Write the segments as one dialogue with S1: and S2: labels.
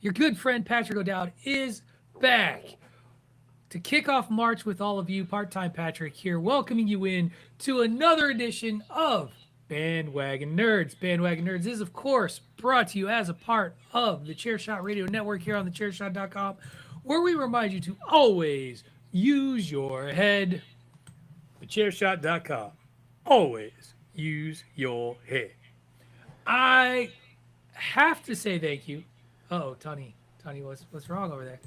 S1: Your good friend Patrick O'Dowd is back to kick off March with all of you. Part-time Patrick here, welcoming you in to another edition of Bandwagon Nerds. Bandwagon Nerds is, of course, brought to you as a part of the Chairshot Radio Network here on thechairshot.com, where we remind you to always use your head. Thechairshot.com. Always use your head. I have to say thank you. Oh, Tony, what's wrong over there?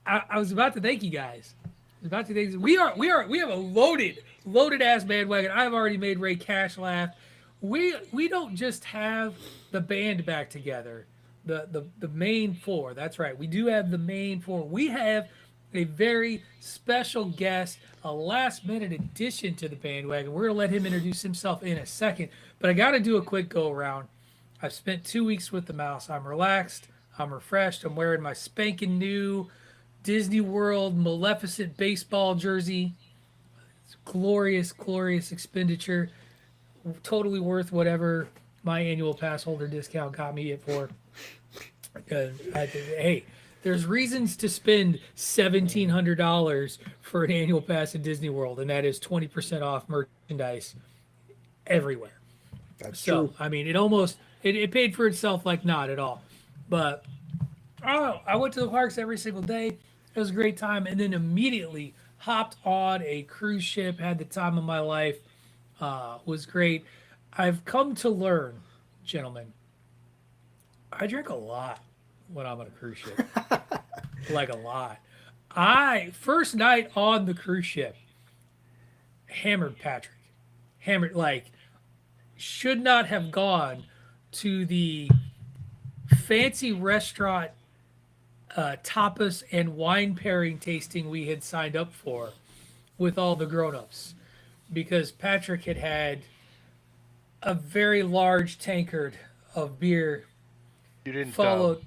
S1: I was about to thank you guys. I was about to thank you. We have a loaded ass bandwagon. I've already made Ray Cash laugh. We don't just have the band back together, the main four. That's right. We do have the main four. We have a very special guest, a last minute addition to the bandwagon. We're gonna let him introduce himself in a second, but I got to do a quick go around. I've spent 2 weeks with the mouse. I'm relaxed. I'm refreshed. I'm wearing my spanking new Disney World Maleficent baseball jersey. It's glorious, glorious expenditure. Totally worth whatever my annual pass holder discount got me it for. Hey, there's reasons to spend $1,700 for an annual pass at Disney World, and that is 20% off merchandise everywhere.
S2: That's
S1: true. I mean, it paid for itself, like not at all. But I went to the parks every single day. It was a great time, and then immediately hopped on a cruise ship. Had the time of my life. Was great. I've come to learn, gentlemen, I drink a lot when I'm on a cruise ship. Like a lot. First night on the cruise ship, hammered Patrick. Hammered, like, should not have gone to the fancy restaurant tapas and wine pairing tasting we had signed up for with all the grown-ups, because Patrick had a very large tankard of beer.
S3: You didn't
S1: followed.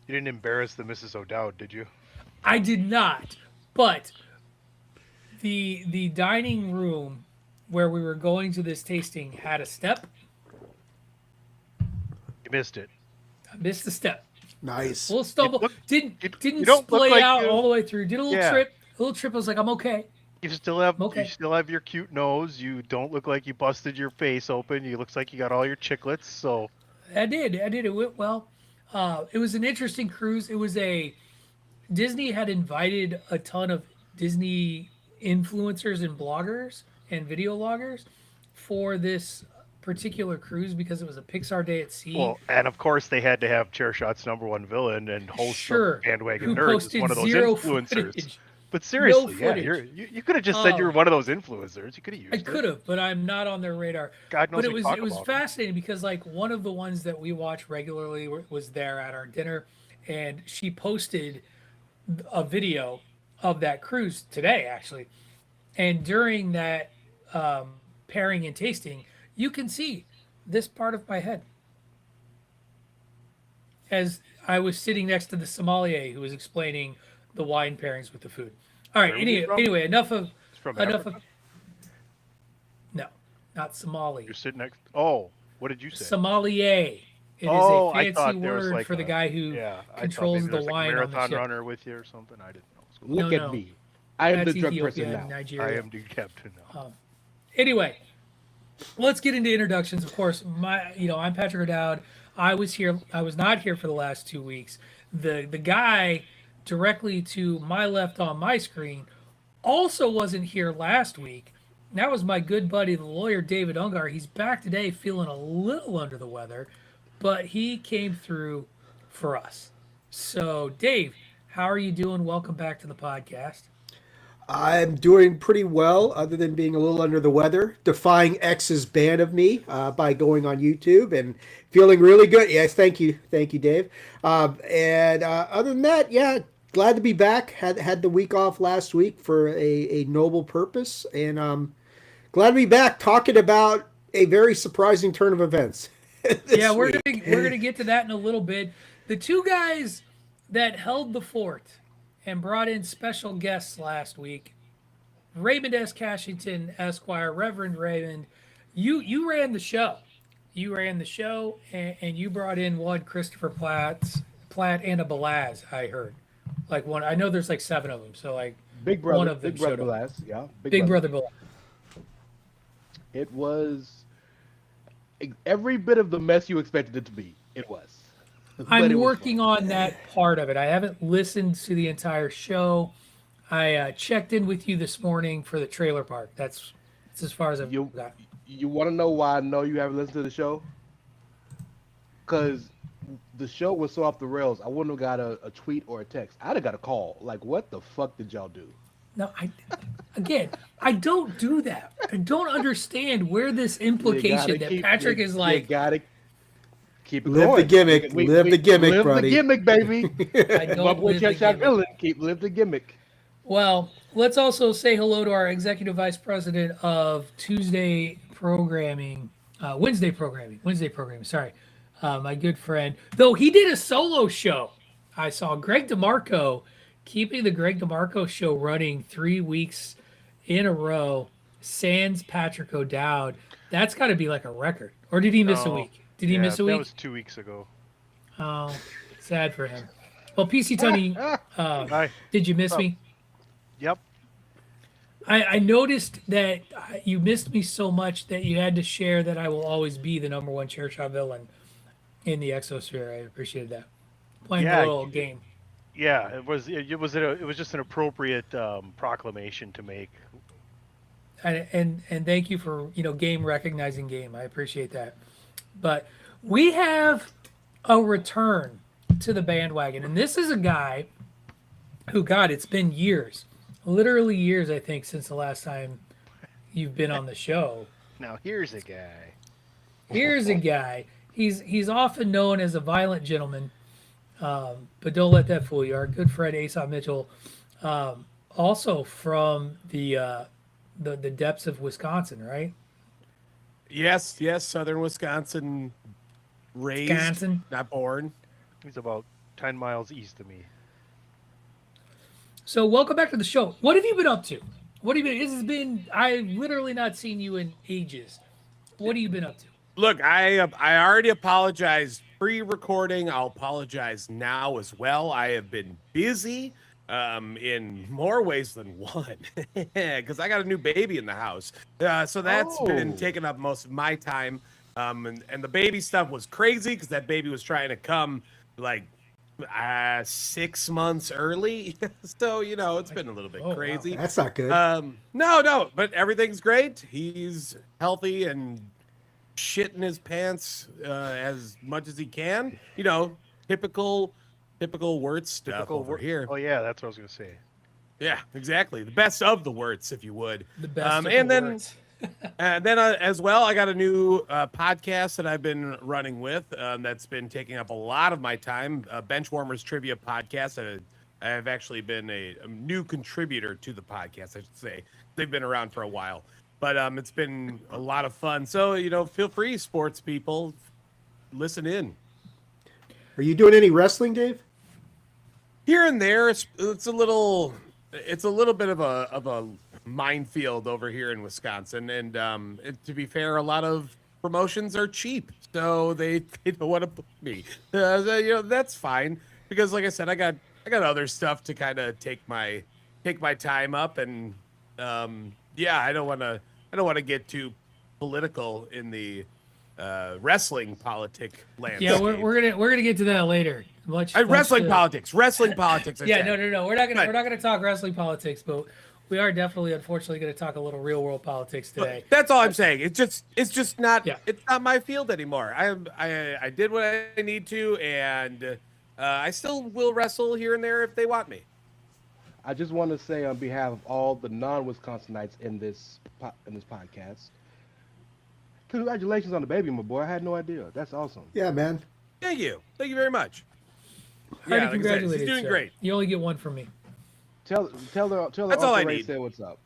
S3: You didn't embarrass the Mrs. O'Dowd, did you?
S1: I did not, but the dining room where we were going to this tasting had a step.
S3: You missed it.
S1: I missed the step.
S2: nice.
S1: A little stumble. Didn't
S3: you don't look
S1: splay
S3: like
S1: out
S3: you.
S1: all the way through. Did a little
S3: Yeah.
S1: trip. A little trip. I was like, I'm okay.
S3: You still have
S1: Okay.
S3: you still have your cute nose. You don't look like you busted your face open. You looks like you got all your chiclets. So
S1: I did. It went well. It was an interesting cruise. It was Disney had invited a ton of Disney influencers and bloggers and video loggers for this particular cruise because it was a Pixar day at sea.
S3: well, and of course they had to have Chairshot's '1 villain and host
S1: Sure.
S3: of Bandwagon
S1: Who
S3: Nerds as
S1: posted
S3: one of those
S1: zero
S3: influencers.
S1: footage.
S3: But seriously,
S1: No
S3: you could have just said you were one of those influencers. You could have used
S1: I
S3: it.
S1: could have, but I'm not on their radar.
S3: God knows
S1: But
S3: we talk
S1: it was
S3: about it.
S1: fascinating because like one of the ones that we watch regularly was there at our dinner, and she posted a video of that cruise today actually, and during that pairing and tasting, you can see this part of my head as I was sitting next to the sommelier who was explaining the wine pairings with the food. All right.
S3: Where was he from?
S1: Anyway, enough of
S3: It's from
S1: enough
S3: Africa.
S1: of no, not Somali.
S3: You're sitting next. Oh, what did you say?
S1: Sommelier. It is
S3: Oh,
S1: a
S3: I
S1: fancy
S3: thought there was
S1: word
S3: like
S1: for the
S3: a-
S1: guy who
S3: Yeah, I thought
S1: controls
S3: maybe
S1: the
S3: there's, like,
S1: wine
S3: a
S1: on the
S3: marathon
S1: ship.
S3: runner with you or something. I didn't know.
S2: Look
S1: No,
S2: at
S1: no.
S2: me. I am
S1: That's
S2: the drug
S1: Ethiopia
S2: person
S1: and
S2: now.
S3: I
S1: Nigeria.
S3: am the captain now.
S1: Anyway, let's get into introductions. Of course, I'm Patrick O'Dowd. I was not here for the last 2 weeks. The guy directly to my left on my screen also wasn't here last week. That was my good buddy, the lawyer David Ungar. He's back today, feeling a little under the weather, but he came through for us. So, Dave, how are you doing? Welcome back to the podcast.
S2: I'm doing pretty well, other than being a little under the weather, defying X's ban of me by going on YouTube and feeling really good. Yes, thank you, Dave. And other than that, yeah, glad to be back. Had the week off last week for a noble purpose, and glad to be back talking about a very surprising turn of events.
S1: Yeah, we're
S2: week.
S1: gonna get to that in a little bit. The two guys that held the fort and brought in special guests last week, Raymond S. Cashington, Esquire, Reverend Raymond. You ran the show. You ran the show, and you brought in one Christopher Plant and a Belaz. I heard, like one. I know there's like 7 of them, so like
S4: Big Brother,
S1: one of them
S4: Big Brother
S1: showed up.
S4: Blast, yeah,
S1: Big Brother Belaz.
S4: It was every bit of the mess you expected it to be. It was. But
S1: I'm
S4: it was
S1: working
S4: fun.
S1: on that part of it. I haven't listened to the entire show. I checked in with you this morning for the trailer park. That's as far as I've
S4: You
S1: got.
S4: you want to know why I know you haven't listened to the show? Because the show was so off the rails. I wouldn't have got a tweet or a text. I'd have got a call. Like, what the fuck did y'all do?
S1: No, I don't do that. I don't understand where this implication that Patrick is
S4: you
S1: like.
S4: gotta keep it
S2: Live
S4: going.
S2: the gimmick. Live the gimmick,
S4: live
S2: buddy.
S4: the gimmick, baby.
S1: I don't
S4: My boy
S1: live the
S4: Chuck Shot
S1: gimmick.
S4: Villain. Live the gimmick.
S1: Well, let's also say hello to our executive vice president of Wednesday programming. Sorry, my good friend. Though he did a solo show, I saw Greg DeMarco keeping the Greg DeMarco show running 3 weeks in a row. Sans Patrick O'Dowd. That's got to be like a record. Or did he miss a
S3: No.
S1: week? Did he miss a week?
S3: That was 2 weeks ago.
S1: Oh, sad for him. Well, PC Tony,
S3: Hi.
S1: did you miss me?
S3: Yep.
S1: I noticed that you missed me so much that you had to share that I will always be the number one chair shot villain in the Exosphere. I appreciated that. Playing
S3: Yeah,
S1: a little game.
S3: Yeah, it was just an appropriate proclamation to make.
S1: And thank you for game recognizing game. I appreciate that. But we have a return to the bandwagon, and this is a guy who, God, it's been years, literally years, I think, since the last time you've been on the show.
S3: Now here's a guy.
S1: Here's a guy. He's often known as a violent gentleman, but don't let that fool you. Our good friend Aesop Mitchell, also from the depths of Wisconsin, right?
S5: Yes, Southern Wisconsin, raised,
S1: Wisconsin.
S5: not born.
S3: He's about 10 miles east of me.
S1: So welcome back to the show. What have you been up to? What have you been? This has been. I've literally not seen you in ages. What have you been up to?
S5: Look, I already apologized pre-recording. I'll apologize now as well. I have been busy in more ways than one because I got a new baby in the house. So that's been taking up most of my time. And the baby stuff was crazy because that baby was trying to come like 6 months early. So, it's been a little bit crazy.
S2: Wow. That's not good.
S5: No, but everything's great. He's healthy and shitting his pants as much as he can. Typical Wirtz stuff over here.
S3: Oh yeah, that's what I was gonna say.
S5: Yeah, exactly. The best of the Wirtz, if you would.
S1: The best.
S5: And then as well, I got a new podcast that I've been running with that's been taking up a lot of my time. Benchwarmers Trivia Podcast. I've actually been a new contributor to the podcast, I should say. They've been around for a while. But it's been a lot of fun. So, feel free, sports people, listen in.
S2: Are you doing any wrestling, Dave?
S5: Here and there, it's a little bit of a minefield over here in Wisconsin. And to be fair, a lot of promotions are cheap, so they don't want to book me. That's fine because, like I said, I got other stuff to kind of take my time up, and I don't want to get too political in the wrestling politic landscape.
S1: Yeah, we're gonna get to that later.
S5: Wrestling politics.
S1: Yeah, no. We're not gonna talk wrestling politics, but we are definitely, unfortunately, gonna talk a little real world politics today.
S5: That's all I'm saying. It's just not.
S1: Yeah.
S5: It's not my field anymore. I did what I need to, and I still will wrestle here and there if they want me.
S4: I just want to say on behalf of all the non-Wisconsinites in this podcast, congratulations on the baby, my boy. I had no idea. That's awesome.
S2: Yeah, man.
S5: Thank you very much.
S1: Already
S5: like I said,
S1: congratulated,
S5: he's doing
S1: sir.
S5: great.
S1: You only get one from me.
S4: Tell her
S5: That's all I
S4: Uncle Ray
S5: need.
S4: said what's up.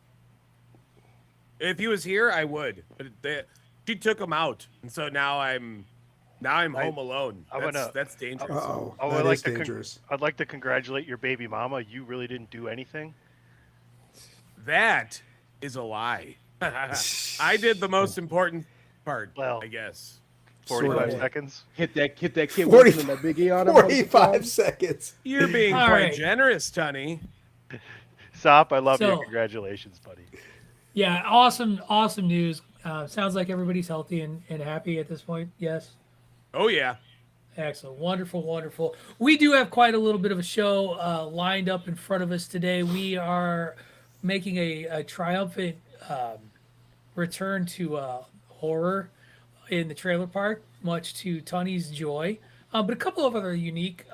S5: If he was here, I would. But she took him out, and so now I'm home alone. That's dangerous.
S2: Uh-oh.
S3: Oh,
S2: That is dangerous.
S3: I'd like to congratulate your baby mama. You really didn't do anything.
S5: That is a lie. I did the most important part,
S3: Well,
S5: I guess.
S3: 45
S2: Sorta.
S3: seconds.
S4: Hit that kid
S2: 40
S4: whistling that Big E on him.
S2: 45 seconds.
S5: You're being
S1: All
S5: quite
S1: right.
S5: generous, Tunny.
S3: Sop, I love you.
S1: So-
S3: Congratulations, buddy.
S1: Yeah, awesome news. Sounds like everybody's healthy and happy at this point. Yes.
S5: Oh yeah.
S1: Excellent. Wonderful. We do have quite a little bit of a show lined up in front of us today. We are making a triumphant return to horror in the trailer park, much to Tony's joy. But a couple of other unique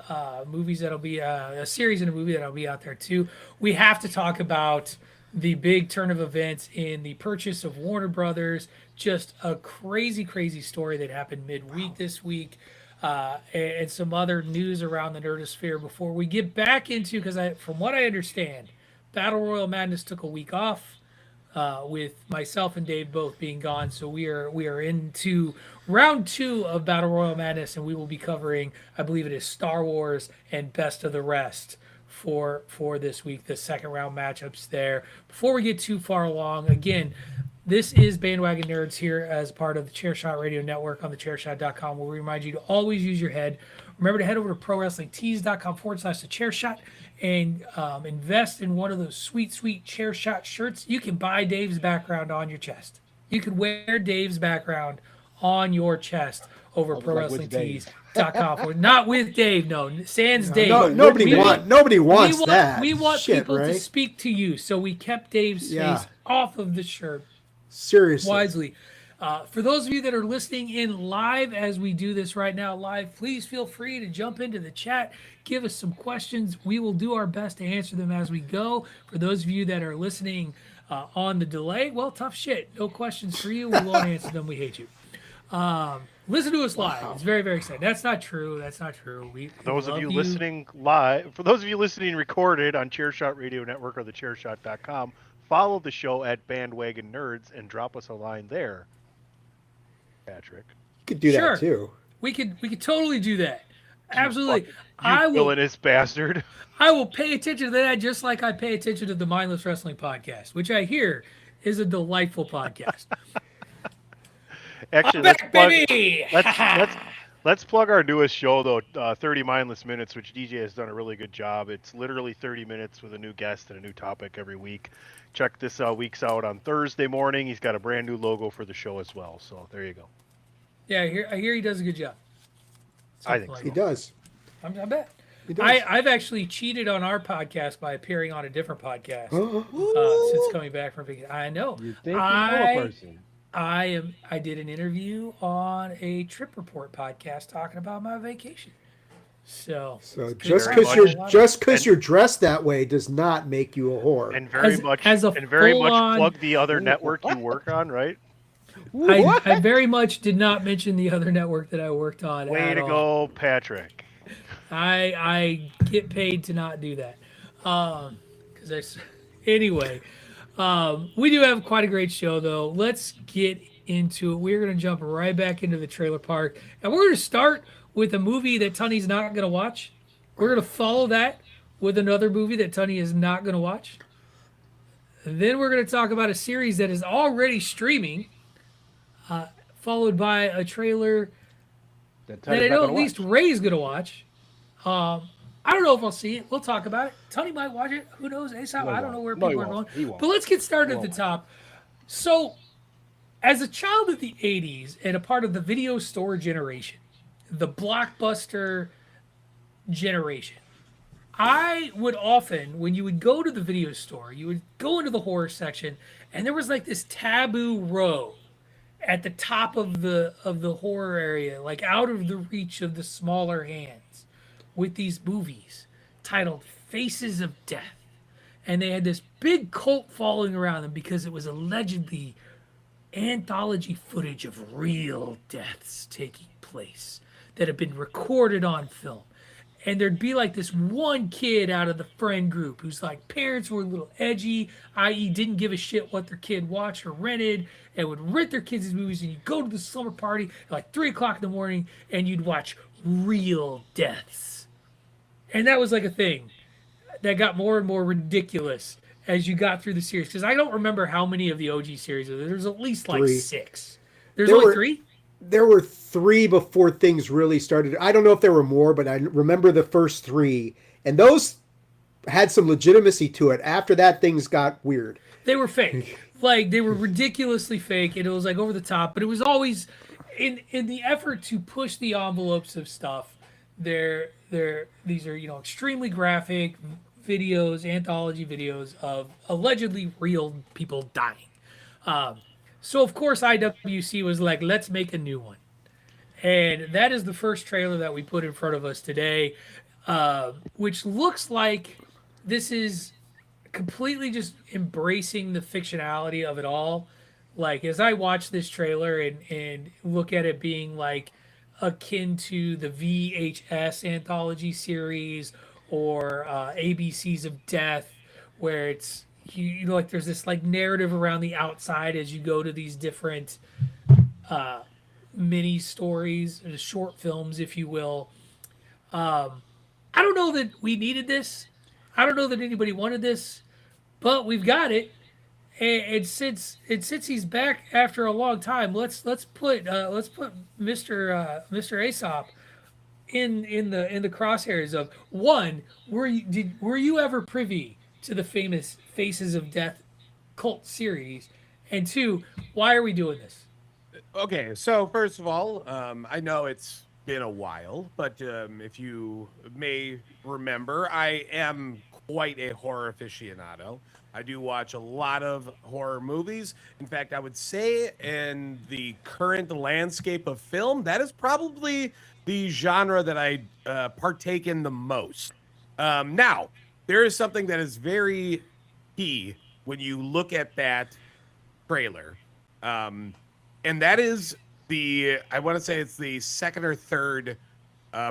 S1: movies that'll be a series and a movie that'll be out there too. We have to talk about the big turn of events in the purchase of Warner Brothers. Just a crazy story that happened midweek this week. And some other news around the Nerdosphere before we get back into, because from what I understand, Battle Royal Madness took a week off with myself and Dave both being gone. So we are into round 2 of Battle Royal Madness, and we will be covering, I believe it is Star Wars and Best of the Rest for this week, the second round matchups there. Before we get too far along, again, this is Bandwagon Nerds here as part of the Chairshot Radio Network on thechairshot.com, where we remind you to always use your head. Remember to head over to prowrestlingtees.com/thechairshot and invest in one of those sweet Chairshot shirts. You can buy Dave's background on your chest. You can wear Dave's background on your chest over at prowrestlingtees.com. Not with Dave, no. Sans Dave.
S2: Nobody wants that.
S1: We want
S2: shit,
S1: people
S2: right?
S1: to speak to you, so we kept Dave's face off of the shirt.
S2: Seriously.
S1: Wisely. For those of you that are listening in live as we do this right now live, please feel free to jump into the chat, give us some questions. We will do our best to answer them as we go. For those of you that are listening on the delay, well, tough shit. No questions for you. We won't answer them. We hate you. Listen to us live. It's very exciting. That's not true. We
S3: Those of
S1: love
S3: you listening live, for those of you listening recorded on Chairshot Radio Network or thechairshot.com, follow the show at Bandwagon Nerds and drop us a line there. Patrick,
S2: You could do
S1: Sure.
S2: that too.
S1: We could totally do that. Absolutely.
S3: You
S1: I will
S3: villainous bastard.
S1: I will pay attention to that just like I pay attention to the Mindless Wrestling podcast, which I hear is a delightful podcast.
S3: Actually,
S1: I'm
S3: let's
S1: back,
S3: plug,
S1: baby!
S3: let's plug our newest show though, 30 Mindless Minutes, which DJ has done a really good job. It's literally 30 minutes with a new guest and a new topic every week. Check this week's out on Thursday morning. He's got a brand new logo for the show as well. So there you go.
S1: Yeah, I hear he does a good job.
S3: I think
S1: Something
S2: He
S1: like
S2: does.
S1: that. I bet.
S2: He does.
S1: I've actually cheated on our podcast by appearing on a different podcast since coming back from vacation. I know.
S4: You think you know a person.
S1: I did an interview on a Trip Report podcast talking about my vacation. So
S2: just
S3: very
S2: because you're dressed that way does not make you a whore.
S3: And very
S1: As-
S3: much
S1: as a full-on-
S3: plug the other network you work on, right?
S1: I very much did not mention the other network that I worked on.
S3: Way
S1: at
S3: to
S1: all.
S3: go, Patrick.
S1: I get paid to not do that. Anyway, we do have quite a great show though. Let's get into it. We're going to jump right back into the trailer park, and we're going to start with a movie that Tunny's not going to watch. We're going to follow that with another movie that Tunny is not going to watch. And then we're going to talk about a series that is already streaming, followed by a trailer that I know at least Ray's going to watch. I don't know if I'll see it. We'll talk about it. Tony might watch it. Who knows? ASAP. I don't know where people are going. But let's get started at the top. So, as a child of the 80s and a part of the video store generation, the blockbuster generation, I would often, when you would go to the video store, you would go into the horror section, and there was like this taboo row at the top of the horror area, like out of the reach of the smaller hands, with these movies titled Faces of Death. And they had this big cult following around them because it was allegedly anthology footage of real deaths taking place that had been recorded on film. And there'd be like this one kid out of the friend group whose like parents were a little edgy, i.e. didn't give a shit what their kid watched or rented, and would rent their kids these movies, and you'd go to the slumber party at like 3 o'clock in the morning and you'd watch real deaths. And that was like a thing that got more and more ridiculous as you got through the series. Because I don't remember how many of the OG series are there. There's at least like
S2: 3.
S1: 6. There's
S2: There
S1: only
S2: were-
S1: 3?
S2: there were 3 before things really started. I don't know if there were more, but I remember the first 3, and those had some legitimacy to it. After that, things got weird.
S1: They were fake. Like they were ridiculously fake, and it was like over the top. But it was always in the effort to push the envelopes of stuff. These are extremely graphic videos, anthology videos of allegedly real people dying. So of course IWC was like, let's make a new one, and that is the first trailer that we put in front of us today, which looks like this is completely just embracing the fictionality of it all. Like as I watch this trailer and look at it being like akin to the VHS anthology series or ABCs of Death, where it's like there's this like narrative around the outside as you go to these different mini stories, short films, if you will. I don't know that we needed this. I don't know that anybody wanted this, but we've got it. And since he's back after a long time, let's put Mr. Aesop in the crosshairs of one. Were you ever privy to the famous Faces of Death cult series? And 2, why are we doing this?
S5: Okay, so first of all, I know it's been a while, but if you may remember, I am quite a horror aficionado. I do watch a lot of horror movies. In fact, I would say in the current landscape of film, that is probably the genre that I partake in the most. Now, there is something that is very key when you look at that trailer. And that is I want to say it's the second or third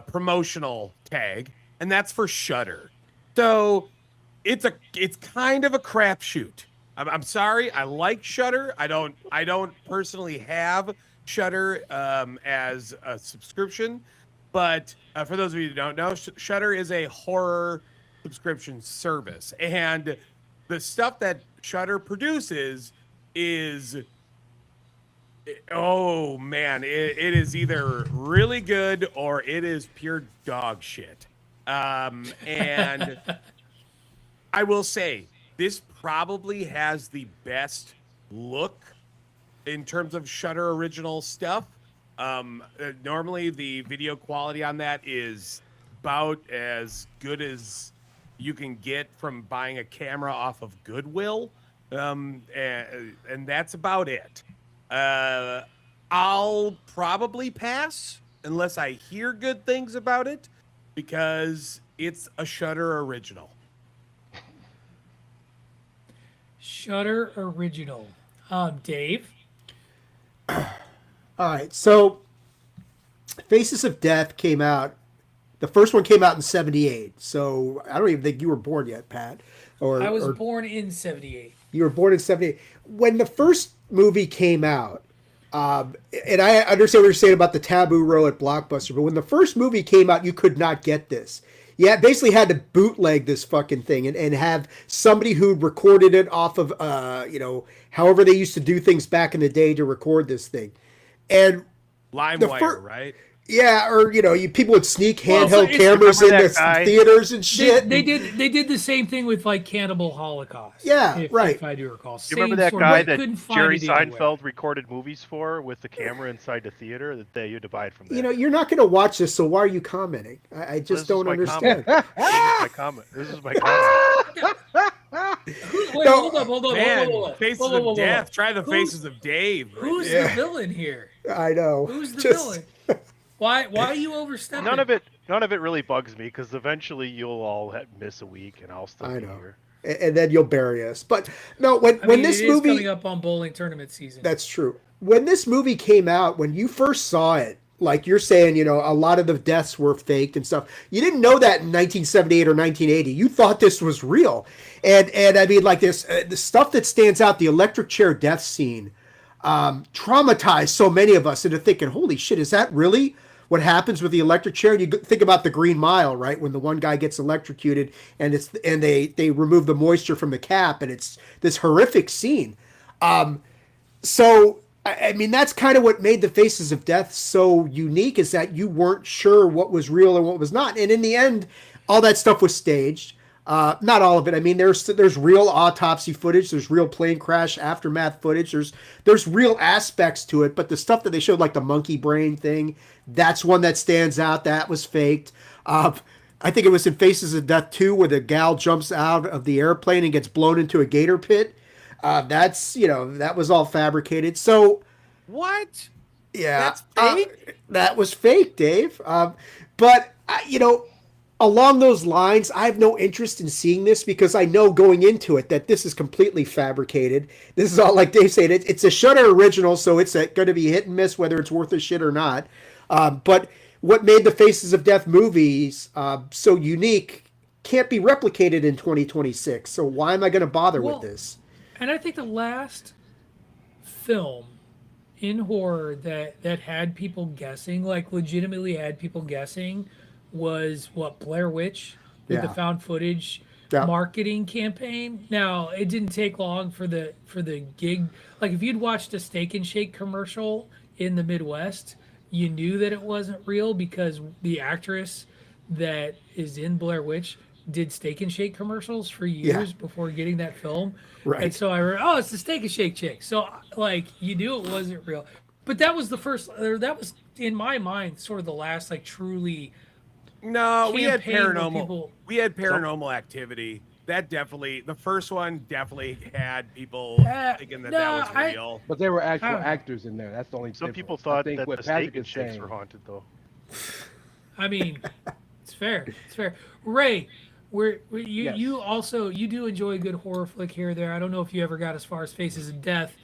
S5: promotional tag, and that's for Shudder. So it's kind of a crapshoot. I'm sorry. I like Shudder. I don't personally have Shudder as a subscription, but for those of you who don't know, Shudder is a horror subscription service, and the stuff that Shudder produces is, oh man, it is either really good or it is pure dog shit. And I will say this probably has the best look in terms of Shudder original stuff. Normally the video quality on that is about as good as you can get from buying a camera off of Goodwill. And that's about it. I'll probably pass unless I hear good things about it, because it's a Shudder original.
S1: Shudder original. Dave?
S2: All right, so Faces of Death came out. The first one came out in '78, so I don't even think you were born yet, Pat.
S1: I was born in '78.
S2: You were born in '78. When the first movie came out, and I understand what you're saying about the taboo row at Blockbuster, but when the first movie came out, you could not get this. You basically had to bootleg this fucking thing and have somebody who recorded it off of, however they used to do things back in the day to record this thing. And
S5: LimeWire, right?
S2: Yeah, or people would sneak handheld cameras into theaters and shit.
S1: They did the same thing with like Cannibal Holocaust.
S2: Yeah, right.
S1: If I do recall.
S3: You remember that guy that Jerry Seinfeld recorded movies for with the camera inside the theater that you had to buy it from there?
S2: You're not going to watch this, so why are you commenting? I just don't understand.
S3: This is my comment.
S1: Wait, hold up.
S5: Faces of Death. Try the Faces of Dave.
S1: Who's the villain here?
S2: I know.
S1: Who's the villain? Why are you overstepping?
S3: None of it really bugs me, because eventually you'll all miss a week and I'll still be here.
S2: And then you'll bury us. But no, when this movie
S1: is coming up on bowling tournament season.
S2: That's true. When this movie came out, when you first saw it, like you're saying, a lot of the deaths were faked and stuff. You didn't know that in 1978 or 1980. You thought this was real. And I mean, like this, the stuff that stands out, the electric chair death scene, traumatized so many of us into thinking, holy shit, is that really what happens with the electric chair? And you think about the Green Mile, right? When the one guy gets electrocuted and they remove the moisture from the cap, and it's this horrific scene. So I mean, that's kind of what made the Faces of Death so unique, is that you weren't sure what was real and what was not. And in the end, all that stuff was staged. Not all of it. I mean, there's real autopsy footage. There's real plane crash aftermath footage. There's real aspects to it. But the stuff that they showed, like the monkey brain thing, that's one that stands out. That was faked. I think it was in Faces of Death 2 where the gal jumps out of the airplane and gets blown into a gator pit. That was all fabricated. So,
S5: What?
S2: yeah,
S5: That's fake?
S2: that was fake, Dave. But, along those lines, I have no interest in seeing this because I know going into it that this is completely fabricated. This is all, like Dave said, it's a Shudder original, so it's going to be hit and miss whether it's worth a shit or not. But what made the Faces of Death movies so unique can't be replicated in 2026. So why am I going to bother with this?
S1: And I think the last film in horror that had people guessing, like legitimately had people guessing, was what, Blair Witch with the found footage marketing campaign. Now, it didn't take long for the gig. Like if you'd watched a Steak and Shake commercial in the Midwest, you knew that it wasn't real because the actress that is in Blair Witch did Steak and Shake commercials for years before getting that film.
S2: Right.
S1: And so I read, oh, it's the Steak and Shake chick. So like you knew it wasn't real. But that was the first, that was in my mind sort of the last like truly.
S5: No, we had
S1: campaign where
S5: paranormal.
S1: people-
S5: We had paranormal activity. That definitely, the first one definitely had people thinking that that was real.
S4: But there were actual actors in there. That's the only
S3: Some
S4: difference.
S3: people
S4: I
S3: thought
S4: think
S3: that
S4: what
S3: the
S4: Patrick
S3: steak and
S4: is
S3: shakes
S4: saying-
S3: were haunted, though.
S1: I mean, it's fair. It's fair. Ray, you also you do enjoy a good horror flick here or there. I don't know if you ever got as far as Faces of Death,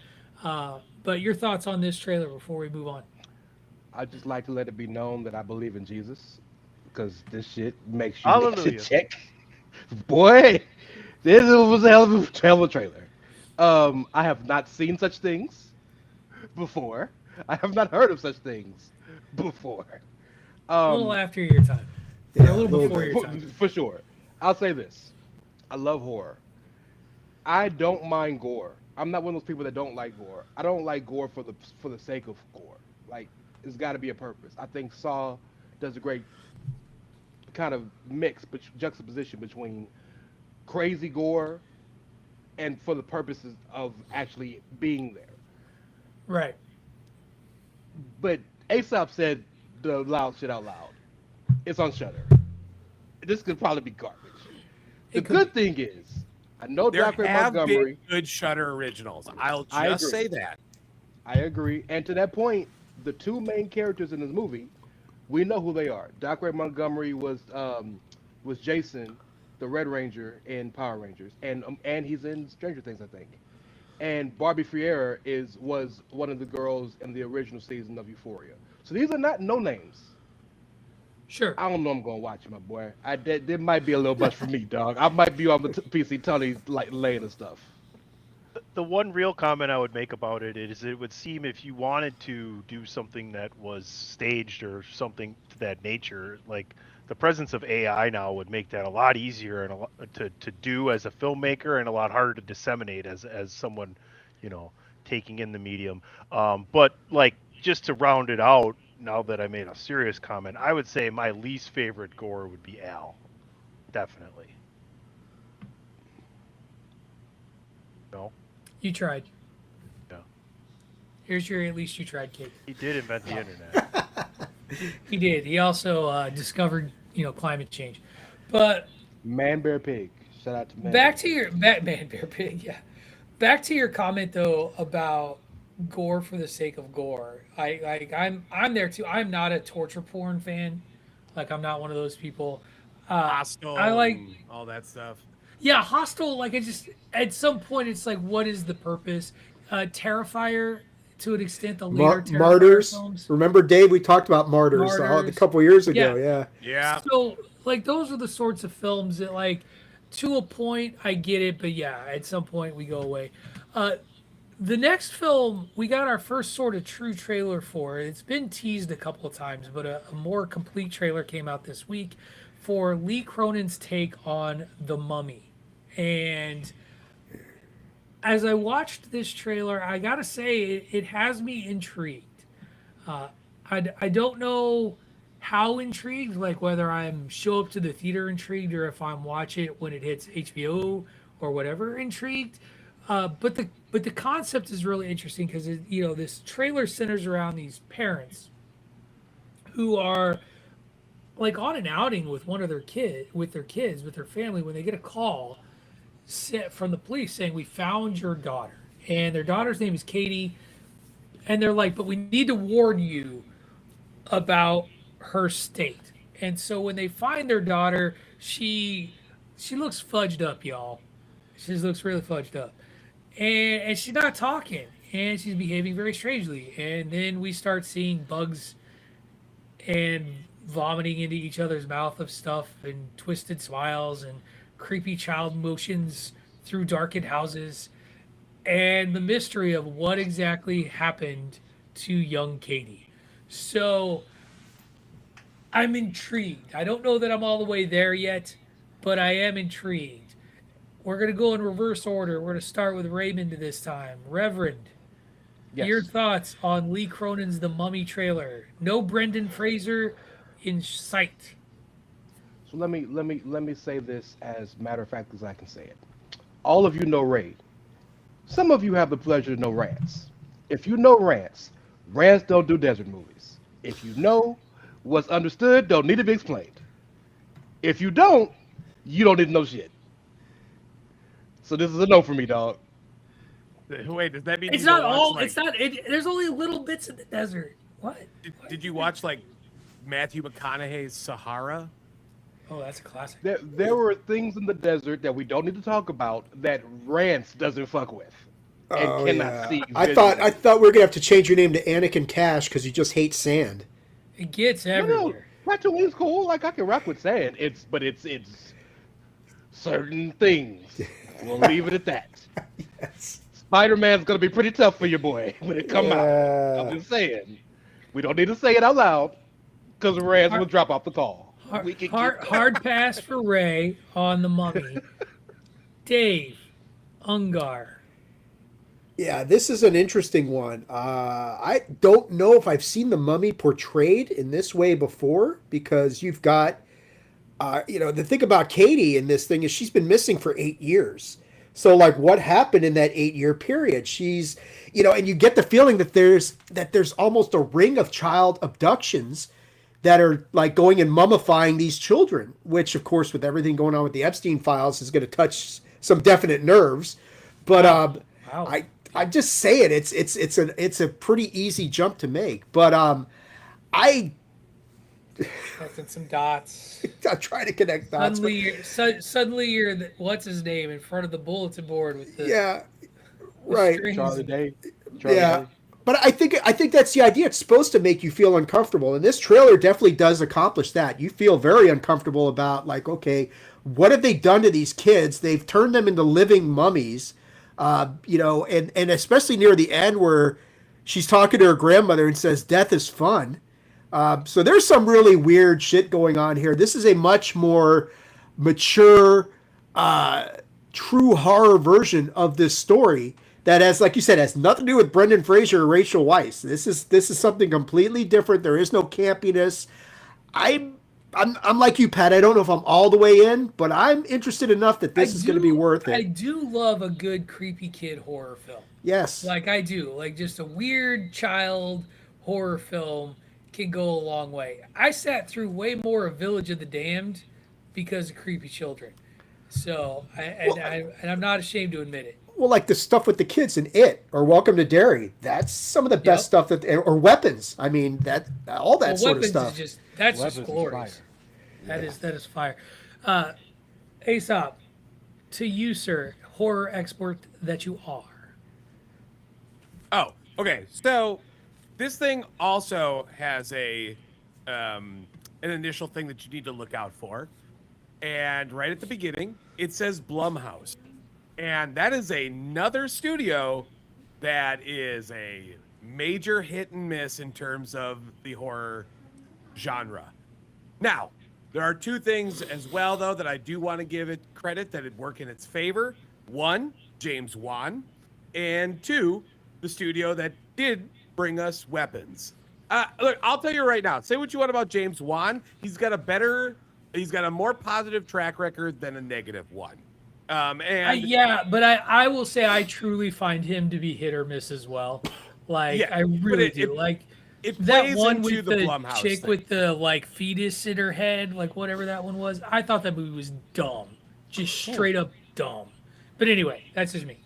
S1: but your thoughts on this trailer before we move on.
S4: I'd just like to let it be known that I believe in Jesus, because this shit makes you
S3: Hallelujah.
S4: check. Boy, this was a hell of a trailer. I have not seen such things before. I have not heard of such things before.
S1: A little after your time. Or a little before your time.
S4: For sure. I'll say this. I love horror. I don't mind gore. I'm not one of those people that don't like gore. I don't like gore for the sake of gore. Like, it's got to be a purpose. I think Saw does a great kind of mix, but juxtaposition between crazy gore and for the purposes of actually being there.
S1: Right.
S4: But Aesop said the loud shit out loud. It's on Shudder. This could probably be garbage. The good thing is, I know
S5: There
S4: Dr.
S5: have
S4: Montgomery.
S5: been good Shudder originals. I'll
S4: I
S5: just
S4: agree.
S5: say that.
S4: I agree. And to that point, the two main characters in this movie, we know who they are. Dr. Montgomery was Jason, the Red Ranger in Power Rangers, and he's in Stranger Things, I think. And Barbie Friera was one of the girls in the original season of Euphoria. So these are not no names.
S1: Sure.
S4: I don't know. I'm gonna watch it, my boy. There might be a little much for me, dog. I might be on the PC Tony like laying and stuff.
S3: The one real comment I would make about it is it would seem if you wanted to do something that was staged or something to that nature, like the presence of AI now would make that a lot easier and to do as a filmmaker and a lot harder to disseminate as someone, taking in the medium. But like just to round it out, now that I made a serious comment, I would say my least favorite gore would be Al. Definitely. No?
S1: You tried.
S3: Yeah.
S1: Here's your at least you tried cake.
S3: He did invent the internet.
S1: He did. He also discovered, climate change. But
S4: Man, Bear, Pig. Shout out to Man.
S1: back to your man, bear, pig. Yeah. Back to your comment though about gore for the sake of gore. I'm there too. I'm not a torture porn fan. Like I'm not one of those people.
S5: Hostel,
S1: I like
S5: and all that stuff.
S1: Yeah, Hostel. Like it just at some point it's like, what is the purpose? Terrifier to an extent. The later Terrifier
S2: Martyrs.
S1: films.
S2: Remember, Dave? We talked about Martyrs a couple years ago.
S5: Yeah.
S1: So like those are the sorts of films that like to a point I get it, but yeah, at some point we go away. The next film, we got our first sort of true trailer for. It's been teased a couple of times, but a more complete trailer came out this week for Lee Cronin's take on The Mummy. And as I watched this trailer, I gotta say it has me intrigued. Uh, I don't know how intrigued, like whether I'm show up to the theater intrigued or if I'm watch it when it hits HBO or whatever intrigued. But the concept is really interesting because this trailer centers around these parents who are like on an outing with one of their kids with their family when they get a call from the police saying we found your daughter, and their daughter's name is Katie, and they're like, but we need to warn you about her state. And so when they find their daughter, she looks fudged up, y'all. She just looks really fudged up, and she's not talking, and she's behaving very strangely. And then we start seeing bugs and vomiting into each other's mouth of stuff and twisted smiles and creepy child motions through darkened houses and the mystery of what exactly happened to young Katie. So I'm intrigued. I don't know that I'm all the way there yet, but I am intrigued. We're going to go in reverse order. We're going to start with Raymond this time. Reverend,
S4: Yes.
S1: your thoughts on Lee Cronin's The Mummy trailer? No Brendan Fraser in sight.
S4: So let me say this as matter of fact as I can say it. All of you know Ray. Some of you have the pleasure to know Rance. If you know Rance, Rance don't do desert movies. If you know what's understood, don't need to be explained. If you don't, you don't need to know shit. So this is a no for me, dog.
S5: Wait, does that mean
S1: It's
S5: you
S1: not
S5: don't watch,
S1: all.
S5: like,
S1: It's not. There's only little bits in the desert. What?
S5: Did you watch like Matthew McConaughey's Sahara?
S1: Oh, that's a classic.
S4: There were things in the desert that we don't need to talk about that Rance doesn't fuck with and
S2: Oh,
S4: cannot
S2: yeah.
S4: see.
S2: I thought we were gonna have to change your name to Anakin Cash because you just hate sand.
S1: It gets
S4: No,
S1: everywhere.
S4: Tatooine's cool. Like I can rock with sand. It's certain things. We'll leave it at that.
S2: Yes.
S4: Spider-Man's gonna be pretty tough for your boy when it come out. I'm just saying. We don't need to say it out loud because Rance will drop off the call. We can
S1: Hard pass for Ray on The Mummy. Dave, Ungar.
S2: Yeah, this is an interesting one. I don't know if I've seen the mummy portrayed in this way before because you've got, the thing about Katie in this thing is she's been missing for 8 years. So, like, what happened in that 8-year period? She's, and you get the feeling that there's almost a ring of child abductions that are like going and mummifying these children, which, of course, with everything going on with the Epstein files, is going to touch some definite nerves. But
S1: Wow.
S2: I just say it. It's a pretty easy jump to make. But I
S1: Connecting some dots.
S2: I'm trying to connect dots.
S1: Suddenly you're what's his name in front of the bulletin board with the
S2: Yeah,
S1: the
S2: right.
S1: strings.
S4: Charlie Day.
S2: Yeah. But I think that's the idea. It's supposed to make you feel uncomfortable, and this trailer definitely does accomplish that. You feel very uncomfortable about, like, okay, what have they done to these kids? They've turned them into living mummies, and especially near the end where she's talking to her grandmother and says death is fun. So there's some really weird shit going on here. This is a much more mature, true horror version of this story that has, like you said, has nothing to do with Brendan Fraser or Rachel Weisz. This is something completely different. There is no campiness. I'm like you, Pat. I don't know if I'm all the way in, but I'm interested enough that this is going to be worth it.
S1: I do love a good creepy kid horror film.
S2: Yes.
S1: Like I do. Like just a weird child horror film can go a long way. I sat through way more of Village of the Damned because of creepy children. So, I'm not ashamed to admit it.
S2: Well, like the stuff with the kids in It or Welcome to Derry. That's some of the best stuff or Weapons. I mean, all that sort of stuff.
S1: That's
S4: Weapons
S1: just
S4: is
S1: glorious.
S4: fire.
S1: That is fire. Aesop, to you, sir, horror expert that you are.
S5: Oh, okay. So this thing also has an initial thing that you need to look out for. And right at the beginning, it says Blumhouse. And that is another studio that is a major hit and miss in terms of the horror genre. Now, there are two things as well, though, that I do want to give it credit that it work in its favor. One, James Wan, and 2, the studio that did bring us Weapons. Look, I'll tell you right now. Say what you want about James Wan. He's got a more positive track record than a negative one.
S1: Yeah, but I will say I truly find him to be hit or miss as well. Like
S5: Yeah,
S1: I really do.
S5: it
S1: That
S5: plays
S1: one
S5: into
S1: with
S5: the
S1: the
S5: Blumhouse
S1: chick
S5: thing.
S1: with the like fetus in her head, like whatever that one was. I thought that movie was dumb, just straight up dumb. But anyway, that's just me.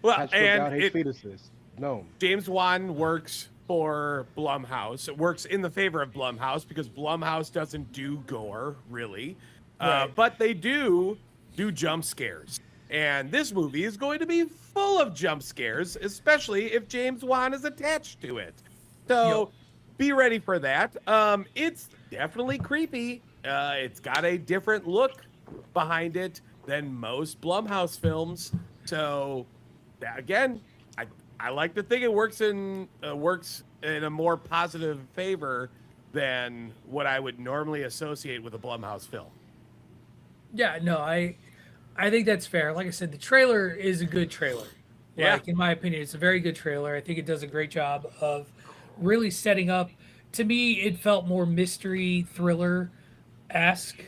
S5: Well,
S4: Patrick
S5: and
S4: God hates fetuses. No.
S5: James Wan works for Blumhouse. It works in the favor of Blumhouse because Blumhouse doesn't do gore, really.
S1: Right.
S5: But they do jump scares. And this movie is going to be full of jump scares, especially if James Wan is attached to it. So be ready for that. It's definitely creepy. It's got a different look behind it than most Blumhouse films. So again, I like to think it works in a more positive favor than what I would normally associate with a Blumhouse film.
S1: Yeah, no, I think that's fair. Like I said, the trailer is a good trailer.
S5: Yeah.
S1: Like in my opinion, it's a very good trailer. I think it does a great job of really setting up. To me, it felt more mystery thriller-esque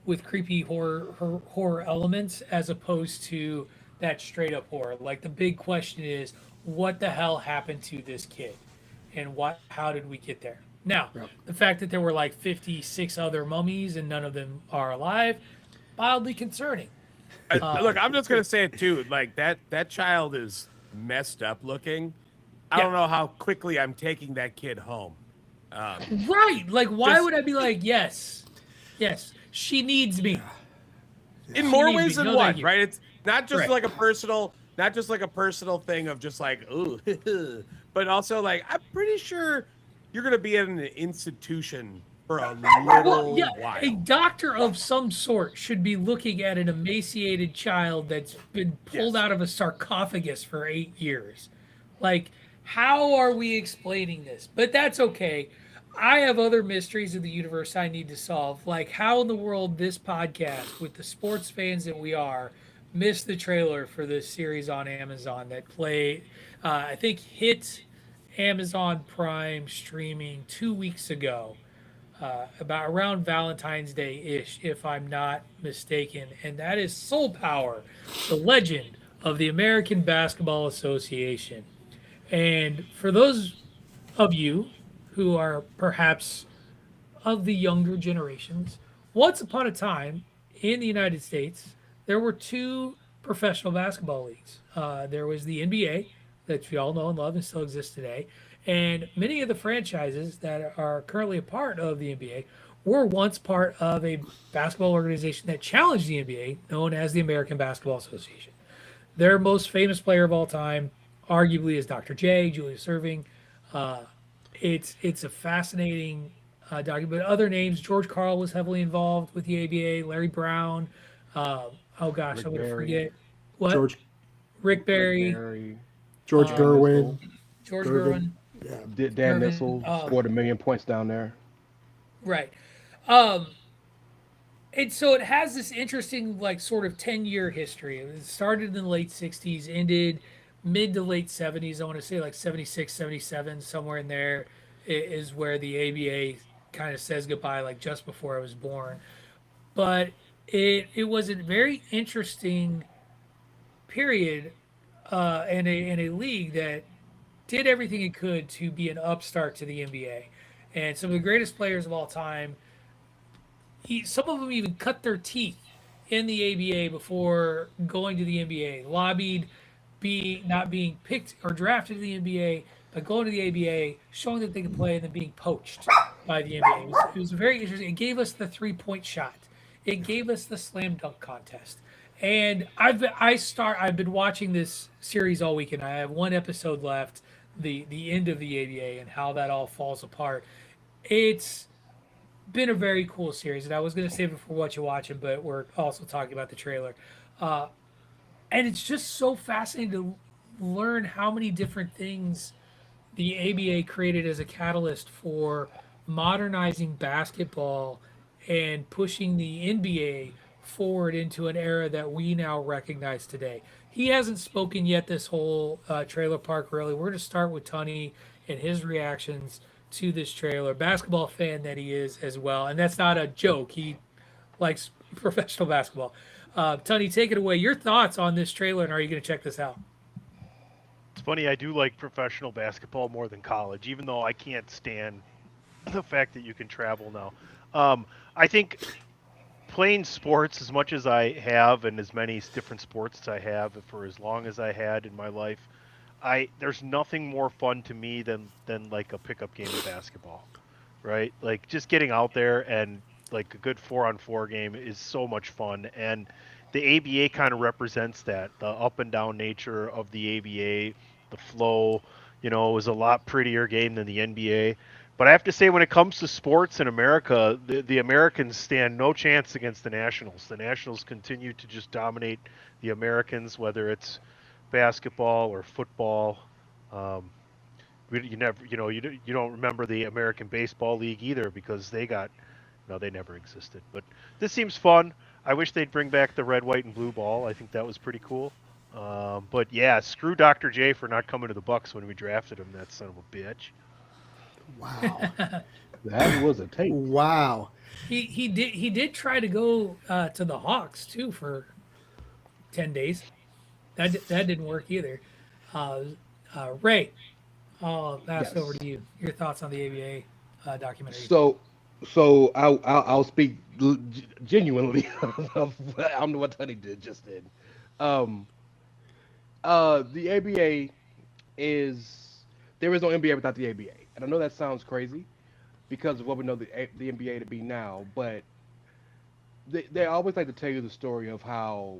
S1: with creepy horror elements as opposed to that straight up horror. Like the big question is, what the hell happened to this kid, and how did we get there? Now, the fact that there were like 56 other mummies and none of them are alive, mildly concerning.
S5: Look, I'm just gonna say it too. Like that child is messed up looking. I don't know how quickly I'm taking that kid home.
S1: Right. Like, why would I be like, yes, she needs me.
S5: In
S1: She
S5: more
S1: needs
S5: ways
S1: me.
S5: than
S1: No, thank
S5: one,
S1: you.
S5: right? It's not just
S1: Right.
S5: like a personal thing of just like, ooh, but also like, I'm pretty sure you're gonna be in an institution for a little while.
S1: A doctor of some sort should be looking at an emaciated child that's been pulled
S5: Yes.
S1: out of a sarcophagus for 8 years. Like, how are we explaining this? But that's okay. I have other mysteries of the universe I need to solve. Like, how in the world this podcast, with the sports fans that we are, missed the trailer for this series on Amazon that I think hit Amazon Prime streaming 2 weeks ago. About around Valentine's Day ish, if I'm not mistaken. And that is Soul Power, the legend of the American Basketball Association. And for those of you who are perhaps of the younger generations, once upon a time in the United States, there were 2 professional basketball leagues. There was the NBA, that we all know and love and still exists today. And many of the franchises that are currently a part of the NBA were once part of a basketball organization that challenged the NBA, known as the American Basketball Association. Their most famous player of all time, arguably, is Dr. J, Julius Erving. It's a fascinating document. But other names, George Karl was heavily involved with the ABA, Larry Brown. Oh gosh,
S4: Rick
S1: I'm going to
S4: Barry.
S1: forget. What?
S2: George
S1: Rick Barry,
S4: Barry,
S2: George
S1: Um,
S2: Gerwin.
S1: George
S2: Gervin.
S1: Gervin.
S4: Dan
S1: Irvin,
S4: Missel scored 1 million points down there.
S1: Right. And so it has this interesting, like, sort of 10-year history. It started in the late 60s, ended mid to late 70s. I want to say like 76, 77, somewhere in there is where the ABA kind of says goodbye, like just before I was born. But it was a very interesting period in a league that did everything it could to be an upstart to the NBA. And some of the greatest players of all time, some of them even cut their teeth in the ABA before going to the NBA, lobbied not being picked or drafted to the NBA, but going to the ABA, showing that they could play, and then being poached by the NBA. It was very interesting. It gave us the 3-point shot. It gave us the slam dunk contest. And I've been watching this series all weekend. I have 1 episode left, the end of the ABA and how that all falls apart. It's been a very cool series, and I was going to save it for what you're watching, but we're also talking about the trailer. And it's just so fascinating to learn how many different things the ABA created as a catalyst for modernizing basketball and pushing the NBA forward into an era that we now recognize today. he hasn't spoken yet this whole trailer park. Really, we're going to start with Tunney and his reactions to this trailer. Basketball fan that he is as well, and that's not a joke. He likes professional basketball. Tunney, take it away. Your thoughts on this trailer, and are you going to check this out?
S3: It's funny, I do like professional basketball more than college, even though I can't stand the fact that you can travel now. I think playing sports as much as I have and as many different sports as I have for as long as I had in my life, there's nothing more fun to me than like a pickup game of basketball, right? Like just getting out there and like a good 4-on-4 game is so much fun, and the ABA kind of represents that, the up and down nature of the ABA, the flow. You know, it was a lot prettier game than the NBA. But I have to say, when it comes to sports in America, the Americans stand no chance against the Nationals. The Nationals continue to just dominate the Americans, whether it's basketball or football. Um, you never, you don't remember the American Baseball League either because they never existed. But this seems fun. I wish they'd bring back the red, white, and blue ball. I think that was pretty cool. But yeah, screw Dr. J for not coming to the Bucks when we drafted him. That son of a bitch.
S2: Wow.
S4: That was a tape.
S2: Wow.
S1: He did try to go to the Hawks too for 10 days. That didn't work either. Ray, I'll pass it over to you. Your thoughts on the ABA documentary?
S4: So I'll speak genuinely of I don't know what Tony just did. The ABA there is no NBA without the ABA, and I know that sounds crazy because of what we know the NBA to be now, but they always like to tell you the story of how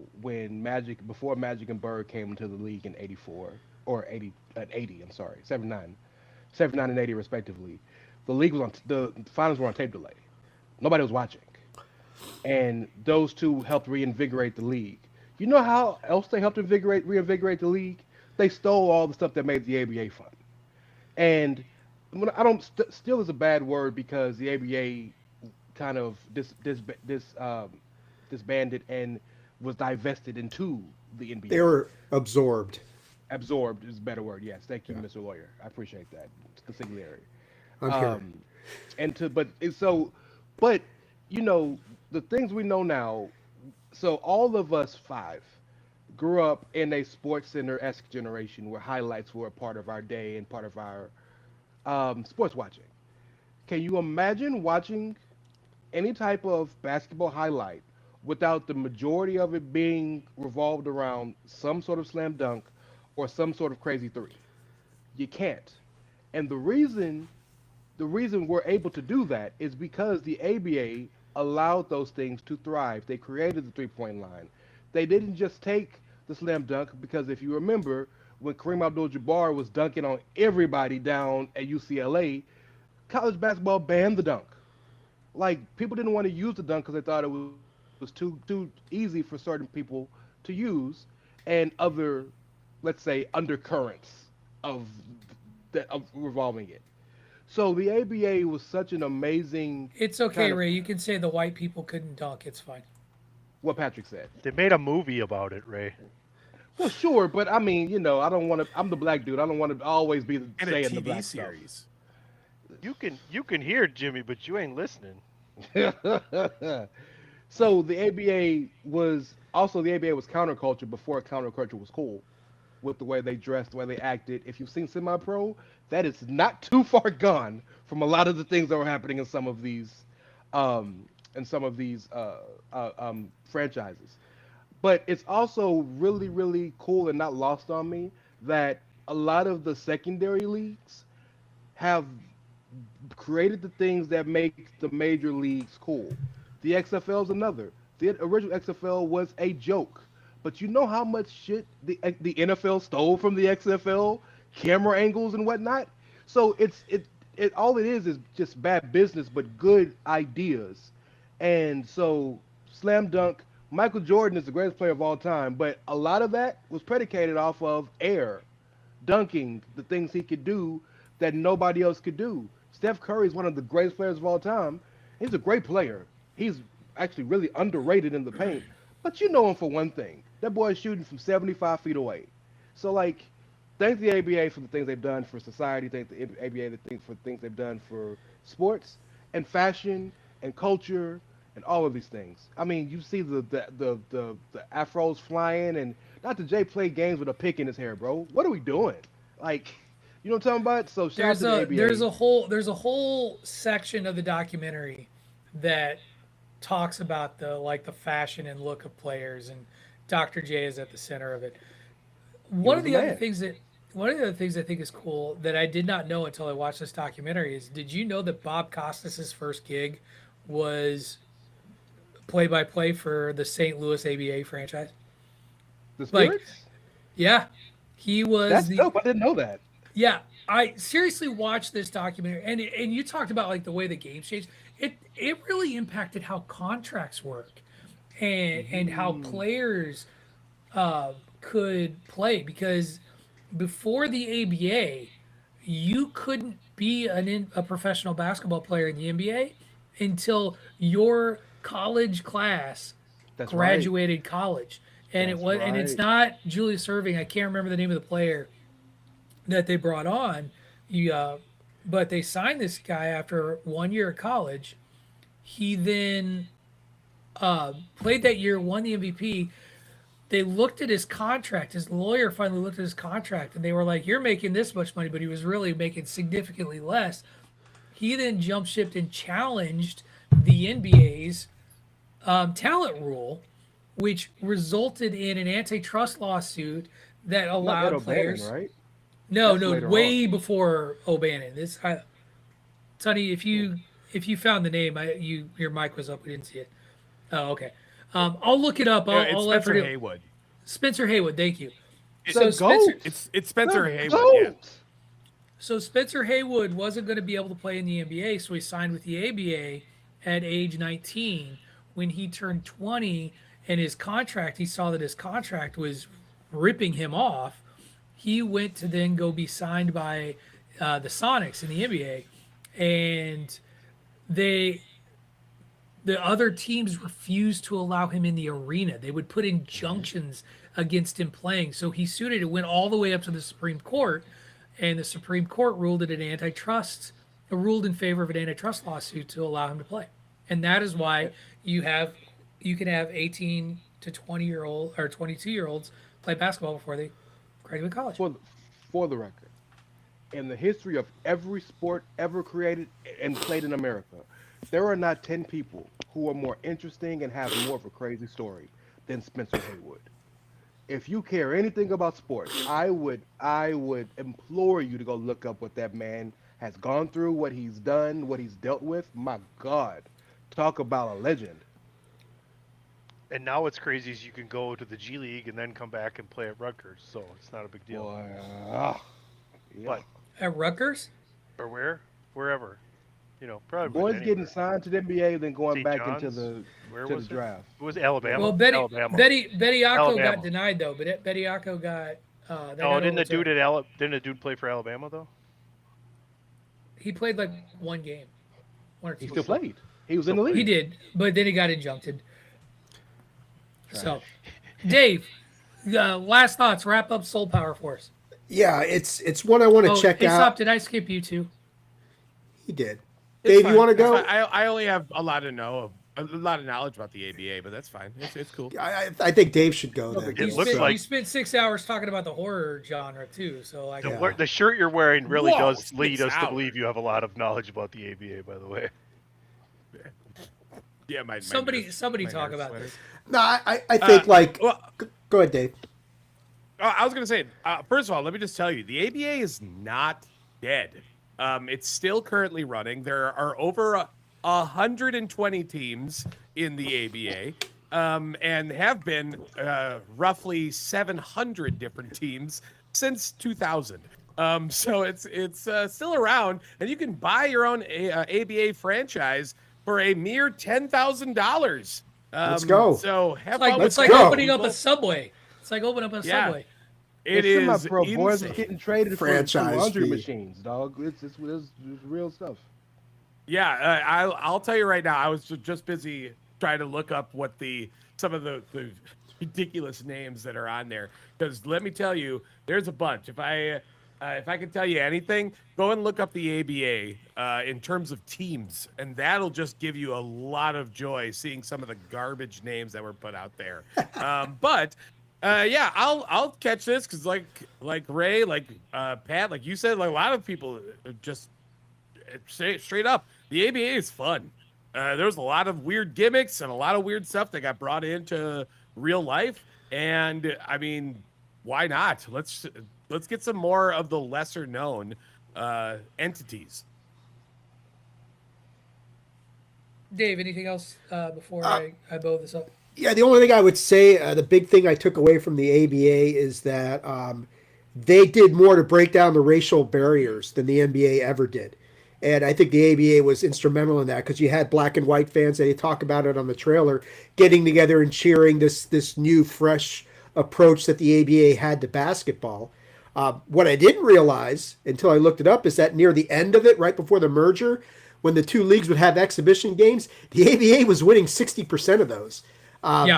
S4: before Magic and Bird came into the league in '84 or 80, I'm sorry, '79 and '80 respectively. The league was the finals were on tape delay. Nobody was watching, and those two helped reinvigorate the league. You know how else they helped reinvigorate the league? They stole all the stuff that made the ABA fun. And I don't still is a bad word because the ABA kind of disbanded and was divested into the NBA.
S2: They were absorbed.
S4: Absorbed is a better word. Yes, thank you, Mr. Lawyer. I appreciate that. It's consigliere.
S2: I'm here.
S4: But the things we know now. So all of us five grew up in a Sports Center-esque generation where highlights were a part of our day and part of our sports watching. Can you imagine watching any type of basketball highlight without the majority of it being revolved around some sort of slam dunk or some sort of crazy three? You can't. And the reason we're able to do that is because the ABA allowed those things to thrive. They created the three-point line. They didn't just take the slam dunk because if you remember when Kareem Abdul-Jabbar was dunking on everybody down at UCLA, college basketball banned the dunk. Like people didn't want to use the dunk because they thought it was too easy for certain people to use, and other, let's say, undercurrents of revolving it. So the ABA was such an amazing.
S1: It's okay, Ray. You can say the white people couldn't dunk. It's fine.
S4: What Patrick said.
S3: They made a movie about it, Ray.
S4: Well, sure, but I mean, I don't want to. I'm the black dude. I don't want to always be saying the black series.
S3: Stuff. You can hear Jimmy, but you ain't listening.
S4: So the ABA was counterculture before counterculture was cool, with the way they dressed, the way they acted. If you've seen Semi-Pro, that is not too far gone from a lot of the things that were happening in some of these franchises. But it's also really, really cool and not lost on me that a lot of the secondary leagues have created the things that make the major leagues cool. The XFL is another. The original XFL was a joke. But you know how much shit the NFL stole from the XFL? Camera angles and whatnot. So all it is just bad business, but good ideas. And so slam dunk, Michael Jordan is the greatest player of all time, but a lot of that was predicated off of air, dunking, the things he could do that nobody else could do. Steph Curry is one of the greatest players of all time. He's a great player. He's actually really underrated in the paint, But you know him for one thing. That boy is shooting from 75 feet away. So, like, thank the ABA for the things they've done for society. Thank the ABA for things they've done for sports and fashion and culture and all of these things. I mean, you see the afros flying, and Dr. J played games with a pick in his hair, bro. What are we doing? Like, you know what I'm talking about? So shout out to the ABA.
S1: There's a whole section of the documentary that talks about the fashion and look of players, and Dr. J is at the center of it. One of the other things I think is cool that I did not know until I watched this documentary is, did you know that Bob Costas's first gig was play-by-play for the St. Louis ABA franchise?
S4: The Spirits?
S1: Yeah, he was.
S4: That's dope. I didn't know that.
S1: Yeah, I seriously watched this documentary, and you talked about like the way the games changed. It really impacted how contracts work, and how players could play, because before the ABA, you couldn't be a professional basketball player in the NBA until your college class graduated college. And and it's not Julius Erving. I can't remember the name of the player that they brought on. But they signed this guy after 1 year of college. He then played that year, won the MVP. They looked at his contract. His lawyer finally looked at his contract, and they were like, "You're making this much money," but he was really making significantly less. He then jumped ship and challenged the NBA's talent rule, which resulted in an antitrust lawsuit that allowed players.
S4: Right?
S1: No, way before O'Bannon. Sonny, if you found the name, your mic was up. We didn't see it. Oh, okay. I'll look it up. I'll
S5: it's Spencer Haywood.
S1: Spencer Haywood, thank you.
S5: It's Spencer Haywood. Yeah.
S1: So Spencer Haywood wasn't going to be able to play in the NBA, so he signed with the ABA at age 19. When he turned 20, and he saw that his contract was ripping him off, he went to then go be signed by the Sonics in the NBA, and the other teams refused to allow him in the arena. They would put injunctions against him playing. So he sued it. It went all the way up to the Supreme Court, and the Supreme Court ruled ruled in favor of an antitrust lawsuit to allow him to play. And that is why you can have 18 to 20-year-old or 22-year-olds play basketball before they graduate college.
S4: For the record, in the history of every sport ever created and played in America, there are not 10 people who are more interesting and have more of a crazy story than Spencer Haywood. If you care anything about sports, I would implore you to go look up what that man has gone through, what he's done, what he's dealt with. My God, talk about a legend.
S3: And now what's crazy is you can go to the G League and then come back and play at Rutgers, so it's not a big deal.
S4: Boy, yeah.
S3: But
S1: at Rutgers?
S3: Or wherever. Probably.
S4: Boys getting signed to the NBA, then going
S3: St.
S4: back
S3: John's?
S4: into the draft.
S3: It was Alabama.
S1: Well,
S3: Alabama.
S1: Betty Acco
S3: Alabama.
S1: got denied though. But Betty Acco got.
S3: Didn't the dude play for Alabama though?
S1: He played like one game. One or two.
S4: He still played. He was in the league.
S1: He did, but then he got injuncted. So, Dave, last thoughts. Wrap up Soul Power Force.
S2: Yeah, it's one I want to check out.
S1: Stop. Did I skip you too?
S2: He did.
S5: It's
S2: Dave,
S5: fine.
S2: you want to go?
S5: I only have a lot of knowledge about the ABA, but that's fine. It's cool.
S2: I think Dave should go then.
S1: You spent 6 hours talking about the horror genre too, so
S3: the shirt you're wearing really does lead us to
S5: out.
S3: believe you have a lot of knowledge about the ABA, by the way.
S5: Yeah,
S1: somebody talk about this.
S2: No, I think go ahead, Dave.
S5: I was going to say, first of all, let me just tell you, the ABA is not dead. It's still currently running. There are over 120 teams in the ABA, and have been roughly 700 different teams since 2000. So it's still around, and you can buy your own ABA franchise for a mere $10,000.
S2: Let's go.
S5: So
S1: it's like opening up a Subway. It's like opening up a Subway.
S5: It is
S4: bro. Boys are
S5: insane.
S4: getting traded for laundry machines, dog. It's real stuff.
S5: Yeah, I'll tell you right now. I was just busy try to look up what some of the ridiculous names that are on there. Because let me tell you, there's a bunch. If I can tell you anything, go and look up the ABA in terms of teams, and that'll just give you a lot of joy seeing some of the garbage names that were put out there. But yeah, I'll catch this because like Ray, like Pat, like you said, like a lot of people just say straight up, the ABA is fun. There's a lot of weird gimmicks and a lot of weird stuff that got brought into real life, and I mean, why not? Let's get some more of the lesser known entities.
S1: Dave, anything else before I blow this up?
S2: Yeah, the only thing I would say, the big thing I took away from the ABA is that they did more to break down the racial barriers than the NBA ever did. And I think the ABA was instrumental in that because you had black and white fans, and they talk about it on the trailer, getting together and cheering this new, fresh approach that the ABA had to basketball. What I didn't realize until I looked it up is that near the end of it, right before the merger, when the two leagues would have exhibition games, the ABA was winning 60% of those.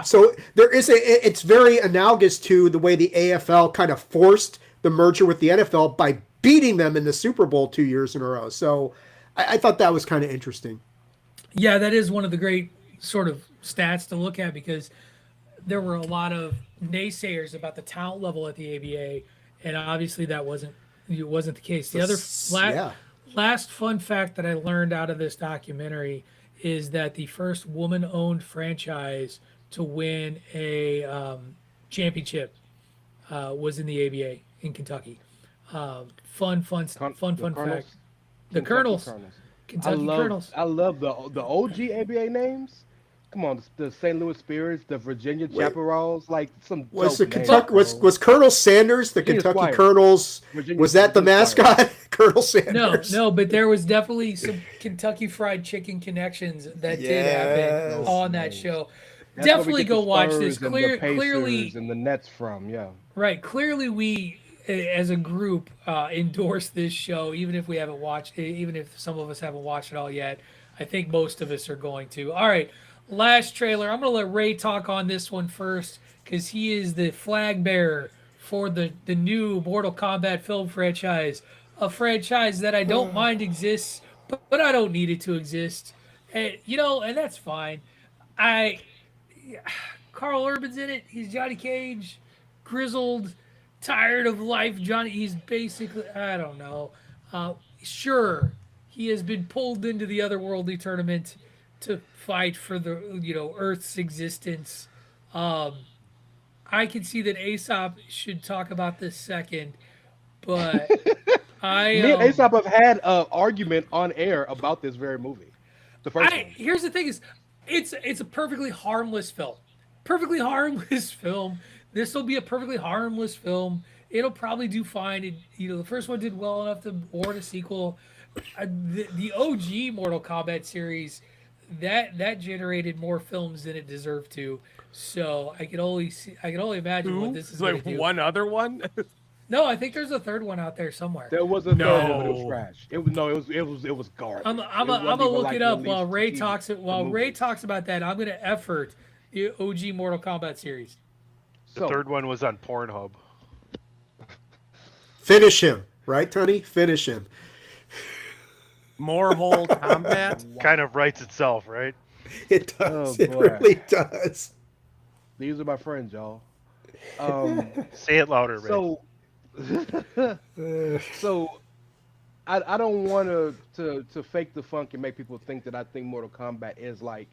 S2: So it's very analogous to the way the AFL kind of forced the merger with the NFL by beating them in the Super Bowl 2 years in a row. So I thought that was kind of interesting.
S1: Yeah, that is one of the great sort of stats to look at because there were a lot of naysayers about the talent level at the ABA, and obviously that wasn't the case. The other last fun fact that I learned out of this documentary is that the first woman-owned franchise to win a championship was in the ABA in Kentucky. Fun fact. The Colonels. Kentucky Colonels.
S4: I love the OG ABA names. Come on, the St. Louis Spirits, the Virginia Chaparrals, like some.
S2: Was Colonel Sanders the Kentucky Colonels? Was that the mascot, Colonel Sanders?
S1: No, but there was definitely some Kentucky Fried Chicken connections that did happen on that show.
S4: That's
S1: definitely go watch this. Clearly,
S4: and the Nets from
S1: right. Clearly, we as a group endorse this show, even if we haven't watched it, even if some of us haven't watched it all yet. I think most of us are going to. All right, last trailer. I'm going to let Ray talk on this one first because he is the flag bearer for the new Mortal Kombat film franchise, a franchise that I don't mind exists, but I don't need it to exist. And, and that's fine. Carl Urban's in it. He's Johnny Cage, grizzled, tired of life. He's basically, I don't know. Sure, he has been pulled into the otherworldly tournament to fight for the, Earth's existence. I can see that Aesop should talk about this second, but
S4: me and Aesop have had an argument on air about this very movie. The first one.
S1: Here's the thing: it's a perfectly harmless film. Perfectly harmless film. This will be a perfectly harmless film. It'll probably do fine. The first one did well enough to warrant a sequel. The OG Mortal Kombat series that generated more films than it deserved to. So I can only imagine what this is going to do.
S5: One other one?
S1: No, I think there's a third one out there somewhere.
S4: There was a third one, but it was trash. It was garbage.
S1: I'm gonna look it up while Ray talks. While Ray talks about that, I'm gonna effort the OG Mortal Kombat series.
S3: The third one was on Pornhub.
S2: Finish him, right, Tony? Finish him.
S5: Mortal Kombat
S3: kind of writes itself, right?
S2: It does. It really does.
S4: These are my friends, y'all.
S3: Say it louder, Ray.
S4: So I don't want to fake the funk and make people think that I think Mortal Kombat is like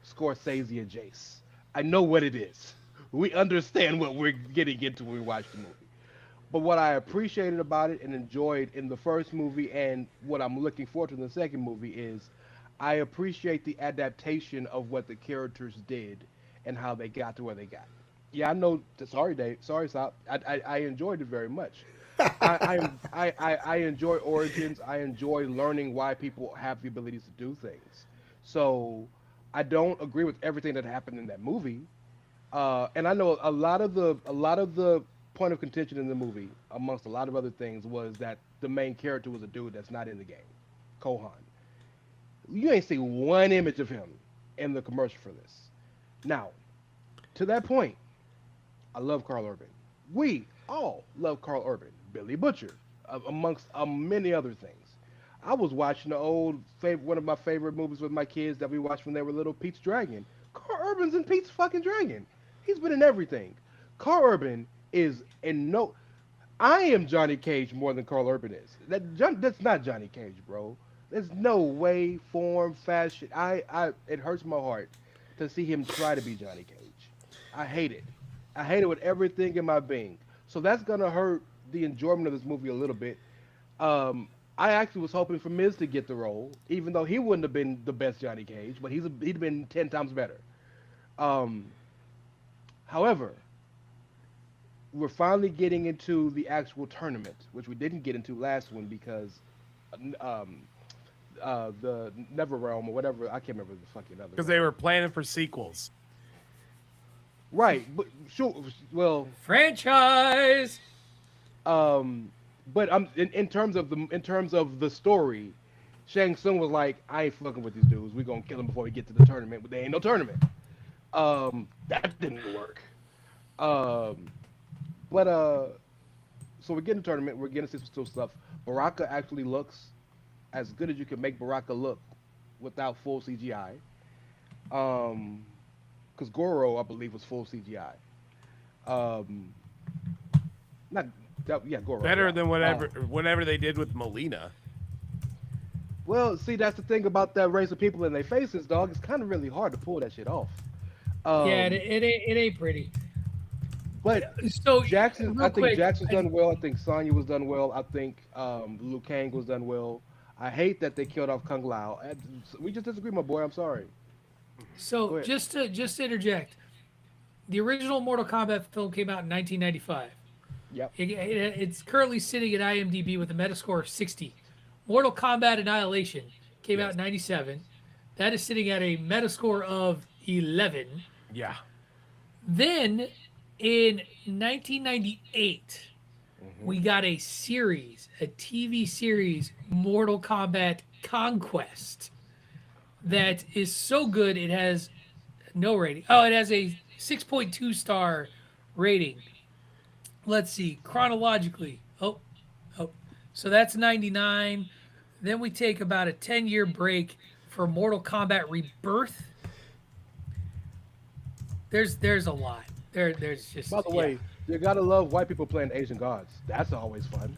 S4: Scorsese and Jace. I know what it is. We understand what we're getting into when we watch the movie. But what I appreciated about it and enjoyed in the first movie and what I'm looking forward to in the second movie is I appreciate the adaptation of what the characters did and how they got to where they got. Yeah, I know. Sorry, Dave. Sorry, Sop. I enjoyed it very much. I enjoy origins. I enjoy learning why people have the abilities to do things. So I don't agree with everything that happened in that movie. And I know a lot of the point of contention in the movie, amongst a lot of other things, was that the main character was a dude that's not in the game, Kohan. You ain't see one image of him in the commercial for this. Now, to that point, I love Carl Urban. We all love Carl Urban, Billy Butcher, amongst many other things. I was watching the one of my favorite movies with my kids that we watched when they were little, Pete's Dragon. Carl Urban's in Pete's fucking Dragon. He's been in everything. Carl Urban is in no. I am Johnny Cage more than Carl Urban is. That's not Johnny Cage, bro. There's no way, form, fashion. It hurts my heart to see him try to be Johnny Cage. I hate it. I hate it with everything in my being. So that's gonna hurt the enjoyment of this movie a little bit. I actually was hoping for Miz to get the role, even though he wouldn't have been the best Johnny Cage, but he'd been 10 times better. However, we're finally getting into the actual tournament, which we didn't get into last one because the Never Realm or whatever, I can't remember the fucking other.
S5: Because they were planning for sequels.
S4: Right, but sure. Well,
S1: Franchise.
S4: But in terms of the story, Shang Tsung was like, I ain't fucking with these dudes. We're gonna kill them before we get to the tournament, but there ain't no tournament. That didn't work. So we're getting the tournament, we're getting some still stuff. Baraka actually looks as good as you can make Baraka look without full CGI. Because Goro, I believe, was full CGI. Goro.
S5: Better than whatever they did with Melina.
S4: Well, see, that's the thing about that race of people in their faces, dog. It's kind of really hard to pull that shit off.
S1: Yeah, it ain't pretty.
S4: But
S1: So
S4: Jackson, I think
S1: quick,
S4: Jackson's done well. I think Sonya was done well. I think Liu Kang was done well. I hate that they killed off Kung Lao. We just disagree, my boy. I'm sorry.
S1: So just to interject, the original Mortal Kombat film came out in 1995.
S4: Yep.
S1: It's currently sitting at IMDb with a Metascore of 60. Mortal Kombat Annihilation came out in 97. That is sitting at a Metascore of 11.
S5: Yeah.
S1: Then in 1998, we got a TV series, Mortal Kombat Conquest, that is so good it has no rating. Oh, it has a 6.2 star rating. Let's see, chronologically. So that's 99. Then we take about a 10-year break for Mortal Kombat Rebirth. There's a lot. There's just.
S4: By the way, you gotta love white people playing Asian gods. That's always fun.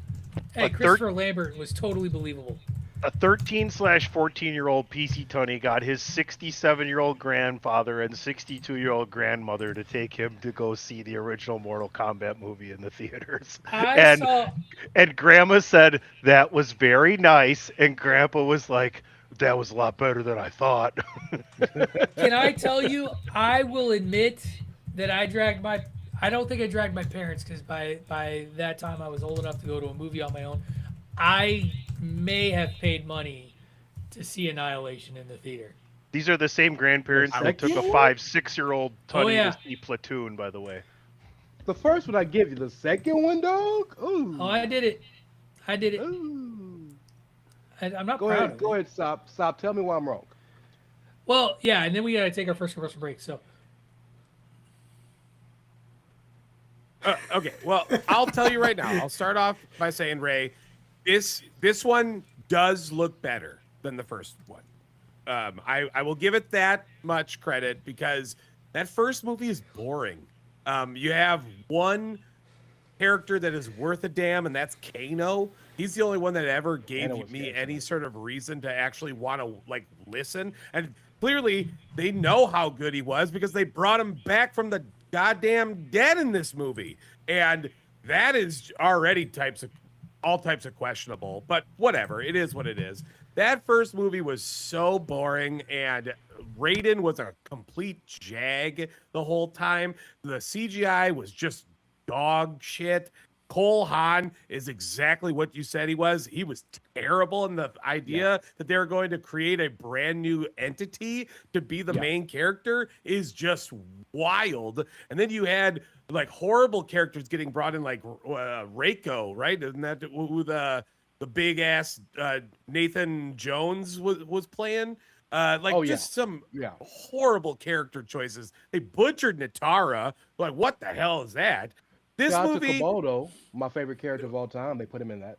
S1: Hey, Christopher Lambert was totally believable.
S3: A 13/14-year-old PC Tunney got his 67-year-old grandfather and 62-year-old grandmother to take him to go see the original Mortal Kombat movie in the theaters. And Grandma said that was very nice, and Grandpa was like, that was a lot better than I thought.
S1: Can I tell you, I will admit that I don't think I dragged my parents, because by that time I was old enough to go to a movie on my own. I may have paid money to see Annihilation in the theater.
S3: These are the same grandparents that took a 5-6-year-old Tunney to see Platoon, by the way.
S4: The first one I give you. The second one, dog? Ooh.
S1: Oh, I did it.
S4: Ooh.
S1: I'm not
S4: Go
S1: proud
S4: ahead.
S1: of it.
S4: Go ahead, stop. Tell me why I'm wrong.
S1: Well, yeah, and then we got to take our first commercial break, so.
S5: Okay, well, I'll tell you right now. I'll start off by saying, Ray, this one does look better than the first one. I will give it that much credit, because that first movie is boring. You have one character that is worth a damn, and that's Kano. He's the only one that ever gave me any sort of reason to actually want to listen. And clearly, they know how good he was, because they brought him back from the goddamn dead in this movie, and that is already all types of questionable, but whatever, it is what it is. That first movie was so boring, and Raiden was a complete jag the whole time. The CGI was just dog shit. Cole Haan is exactly what you said he was. He was terrible, and the idea that they were going to create a brand new entity to be the main character is just wild. And then you had horrible characters getting brought in, like Reiko, right? Isn't that who the big ass Nathan Jones was playing?
S4: Oh, yeah.
S5: just some
S4: Yeah.
S5: horrible character choices. They butchered Natara. Like, what the hell is that? This
S4: Shout out to
S5: movie,
S4: Komodo, my favorite character of all time. They put him in that.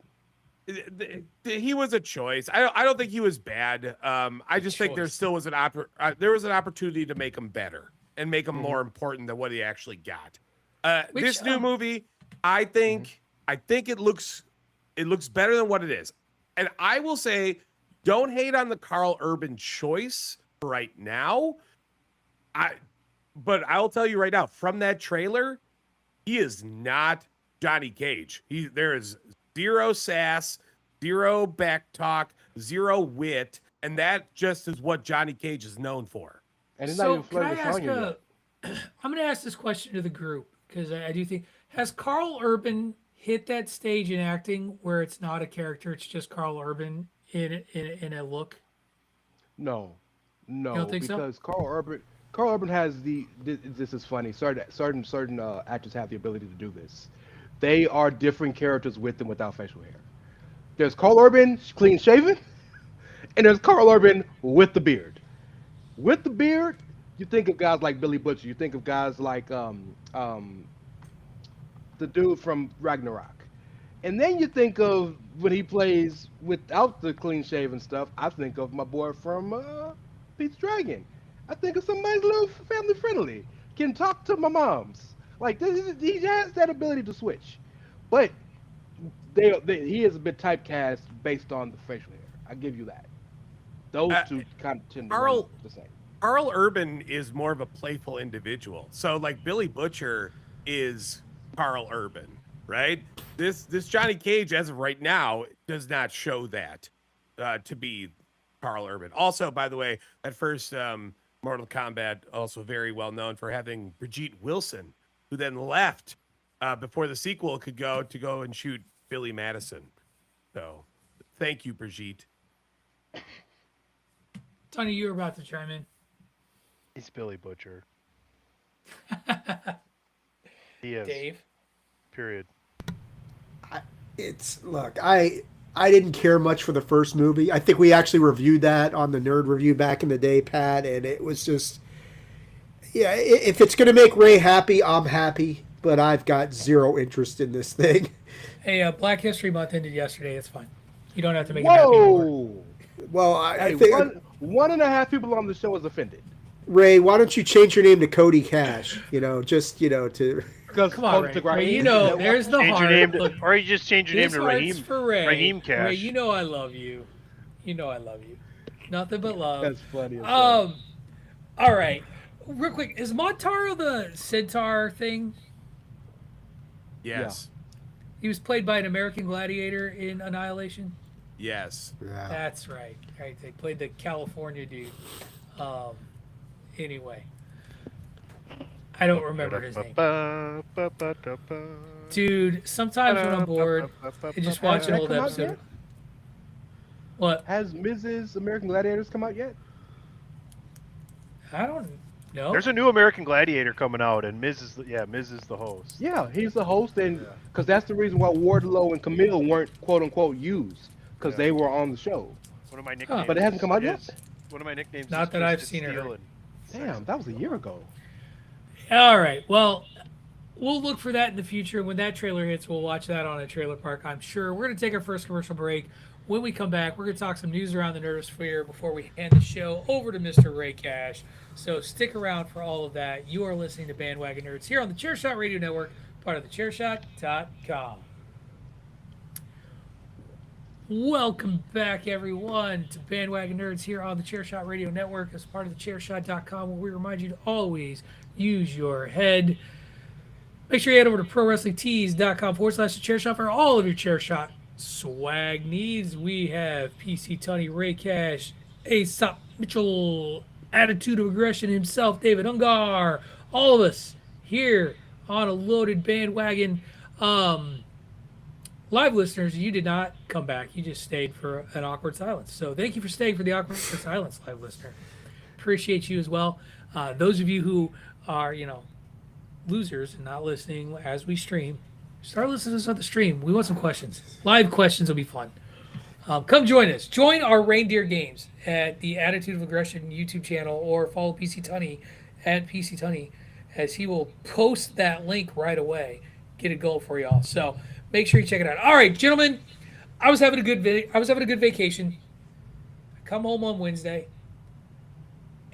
S5: he was a choice. I don't think he was bad. I just think there
S1: choice.
S5: still was there was an opportunity to make him better and make him
S4: Mm-hmm.
S5: more important than what he actually got.
S1: Which,
S5: This new movie, I think it looks better than what it is. And I will say, don't hate on the Carl Urban choice right now. But I'll tell you right now, from that trailer, he is not Johnny Cage. There is zero sass, zero back talk, zero wit, and that just is what Johnny Cage is known for.
S4: And he's not
S1: So
S4: even
S1: can I
S4: flirting with
S1: ask
S4: Sonya yet.
S1: I'm going to ask this question to the group because I do think, has Carl Urban hit that stage in acting where it's not a character, it's just Carl Urban in a look?
S4: No,
S1: don't think so?
S4: because Carl Urban has this is funny. Certain actors have the ability to do this. They are different characters with and without facial hair. There's Carl Urban clean shaven, and there's Carl Urban with the beard. With the beard, you think of guys like Billy Butcher. You think of guys like the dude from Ragnarok. And then you think of when he plays without the clean shaven stuff, I think of my boy from Pete's Dragon. I think of somebody a little family friendly, can talk to my moms. Like he has that ability to switch, but he is a bit typecast based on the facial hair. I give you that. Those two kind of tend to run the same.
S5: Carl Urban is more of a playful individual. So like Billy Butcher is Carl Urban, right? This Johnny Cage, as of right now, does not show that to be Carl Urban. Also, by the way, that first Mortal Kombat also very well known for having Brigitte Wilson, who then left before the sequel could go and shoot Billy Madison. So, thank you, Brigitte.
S1: Tony, you were about to chime in.
S3: He's Billy Butcher. He is.
S1: Dave.
S3: Period.
S2: Look, I didn't care much for the first movie. I think we actually reviewed that on the Nerd Review back in the day, Pat, and it was just, yeah, if it's going to make Ray happy, I'm happy, but I've got zero interest in this thing.
S1: Hey, Black History Month ended yesterday. It's fine. You don't have to make it happy anymore.
S4: Whoa!
S2: Well, I
S4: Hey,
S2: think,
S4: one and a half people on the show is offended.
S2: Ray, why don't you change your name to Cody Cash? To...
S4: Because
S1: Come on, Ray. There's the
S3: Change
S1: heart.
S3: your name
S1: Look,
S3: or you just change your name
S1: his
S3: to
S1: heart's
S3: Raheem.
S1: for Ray.
S3: Raheem Cash.
S1: Ray, you know I love you. You know I love you. Nothing but love.
S4: That's funny. As hell.
S1: All right. Real quick, is Montaro the Centaur thing?
S5: Yes.
S1: He was played by an American gladiator in Annihilation.
S5: Yes.
S2: Yeah.
S1: That's right. Right. They played the California dude. Anyway, I don't remember his name. Dude, sometimes when I'm bored, I just watch an
S4: Has that
S1: old
S4: come out
S1: episode.
S4: yet?
S1: What?
S4: Has Mrs. American Gladiators come out yet?
S1: I don't know.
S3: There's a new American Gladiator coming out, and Miz is the host.
S4: Yeah, he's the host, and because that's the reason why Wardlow and Camille weren't quote unquote used because they were on the show.
S3: One of my nicknames.
S4: But it hasn't come out yet?
S3: is- One of my nicknames.
S1: Not
S3: is
S1: that I've
S3: Twisted
S1: seen or
S3: Steel
S1: heard.
S3: and
S4: Damn, that was a year ago.
S1: All right. Well, we'll look for that in the future. When that trailer hits, we'll watch that on a trailer park, I'm sure. We're going to take our first commercial break. When we come back, we're going to talk some news around the Nerdosphere before we hand the show over to Mr. Ray Cash. So stick around for all of that. You are listening to Bandwagon Nerds here on the Chairshot Radio Network, part of the Chairshot.com. Welcome back, everyone, to Bandwagon Nerds here on the Chairshot Radio Network as part of the Chairshot.com, where we remind you to always use your head. Make sure you head over to ProWrestlingTees.com/thechairshot for all of your Chairshot swag needs. We have PC Tunney, Ray Cash, Aesop Mitchell, Attitude of Aggression himself, David Ungar, all of us here on a loaded bandwagon. Live listeners, you did not come back. You just stayed for an awkward silence. So thank you for staying for the awkward silence, live listener. Appreciate you as well. Those of you who are, losers and not listening as we stream, start listening to us on the stream. We want some questions. Live questions will be fun. Come join us. Join our reindeer games at the Attitude of Aggression YouTube channel, or follow PC Tunney at PC Tunney, as he will post that link right away. Get it going for y'all. So make sure you check it out. All right, gentlemen, I was having a good vacation. I come home on Wednesday,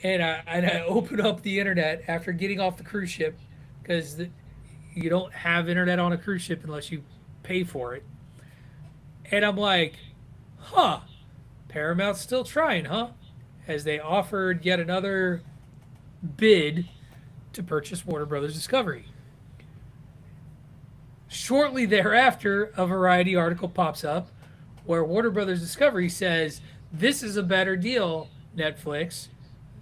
S1: and I open up the internet after getting off the cruise ship, because you don't have internet on a cruise ship unless you pay for it. And I'm like, huh, Paramount's still trying, huh? As they offered yet another bid to purchase Warner Brothers Discovery. Shortly thereafter, a Variety article pops up where Warner Brothers Discovery says, this is a better deal, Netflix,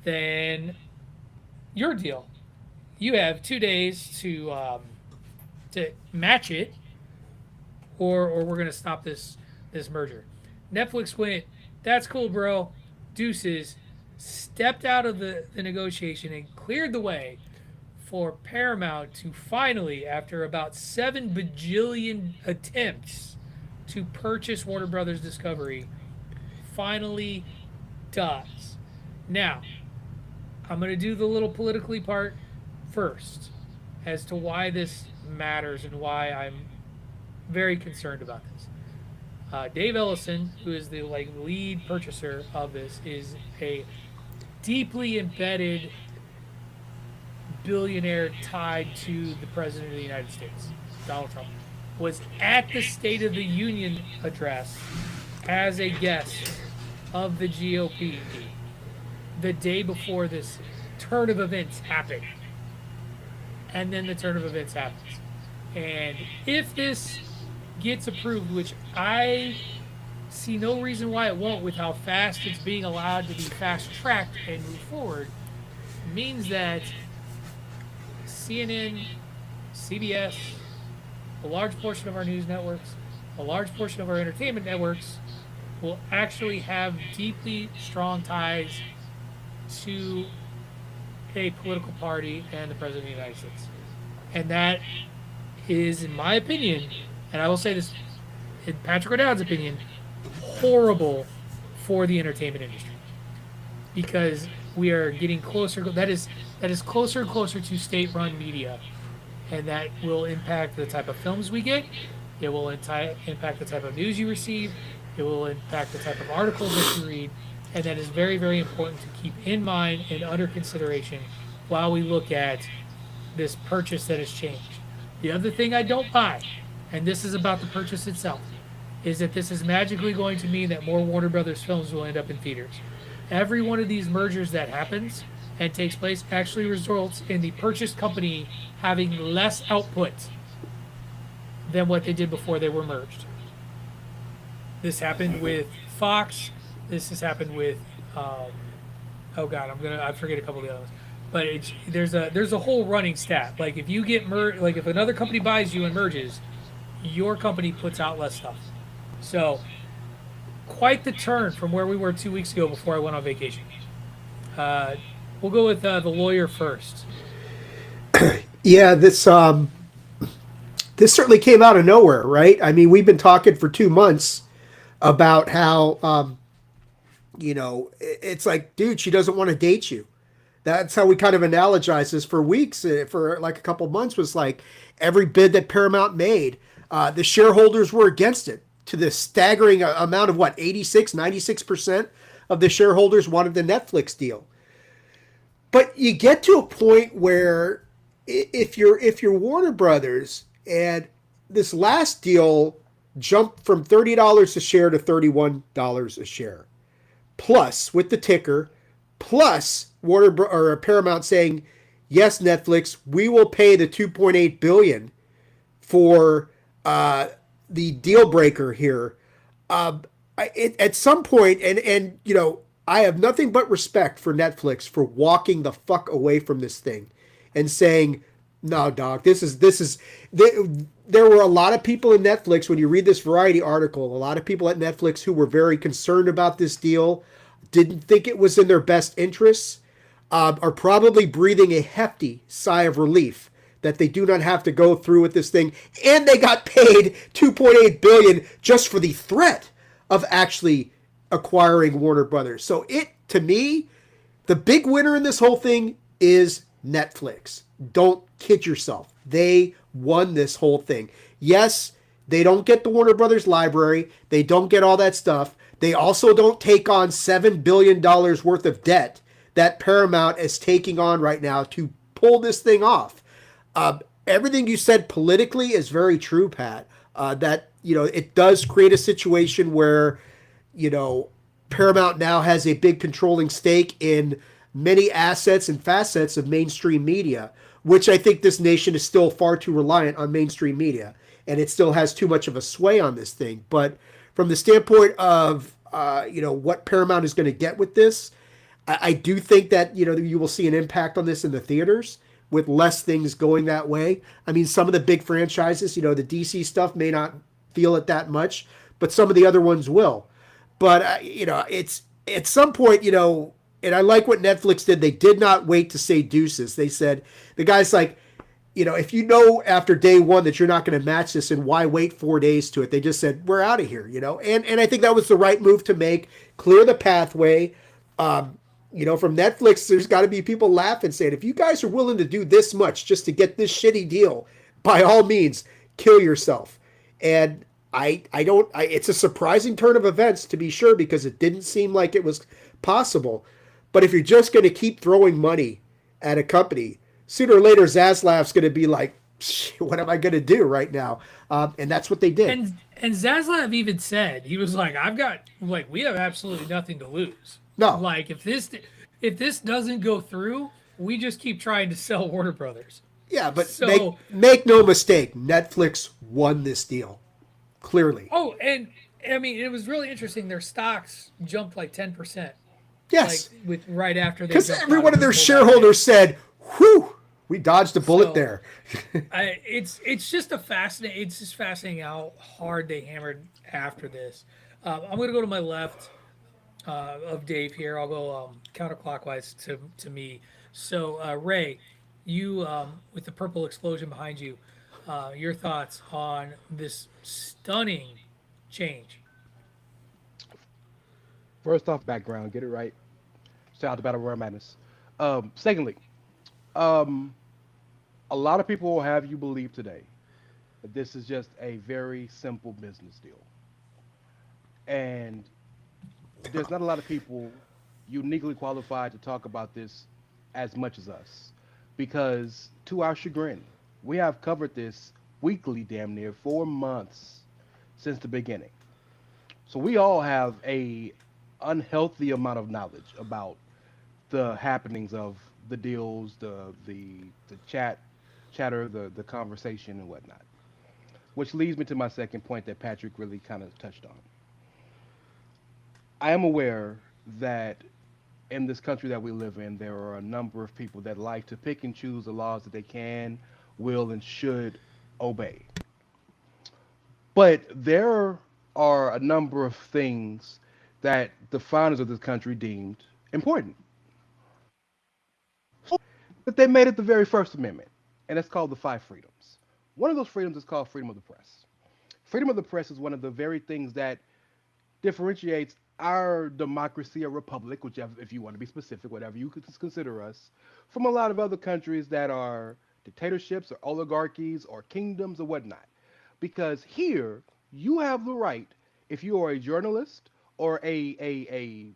S1: than your deal. You have 2 days to match it, or we're going to stop this merger. Netflix went, that's cool, bro. Deuces. Stepped out of the negotiation and cleared the way for Paramount to finally, after about 7 bajillion attempts to purchase Warner Brothers Discovery, finally does. Now, I'm going to do the little politically part first as to why this matters and why I'm very concerned about this. Dave Ellison, who is the lead purchaser of this, is a deeply embedded billionaire tied to the President of the United States, Donald Trump. Was at the State of the Union address as a guest of the GOP the day before this turn of events happened. And then the turn of events happens. And if this gets approved, which I see no reason why it won't with how fast it's being allowed to be fast-tracked and move forward, means that CNN, CBS, a large portion of our news networks, a large portion of our entertainment networks will actually have deeply strong ties to a political party and the President of the United States. And that is, in my opinion, and I will say this in Patrick O'Dowd's opinion, horrible for the entertainment industry. Because we are getting closer, that is closer and closer to state-run media. And that will impact the type of films we get. It will impact the type of news you receive. It will impact the type of articles that you read. And that is very, very important to keep in mind and under consideration while we look at this purchase that has changed. The other thing I don't buy, and this is about the purchase itself, is that this is magically going to mean that more Warner Brothers films will end up in theaters. Every one of these mergers that happens and takes place actually results in the purchased company having less output than what they did before they were merged. This happened with Fox. This has happened with, I forget a couple of the others. But there's a whole running stat. Like if you get if another company buys you and merges, your company puts out less stuff. So, quite the turn from where we were 2 weeks ago before I went on vacation. We'll go with the lawyer first.
S2: Yeah, this certainly came out of nowhere, right? I mean, we've been talking for 2 months about how, it's like, dude, she doesn't want to date you. That's how we kind of analogize this for weeks, for like a couple months, was like every bid that Paramount made, the shareholders were against it, to the staggering amount of 96% of the shareholders wanted the Netflix deal. But you get to a point where if you're Warner Brothers, and this last deal jumped from $30 a share to $31 a share, plus with the ticker, plus Paramount saying, yes, Netflix, we will pay the $2.8 billion for the deal breaker here. At some point, and I have nothing but respect for Netflix for walking the fuck away from this thing and saying, no, dog, this is there were a lot of people in Netflix, when you read this Variety article, a lot of people at Netflix who were very concerned about this deal, didn't think it was in their best interests, are probably breathing a hefty sigh of relief that they do not have to go through with this thing. And they got paid $2.8 billion just for the threat of actually acquiring Warner Brothers. So to me, the big winner in this whole thing is Netflix. Don't kid yourself. They won this whole thing. Yes, they don't get the Warner Brothers library. They don't get all that stuff. They also don't take on $7 billion worth of debt that Paramount is taking on right now to pull this thing off. Everything you said politically is very true, Pat. That, it does create a situation where, Paramount now has a big controlling stake in many assets and facets of mainstream media, which I think this nation is still far too reliant on mainstream media, and it still has too much of a sway on this thing. But from the standpoint of what Paramount is going to get with this, I do think that you will see an impact on this in the theaters with less things going that way. I mean, some of the big franchises, the DC stuff may not feel it that much, but some of the other ones will. But it's at some point, and I like what Netflix did. They did not wait to say deuces. They said, the guy's like, if you know after day one that you're not going to match this, and why wait 4 days to it? They just said, we're out of here, and I think that was the right move to make, clear the pathway. From Netflix, there's got to be people laughing, saying, if you guys are willing to do this much just to get this shitty deal, by all means, kill yourself. And it's a surprising turn of events, to be sure, because it didn't seem like it was possible. But if you're just going to keep throwing money at a company, sooner or later Zaslav's going to be like, what am I going to do right now? And that's what they did.
S1: And Zaslav even said, he was like, we have absolutely nothing to lose.
S2: No.
S1: Like, if this doesn't go through, we just keep trying to sell Warner Brothers.
S2: Yeah, but make no mistake, Netflix won this deal. Clearly.
S1: Oh, and I mean, it was really interesting. Their stocks jumped like 10%.
S2: Yes.
S1: Like right after they.
S2: Because every one of their shareholders said, "Whew, we dodged a bullet there."
S1: It's just fascinating how hard they hammered after this. I'm going to go to my left of Dave here. I'll go counterclockwise to me. So Ray, you with the purple explosion behind you, your thoughts on this stunning change?
S4: First off, background, get it right. Shout out to Battle Royale Madness. Secondly, a lot of people will have you believe today that this is just a very simple business deal. And there's not a lot of people uniquely qualified to talk about this as much as us. Because to our chagrin, we have covered this weekly damn near 4 months since the beginning. So we all have a unhealthy amount of knowledge about the happenings of the deals, the chatter, the conversation and whatnot. Which leads me to my second point that Patrick really kind of touched on. I am aware that in this country that we live in, there are a number of people that like to pick and choose the laws that they can, will, and should obey. But there are a number of things that the founders of this country deemed important. But they made it the very first amendment, and it's called the 5 freedoms. One of those freedoms is called freedom of the press. Freedom of the press is one of the very things that differentiates our democracy or republic, whichever, if you want to be specific, whatever you could consider us, from a lot of other countries that are dictatorships or oligarchies or kingdoms or whatnot. Because here, you have the right, if you are a journalist or a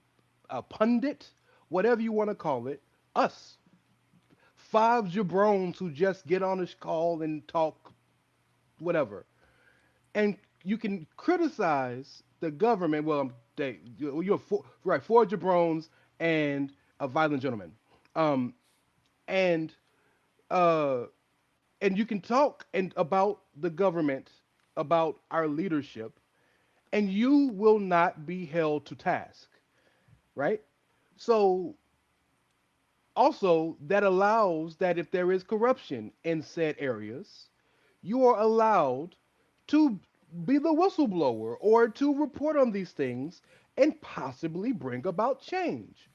S4: pundit, whatever you want to call it, us, 5 jabrones who just get on this call and talk whatever. And you can criticize the government. Well, you have 4 jabrones and a violent gentleman. And you can talk about the government, about our leadership, and you will not be held to task, right? So also that allows that if there is corruption in said areas, you are allowed to be the whistleblower or to report on these things and possibly bring about change.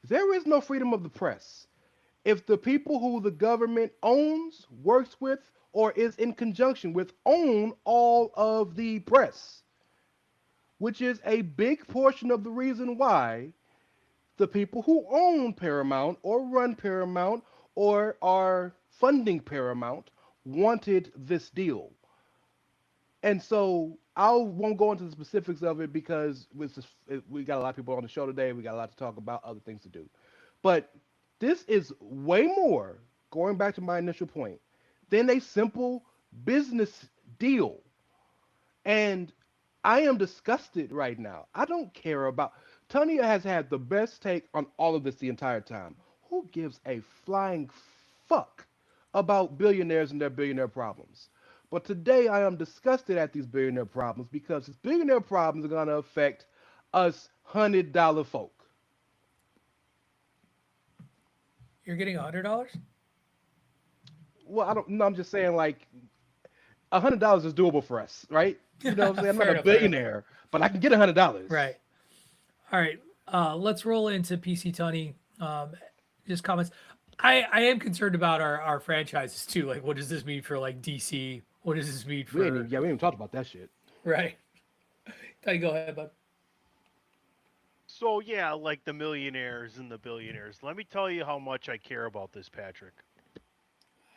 S4: There is no freedom of the press if the people who the government owns, works with, or is in conjunction with own all of the press. which is a big portion of the reason why the people who own Paramount or run Paramount or are funding Paramount wanted this deal. And so I won't go into the specifics of it because we got a lot of people on the show today. We got a lot to talk about, other things to do. But this is way more, going back to my initial point, than a simple business deal. And I am disgusted right now. I don't care about. Tanya has had the best take on all of this the entire time. Who gives a flying fuck about billionaires and their billionaire problems? But today I am disgusted at these billionaire problems because these billionaire problems are going to affect us $100 folk.
S1: You're getting $100?
S4: Well, I don't know. I'm just saying, like, $100 is doable for us, right? You know what I'm saying? I'm not a billionaire, but I can get $100.
S1: Right. All right. Let's roll into PC Tony. Just comments. I am concerned about our franchises too. Like, what does this mean for like DC? What does this mean for?
S4: We ain't even talked about that shit.
S1: Right. Tony, go ahead, bud.
S3: So yeah, like the millionaires and the billionaires. Let me tell you how much I care about this, Patrick.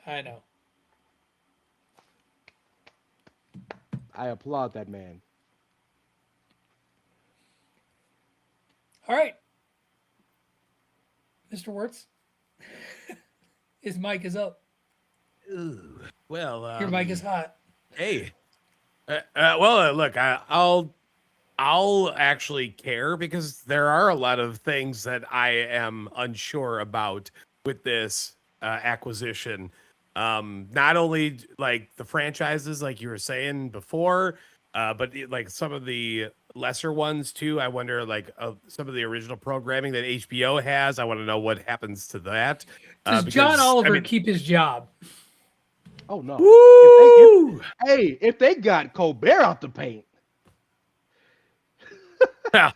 S1: I know.
S4: I applaud that man.
S1: All right. Mr. Wirtz, his mic is up.
S5: Ooh, well,
S1: Your mic is hot.
S5: Hey, look, I'll actually care because there are a lot of things that I am unsure about with this acquisition. Not only like the franchises, like you were saying before, but like some of the lesser ones too. I wonder, like some of the original programming that HBO has. I want to know what happens to that.
S1: Does John Oliver keep his job?
S4: Oh no!
S5: Woo!
S4: If they got Colbert out the paint,
S5: that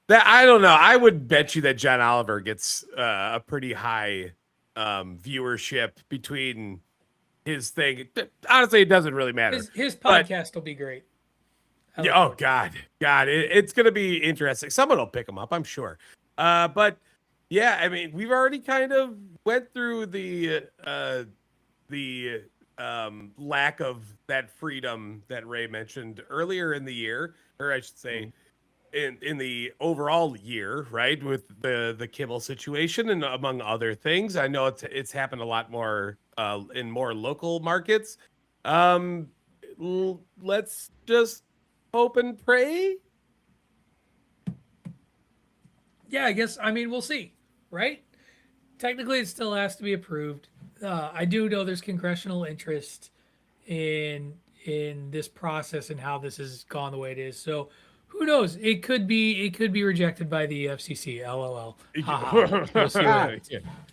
S5: I don't know. I would bet you that John Oliver gets a pretty high viewership between his thing. Honestly, it doesn't really matter.
S1: His podcast will be great.
S5: Yeah. Oh God, it's gonna be interesting. Someone will pick him up, I'm sure. But yeah, I mean, we've already kind of went through the lack of that freedom that Ray mentioned earlier in the year, or I should say, in the overall year, right, with the Kimmel situation and among other things. I know it's happened a lot more in more local markets. Let's just hope and pray.
S1: Yeah, I guess. I mean, we'll see, right? Technically, it still has to be approved. I do know there's congressional interest in this process and how this has gone the way it is. So, who knows? It could be rejected by the FCC. LOL. We'll see what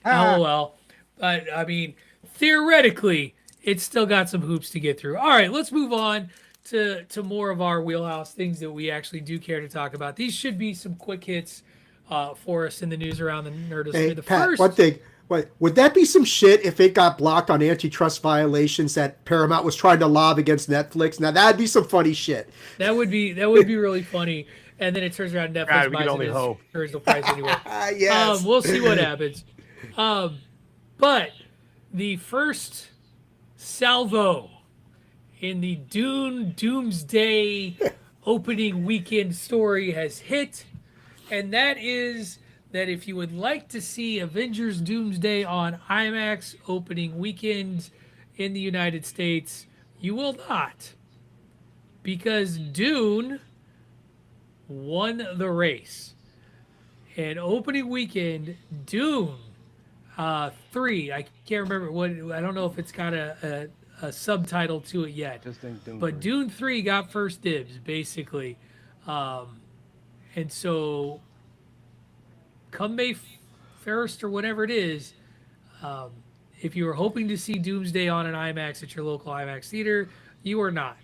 S1: LOL. But I mean, theoretically, it's still got some hoops to get through. All right, let's move on to more of our wheelhouse, things that we actually do care to talk about. These should be some quick hits for us in the news around the nerdosphere.
S2: Hey, Pat, one thing. Would that be some shit if it got blocked on antitrust violations that Paramount was trying to lob against Netflix? Now that'd be some funny shit.
S1: That would be really funny. And then it turns around Netflix
S5: God, we
S1: buys
S5: can only
S1: it
S5: hope.
S1: as original price anyway.
S2: Yes.
S1: We'll see what happens. But the first salvo in the Dune Doomsday opening weekend story has hit, and that is that if you would like to see Avengers Doomsday on IMAX opening weekend in the United States, you will not, because Dune won the race. And opening weekend, Dune 3, I can't remember what, I don't know if it's got a subtitle to it yet, but Dune 3 got first dibs, basically. And so come May 1st or whatever it is, if you were hoping to see Doomsday on an IMAX at your local IMAX theater, you are not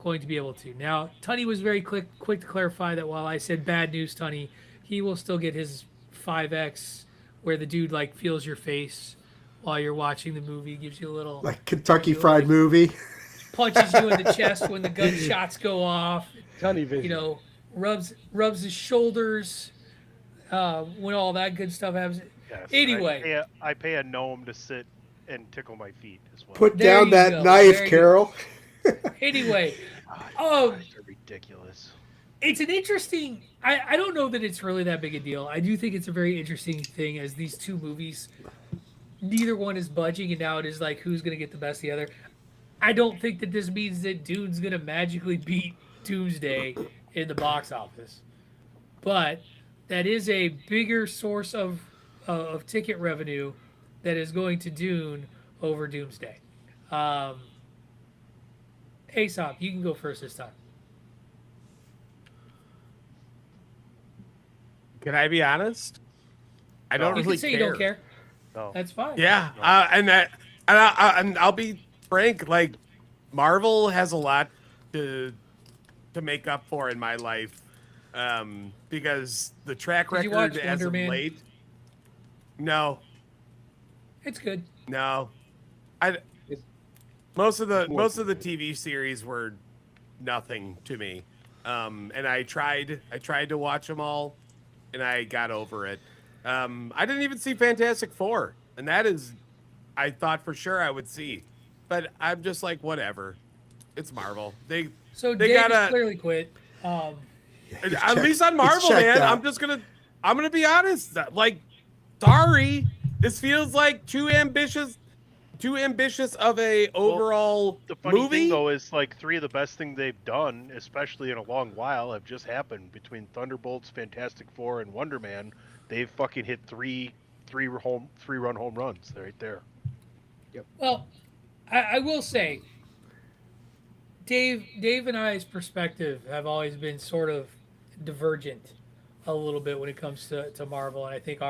S1: going to be able to. Now, Tunney was very quick to clarify that while I said bad news, Tunney, he will still get his 5X where the dude like feels your face while you're watching the movie, gives you a little
S2: like Kentucky Fried Movie.
S1: punches you in the chest when the gunshots go off.
S4: Tunnel vision.
S1: You know, rubs his shoulders when all that good stuff happens.
S3: Yes.
S1: Anyway,
S3: I pay a gnome to sit and tickle my feet as well.
S2: Put
S1: There
S2: down
S1: you
S2: that
S1: go.
S2: knife,
S1: There you
S2: Carol.
S1: anyway,
S3: God, they're ridiculous.
S1: it's an interesting. I don't know that it's really that big a deal. I do think it's a very interesting thing as these two movies, neither one is budging, and now it is like who's going to get the best of the other. I don't think that this means that Dune's going to magically beat Doomsday in the box office, but that is a bigger source of ticket revenue that is going to Dune over Doomsday. Aesop, you can go first this time.
S5: Can I be honest? I don't
S1: You
S5: really
S1: can say
S5: care.
S1: you don't care.
S3: No.
S1: That's fine.
S5: Yeah, and I'll be frank. Like, Marvel has a lot to make up for in my life, because the track
S1: Did you
S5: record
S1: watch
S5: as
S1: Wonder
S5: of
S1: Man?
S5: late. No,
S1: It's good.
S5: no,
S4: It's
S5: most of the
S4: more
S5: TV series were nothing to me, and I tried to watch them all, and I got over it. I didn't even see Fantastic Four, and that is, I thought for sure I would see, but I'm just like, whatever. It's Marvel. They
S1: Dave
S5: gotta
S1: has clearly quit.
S5: at least on Marvel,
S2: checked
S5: man.
S2: out.
S5: I'm gonna be honest. Like, sorry, this feels like too ambitious of a overall
S3: The funny
S5: movie.
S3: thing, though, is like 3 of the best things they've done, especially in a long while, have just happened between Thunderbolts, Fantastic Four, and Wonder Man. They've fucking hit three run home runs right there.
S1: Well, I will say, Dave and I's perspective have always been sort of divergent a little bit when it comes to Marvel, and I think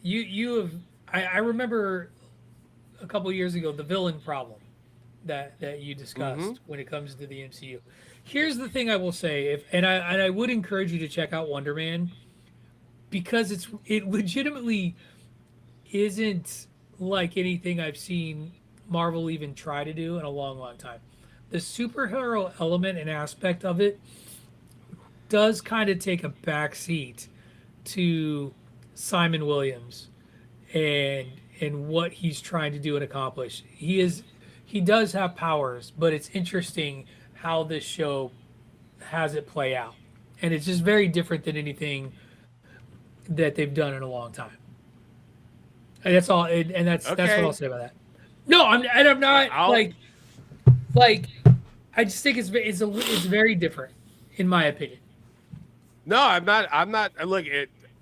S1: you have. I remember a couple years ago the villain problem that you discussed when it comes to the MCU. Here's the thing I will say, and I would encourage you to check out Wonder Man, because it legitimately isn't like anything I've seen Marvel even try to do in a long, long time. The superhero element and aspect of it does kind of take a back seat to Simon Williams and what he's trying to do and accomplish. He does have powers, but it's interesting how this show has it play out. And it's just very different than anything that they've done in a long time. And that's all. And that's what I'll say about that. No, I'm not like. I just think it's very different, in my opinion.
S5: No, I'm not. Look,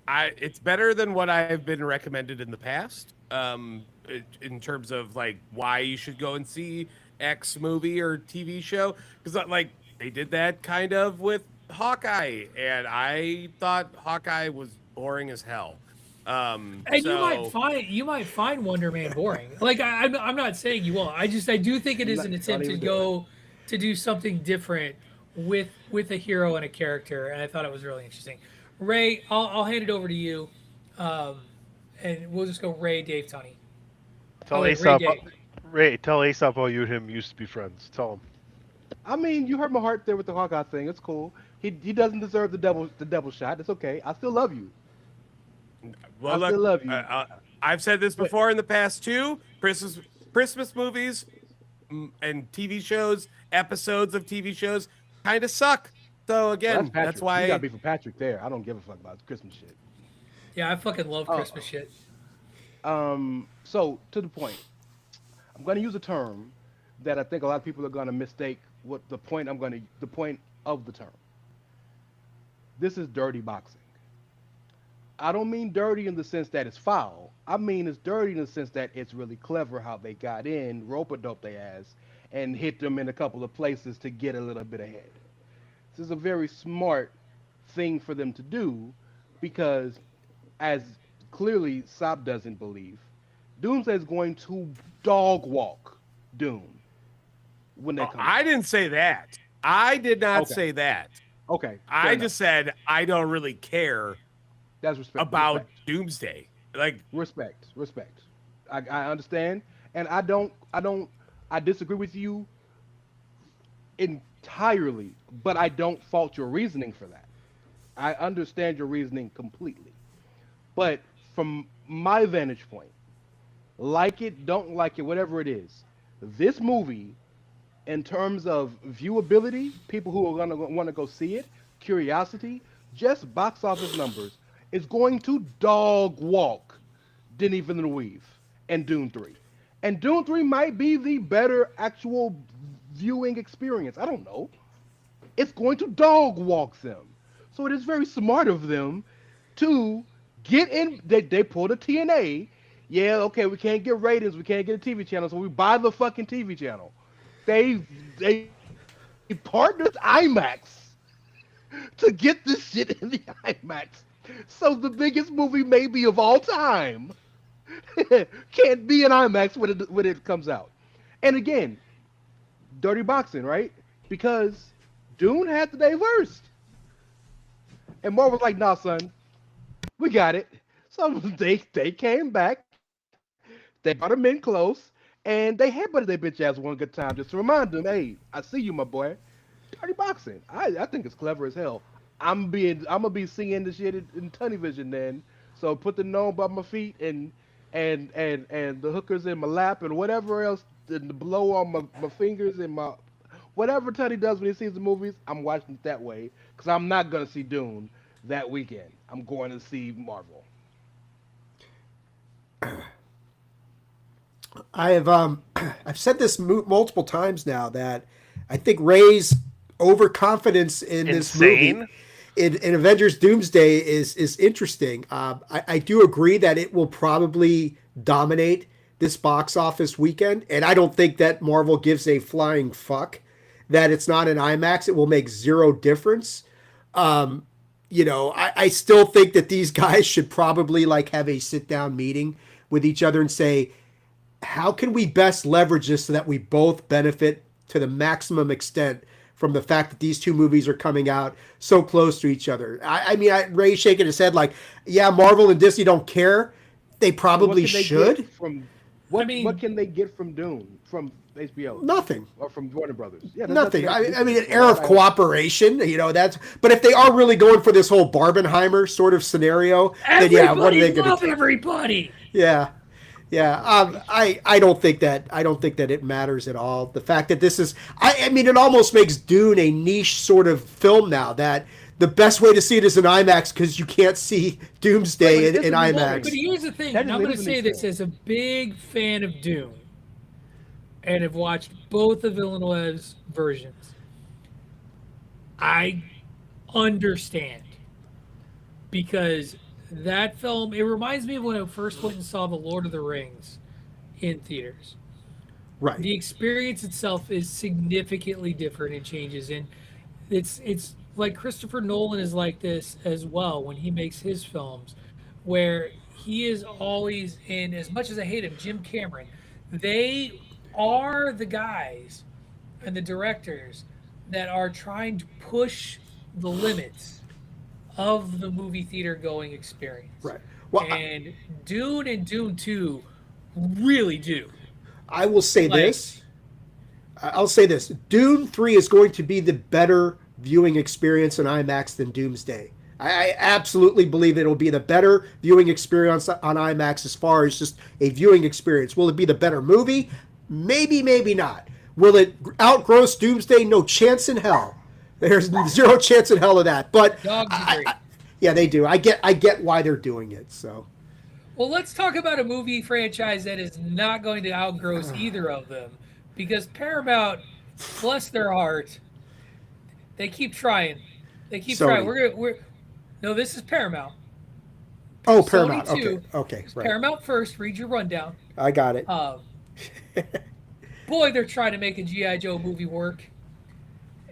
S5: it's better than what I've been recommended in the past. In terms of like why you should go and see X movie or TV show, because like they did that kind of with Hawkeye, and I thought Hawkeye was boring as hell. And
S1: you might find Wonder Man boring. Like I'm not saying you won't. I do think it is an attempt to do something different with a hero and a character, and I thought it was really interesting. Ray, I'll hand it over to you, and we'll just go Ray, Dave, Tony.
S3: Tell Aesop how you and him used to be friends. Tell him.
S4: I mean, you hurt my heart there with the Hawkeye thing. It's cool. He doesn't deserve the double shot. It's okay. I still love you.
S5: Well,
S4: I still love you.
S5: I've said this before in the past too. Christmas movies and TV shows, episodes of TV shows, kind of suck. So again, that's why
S4: you gotta be for Patrick there. I don't give a fuck about Christmas shit.
S1: Yeah, I fucking love Christmas shit.
S4: So to the point, I'm gonna use a term that I think a lot of people are gonna mistake what the point of the term. This is dirty boxing. I don't mean dirty in the sense that it's foul. I mean it's dirty in the sense that it's really clever how they got in, rope-a-dope their ass, and hit them in a couple of places to get a little bit ahead. This is a very smart thing for them to do, because as clearly Saab doesn't believe, Doomsday is going to dog walk Doom when they come.
S5: I didn't say that. I did not say that.
S4: Okay.
S5: I just said I don't really care.
S4: That's respect.
S5: About Doomsday. Like
S4: respect. I understand, and I disagree with you entirely, but I don't fault your reasoning for that. I understand your reasoning completely. But from my vantage point, like it, don't like it, whatever it is, this movie, in terms of viewability, people who are going to want to go see it, curiosity, just box office numbers, is going to dog walk Denis Villeneuve and Dune 3. And Dune 3 might be the better actual viewing experience. I don't know. It's going to dog walk them. So it is very smart of them to get in. They pulled a TNA. Yeah, okay, we can't get ratings, we can't get a TV channel, so we buy the fucking TV channel. They partnered with IMAX to get this shit in the IMAX. So the biggest movie maybe of all time can't be in IMAX when it comes out. And again, dirty boxing, right? Because Dune had the day first. And Marvel was like, nah, son, we got it. So they came back, they brought him in close, and they headbutted their bitch ass one good time just to remind them, hey, I see you, my boy. Dirty boxing. I think it's clever as hell. I'm gonna be seeing the shit in tunnel vision then. So put the gnome by my feet and the hookers in my lap and whatever else, and the blow on my fingers and my whatever Teddy does when he sees the movies, I'm watching it that way because I'm not gonna see Dune that weekend. I'm going to see Marvel.
S2: I have I've said this multiple times now that I think Ray's overconfidence in this movie in Avengers Doomsday is interesting. I do agree that it will probably dominate this box office weekend, and I don't think that Marvel gives a flying fuck that it's not in IMAX. It will make zero difference. I still think that these guys should probably like have a sit down meeting with each other and say, how can we best leverage this so that we both benefit to the maximum extent from the fact that these two movies are coming out so close to each other? Ray's shaking his head like, yeah, Marvel and Disney don't care. They probably should.
S4: What can they get from Dune from HBO?
S2: Nothing.
S4: Or from Warner Brothers? Yeah,
S2: nothing. An air of cooperation. But if they are really going for this whole Barbenheimer sort of scenario, then yeah, what are they going to do?
S1: Everybody.
S2: Yeah. Yeah, I don't think that it matters at all. The fact that this is, it almost makes Dune a niche sort of film now. That the best way to see it is in IMAX because you can't see Doomsday in IMAX.
S1: But here's the thing, and I'm going to say this as a big fan of Dune, and have watched both of Villeneuve's versions. I understand because that film, it reminds me of when I first went and saw The Lord of the Rings in theaters.
S2: Right.
S1: The experience itself is significantly different and changes. And it's like Christopher Nolan is like this as well when he makes his films, where he is always in, as much as I hate him, Jim Cameron, they are the guys and the directors that are trying to push the limits of the movie theater going experience.
S2: Right. Well,
S1: and Dune and Dune 2 really do.
S2: I will say this. I'll say this. Dune 3 is going to be the better viewing experience in IMAX than Doomsday. I absolutely believe it'll be the better viewing experience on IMAX as far as just a viewing experience. Will it be the better movie? Maybe, maybe not. Will it outgross Doomsday? No chance in hell. There's zero chance in hell of that. But
S1: Dogs agree.
S2: Yeah, they do. I get why they're doing it. So,
S1: well, let's talk about a movie franchise that is not going to outgross either of them, because Paramount, bless their heart, they keep trying. They keep trying. No, this is Paramount.
S2: Oh, Paramount. Okay. Right.
S1: Paramount first. Read your rundown.
S2: I got it.
S1: Boy, they're trying to make a G.I. Joe movie work.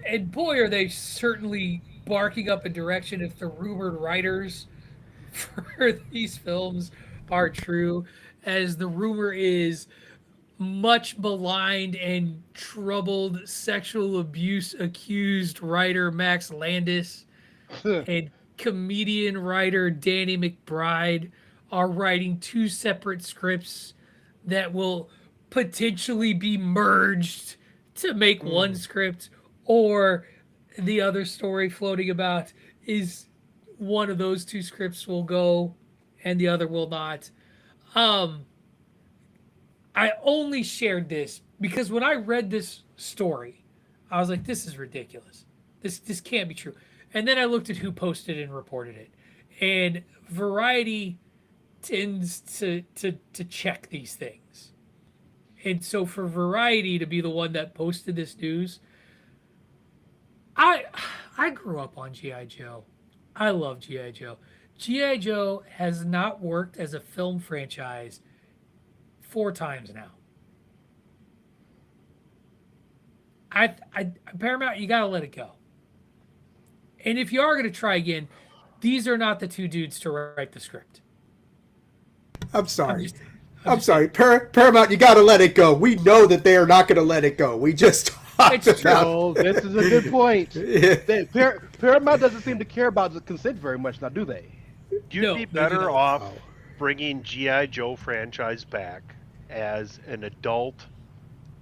S1: And boy, are they certainly barking up a direction if the rumored writers for these films are true, as the rumor is much maligned and troubled sexual abuse accused writer Max Landis and comedian writer Danny McBride are writing two separate scripts that will potentially be merged to make one script, Or the other story floating about is one of those two scripts will go and the other will not. Um, I only shared this because when I read this story, I was like, this is ridiculous. This can't be true. And then I looked at who posted and reported it. And Variety tends to check these things. And so for Variety to be the one that posted this news, I I grew up on GI Joe. I love GI Joe. GI Joe has not worked as a film franchise 4 times now. I Paramount, you gotta let it go. And if you are gonna try again, these are not the two dudes to write the script.
S2: I'm
S1: I'm
S2: sorry.
S1: just,
S2: I'm sorry. Paramount, you got to let it go. We know that they are not going to let it go. We just talked
S1: It's true.
S2: about.
S4: Oh, this is a good point.
S2: Yeah.
S4: Paramount doesn't seem to care about the consent very much now, do they?
S3: You'd
S1: No,
S3: be
S1: they do
S3: better
S1: not.
S3: off
S2: Oh.
S3: bringing GI Joe franchise back as an adult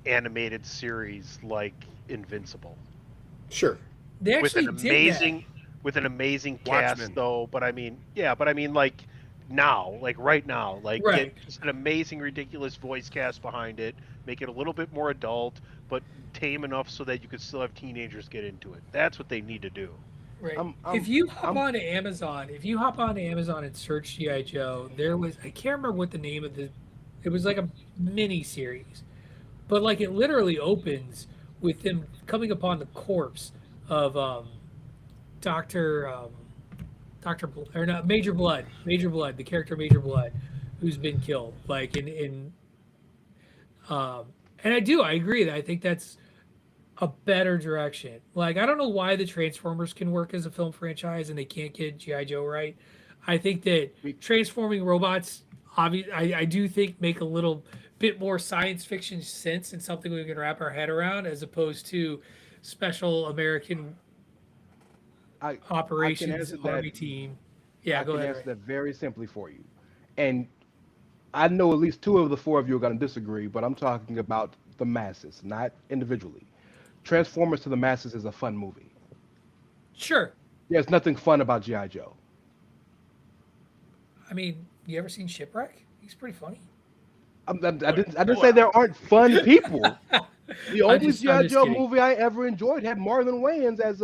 S3: animated series like Invincible,
S2: Sure.
S1: They
S3: with
S1: actually
S3: an
S1: did
S3: amazing with an amazing cast
S5: Watchmen.
S3: though. But I mean, yeah, but I mean like now, like right now, like
S1: Right.
S3: get just an amazing, ridiculous voice cast behind it, make it a little bit more adult, but tame enough so that you could still have teenagers get into it. That's what they need to do.
S1: Right.
S4: I'm,
S1: If
S4: I'm,
S1: you hop
S4: I'm.
S1: onto Amazon, and search GI Joe, there was I can't remember what the name of the. It was like a mini series, but like it literally opens with them coming upon the corpse of Doctor or not Major Blood, the character Major Blood, who's been killed. Like um, and I agree that I think that's a better direction. Like I don't know why the Transformers can work as a film franchise and they can't get GI Joe right. I think that transforming robots, I do think make a little bit more science fiction sense and something we can wrap our head around as opposed to special American
S4: I can
S1: operations
S4: answer that.
S1: army team. Yeah,
S4: I
S1: go
S4: can
S1: ahead,
S4: answer
S1: Ray.
S4: that very simply for you. And I know at least two of the four of you are going to disagree, but I'm talking about the masses, not individually. Transformers to the masses is a fun movie.
S1: Sure.
S4: There's nothing fun about GI Joe.
S1: I mean, you ever seen Shipwreck? He's pretty funny.
S4: I didn't say there aren't fun people. The only
S1: I'm
S4: GI
S1: just
S4: Joe
S1: kidding.
S4: movie I ever enjoyed had Marlon Wayans as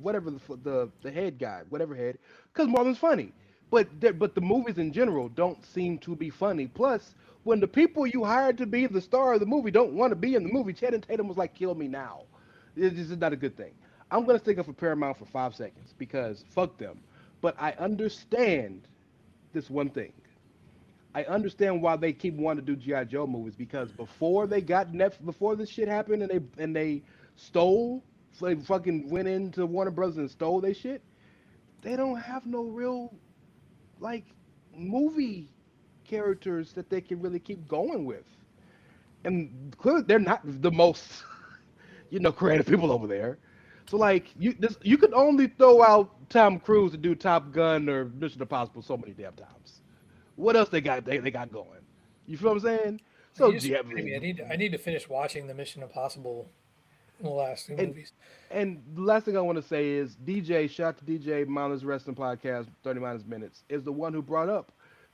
S4: whatever the head guy, whatever head, because Marlon's funny. But the movies in general don't seem to be funny. Plus, when the people you hired to be the star of the movie don't want to be in the movie, Channing Tatum was like, "Kill me now." This is not a good thing. I'm gonna stick up for Paramount for 5 seconds because fuck them. But I understand this one thing. I understand why they keep wanting to do GI Joe movies because before they got before this shit happened and they stole, they fucking went into Warner Brothers and stole their shit. They don't have no real like movie characters that they can really keep going with, and clearly they're not the most creative people over there. So like you could only throw out Tom Cruise to do Top Gun or Mission Impossible so many damn times. What else they got going? You feel what I'm saying? So
S1: You just
S4: yeah,
S1: reminded me. I need to finish watching the Mission Impossible, the last two
S4: and
S1: movies.
S4: and the last thing I want to say is DJ, shout out to DJ Mindless Wrestling Podcast, 30 minus minutes, is the one who brought up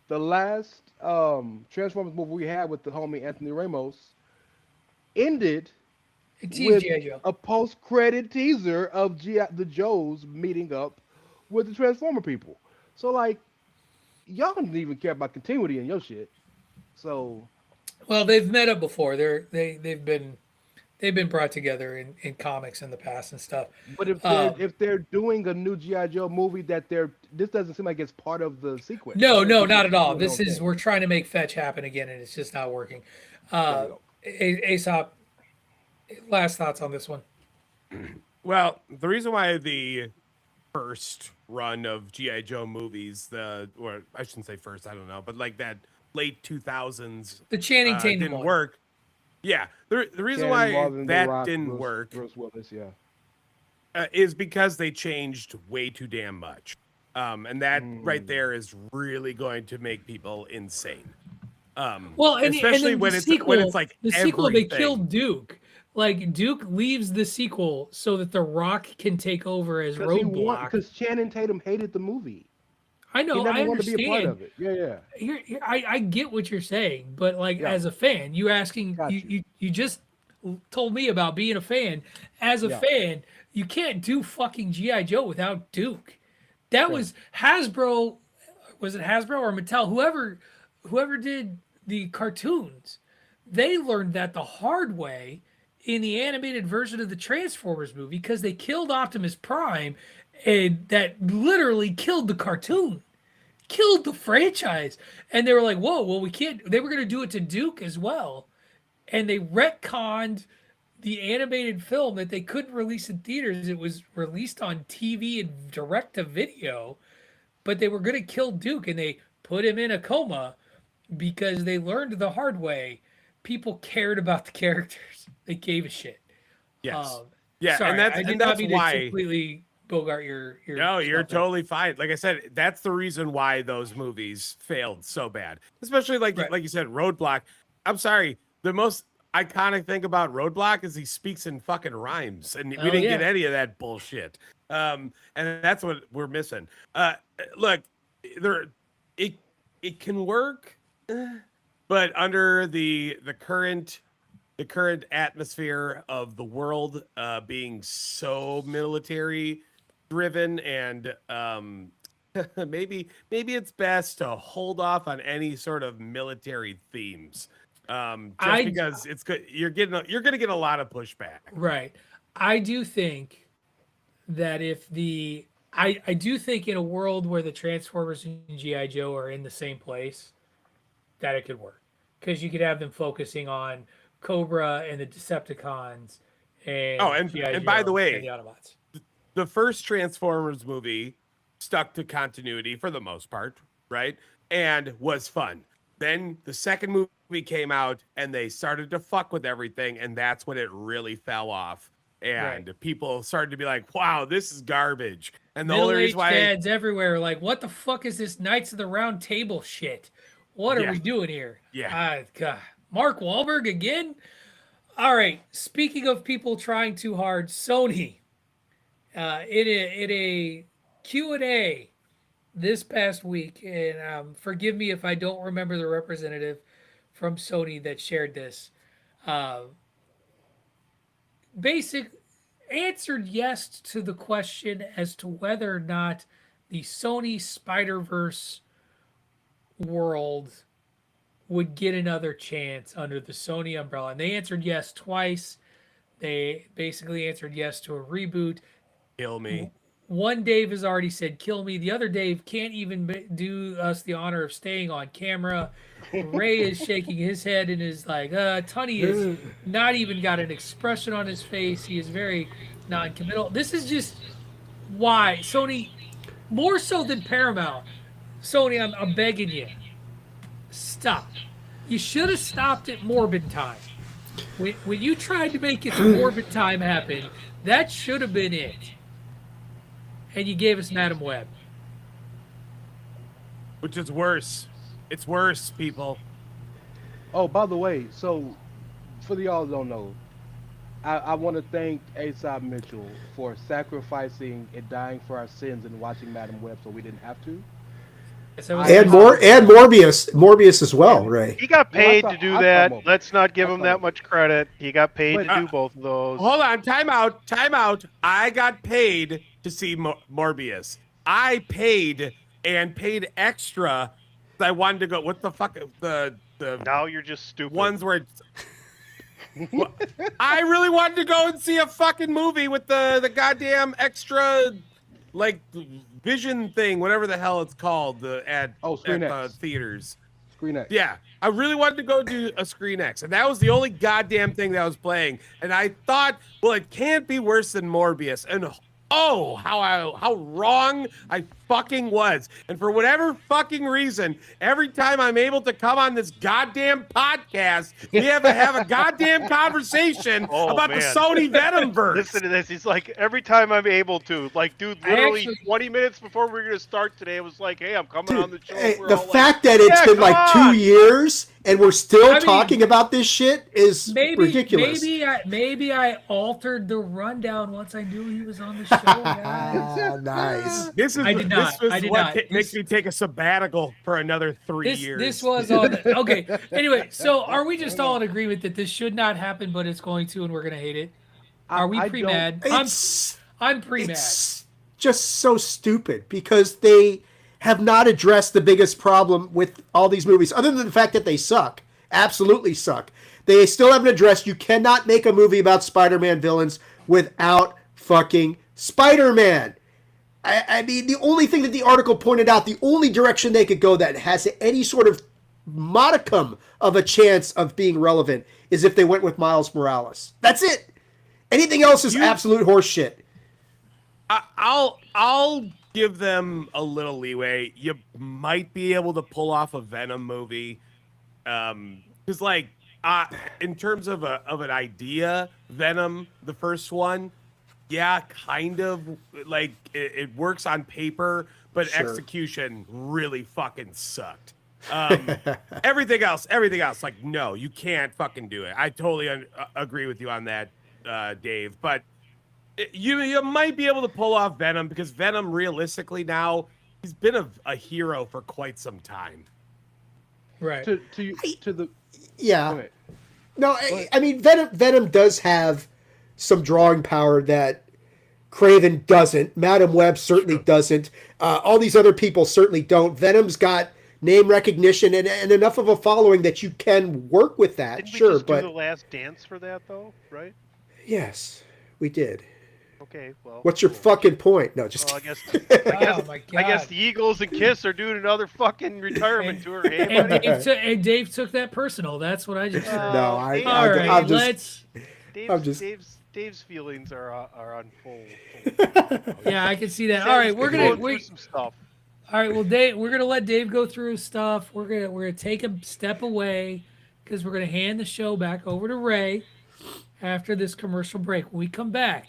S4: the last Transformers movie we had with the homie Anthony Ramos ended
S1: It teased
S4: with
S1: GI Joe.
S4: a post-credit teaser of the Joes meeting up with the Transformer people. So like, y'all don't even care about continuity in your shit. So
S1: Well, they've met up before. They've been brought together in comics in the past and stuff.
S4: but
S1: Um,
S4: if they're doing a new GI Joe movie this doesn't seem like it's part of the sequence.
S1: no,
S4: It
S1: no,
S4: seems like
S1: not at
S4: they're
S1: all.
S4: doing their
S1: This
S4: own
S1: is
S4: thing.
S1: we're trying to make fetch happen again, and it's just not working.
S4: There we
S1: Uh,
S4: go.
S1: Aesop, last thoughts on this one?
S5: Well, the reason why the first run of GI Joe movies, or I shouldn't say first, I don't know, but like that late 2000s
S1: The Channing Tatum
S5: didn't
S1: one.
S5: work. Yeah, the reason
S4: Ken,
S5: why
S4: Marvin, The
S5: that
S4: Rock,
S5: didn't work
S4: Bruce Willis, yeah.
S5: is because they changed way too damn much. And that right
S4: Mm.
S5: there is really going to make people insane.
S1: Well, and
S5: Especially
S1: then
S5: when it's like
S1: the sequel they
S5: everything.
S1: killed Duke. Like Duke leaves the sequel so that The Rock can take over as Roadblock.
S4: Because Channing Tatum hated the movie.
S1: I
S4: He
S1: know,
S4: never
S1: I
S4: wanted to be a part
S1: understand.
S4: of it. Yeah.
S1: I get what you're saying, but like
S4: Yeah.
S1: as a fan, you asking
S4: Got
S1: you just told me about being a fan. As a
S4: Yeah.
S1: fan, you can't do fucking GI Joe without Duke. That was Hasbro. Was it Hasbro or Mattel? Whoever did the cartoons, they learned that the hard way in the animated version of the Transformers movie because they killed Optimus Prime, and that literally killed the cartoon, killed the franchise. And they were like, "Whoa, well, we can't." They were going to do it to Duke as well, and they retconned the animated film that they couldn't release in theaters. It was released on TV and direct to video, but they were going to kill Duke, and they put him in a coma because they learned the hard way. People cared about the characters. They gave a shit.
S5: Yes.
S1: Um,
S5: Yeah,
S1: sorry,
S5: and that's
S1: I did
S5: and
S1: not
S5: that's
S1: mean
S5: why.
S1: to completely bogart your
S5: No, you're
S1: stuff there.
S5: totally fine. Like I said, that's the reason why those movies failed so bad. Especially like
S1: Right.
S5: like you said, Roadblock. I'm sorry, the most iconic thing about Roadblock is he speaks in fucking rhymes, and we
S1: Oh,
S5: didn't
S1: yeah.
S5: get any of that bullshit. And that's what we're missing. Look, there, it can work, but under the current atmosphere of the world being so military driven, and maybe it's best to hold off on any sort of military themes, because it's good. You're going to get a lot of pushback.
S1: Right. I do think that I do think in a world where the Transformers and GI Joe are in the same place, that it could work because you could have them focusing on Cobra and the Decepticons and G.I.
S5: and by
S1: Joe
S5: the way,
S1: and the Autobots.
S5: the first Transformers movie stuck to continuity for the most part, right? And was fun. Then the second movie came out and they started to fuck with everything, and that's when it really fell off. And people started to be like, wow, this is garbage. And the only
S1: Middle-aged
S5: reason why
S1: dads everywhere are like, what the fuck is this Knights of the Round Table shit? What are
S5: Yeah.
S1: we doing here?
S5: Yeah.
S1: God. Mark Wahlberg again? All right. Speaking of people trying too hard, Sony, in a Q&A this past week, and forgive me if I don't remember the representative from Sony that shared this, answered yes to the question as to whether or not the Sony Spider-Verse world would get another chance under the Sony umbrella. And they answered yes twice. They basically answered yes to a reboot.
S5: kill me.
S1: One Dave has already said kill me. The other Dave can't even do us the honor of staying on camera. Ray is shaking his head and is like, Tunney is not even got an expression on his face. He is very non-committal. This is just why Sony, more so than Paramount, Sony, I'm begging you, stop. You should have stopped at Morbid Time. When you tried to make it Morbid Time happen, that should have been it. And you gave us Madam Web.
S5: Which is worse. It's worse, people.
S4: Oh, by the way, so for the y'all who don't know, I want to thank Aesop Mitchell for sacrificing and dying for our sins and watching Madam Web so we didn't have to.
S1: So
S2: And Morbius as well, Ray.
S3: He got paid
S4: Well,
S3: to do
S4: I
S3: that.
S4: thought-
S3: Let's not give
S4: I
S3: him
S4: thought-
S3: that much credit. He got paid
S4: But,
S3: to do both of those.
S5: Hold on, time out. I got paid to see Morbius. I paid extra. I wanted to go. What the fuck? The
S3: Now you're just stupid.
S5: ones where I really wanted to go and see a fucking movie with the goddamn extra, like, vision thing, whatever the hell it's called, at
S4: Screen X.
S5: theaters.
S4: Screen X.
S5: Yeah, I really wanted to go do a Screen X, and that was the only goddamn thing that was playing. And I thought, well, it can't be worse than Morbius. And oh, how wrong I fucking was. And for whatever fucking reason, every time I'm able to come on this goddamn podcast, we have to have a goddamn conversation
S3: Oh,
S5: about
S3: man.
S5: the Sony Venomverse.
S3: Listen to this. He's like, every time I'm able to. Like, dude, literally
S1: actually-
S3: 20 minutes before we were going to start today, it was like, hey, I'm coming on the show.
S2: Hey,
S3: We're
S2: the
S3: all
S2: fact that it's
S3: yeah,
S2: been like
S3: come on.
S2: 2 years and we're still
S1: I mean,
S2: talking about this shit is ridiculous.
S1: Maybe I altered the rundown once I knew he was on the show, guys.
S2: Nice.
S5: This
S1: I did not.
S5: Makes me take a sabbatical for another 3 years.
S1: This was on the, okay. Anyway, so are we just all in agreement that this should not happen, but it's going to, and we're gonna hate it? Are we pre-mad? I'm pre-mad.
S2: It's just so stupid because they have not addressed the biggest problem with all these movies, other than the fact that they suck. Absolutely suck. They still haven't addressed you cannot make a movie about Spider-Man villains without fucking Spider-Man. I mean, the only thing that the article pointed out, the only direction they could go that has any sort of modicum of a chance of being relevant is if they went with Miles Morales. That's it. Anything else is absolute horse shit.
S5: I'll give them a little leeway. You might be able to pull off a Venom movie, because like in terms of an idea, Venom, the first one, yeah, kind of like it works on paper, but execution really fucking sucked. Everything else, like no, you can't fucking do it. I totally agree with you on that, Dave. But you might be able to pull off Venom because Venom, realistically, now he's been a hero for quite some time.
S1: Right.
S2: Yeah. No, I mean Venom does have some drawing power that Craven doesn't. Madam Web certainly doesn't. All these other people certainly don't. Venom's got name recognition and enough of a following that you can work with that.
S3: Didn't we just
S2: but
S3: do the Last Dance for that though, right?
S2: Yes, we did.
S3: Okay, well.
S2: What's your fucking point? No, just.
S3: Well,
S1: My God.
S3: I guess the Eagles and Kiss are doing another fucking retirement tour. Hey,
S1: and Dave took that personal. That's what I just heard.
S2: No,
S1: I'm just.
S3: Dave's feelings are on full.
S1: Yeah, I can see that. All right, we're gonna
S3: through some stuff.
S1: All right, well, Dave, we're gonna let Dave go through his stuff. We're gonna take a step away because we're gonna hand the show back over to Ray after this commercial break. When we come back,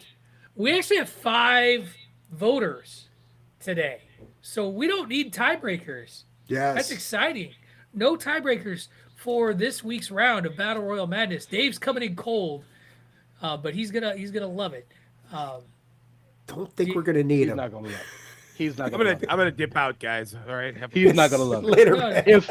S1: we actually have 5 voters today, so we don't need tiebreakers.
S2: Yes,
S1: That's exciting. No tiebreakers for this week's round of Battle Royal Madness. Dave's coming in cold, but he's gonna love it.
S2: Don't think we're gonna need him.
S4: Not gonna love it. He's not.
S5: I'm gonna dip out, guys. All right.
S4: He's not gonna love it.
S2: Later.
S4: If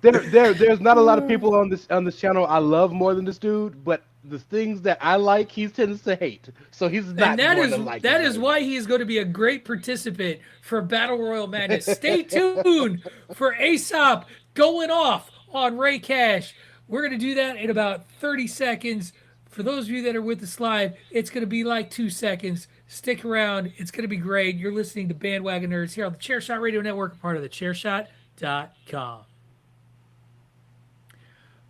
S4: there's not a lot of people on this channel I love more than this dude, but the things that I like, he tends to hate. So he's not.
S1: That is why he is going to be a great participant for Battle Royal Madness. Stay tuned for Aesop going off on Ray Cash. We're going to do that in about 30 seconds. For those of you that are with us live, it's going to be like 2 seconds. Stick around. It's going to be great. You're listening to Bandwagon Nerds here on the Chairshot Radio Network, part of the Chairshot.com.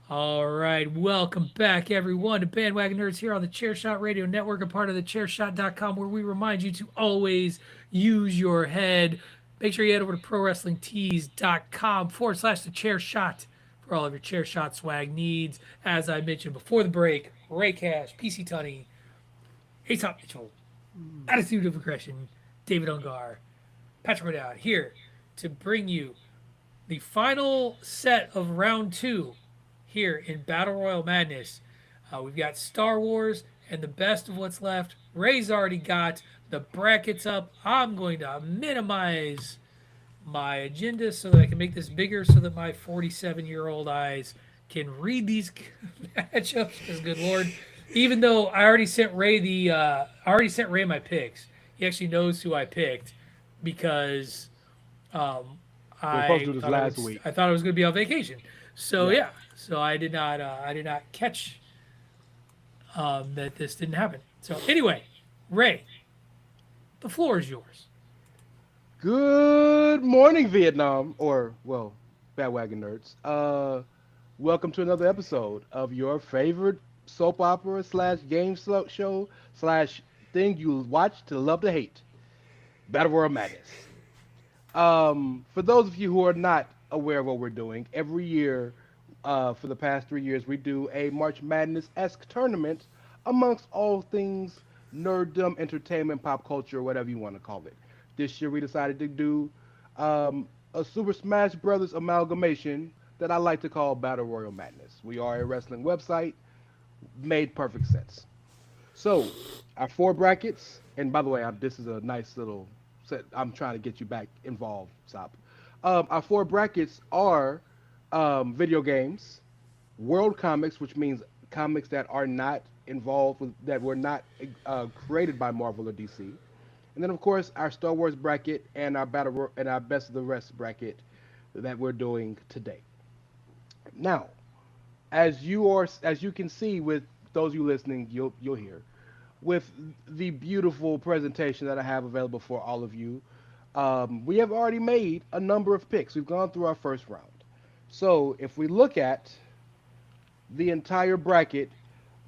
S1: All right. Welcome back, everyone, to Bandwagon Nerds here on the Chairshot Radio Network, a part of the Chairshot.com, where we remind you to always use your head. Make sure you head over to ProWrestlingTees.com/the-Chairshot for all of your Chairshot swag needs. As I mentioned before the break, Ray Cash, PC Tunney, Aesop Mitchell, Attitude of Aggression, David Ungar, Patrick O'Dowd here to bring you the final set of round 2 here in Battle Royal Madness. We've got Star Wars and the best of what's left. Ray's already got the brackets up. I'm going to minimize my agenda so that I can make this bigger so that my 47-year-old eyes can read these matchups. Because good Lord, even though I already sent Ray my picks. He actually knows who I picked because I thought I was going to be on vacation. So yeah. So I did not catch that this didn't happen. So anyway, Ray, the floor is yours.
S4: Good morning, Vietnam, or well, Bandwagon Nerds. Welcome to another episode of your favorite soap opera / game show / thing you watch to love to hate, Battle Royal Madness. For those of you who are not aware of what we're doing, every year for the past 3 years, we do a March Madness-esque tournament amongst all things nerddom, entertainment, pop culture, whatever you want to call it. This year we decided to do a Super Smash Brothers amalgamation that I like to call Battle Royal Madness. We are a wrestling website. Made perfect sense. So, our 4 brackets, and by the way, this is a nice little set. I'm trying to get you back involved, Stop. Our 4 brackets are video games, world comics, which means comics that are not involved with, that were not created by Marvel or DC, and then of course our Star Wars bracket and our and our best of the rest bracket that we're doing today. Now, as you can see with those of you listening, you'll hear with the beautiful presentation that I have available for all of you. We have already made a number of picks. We've gone through our first round. So if we look at the entire bracket,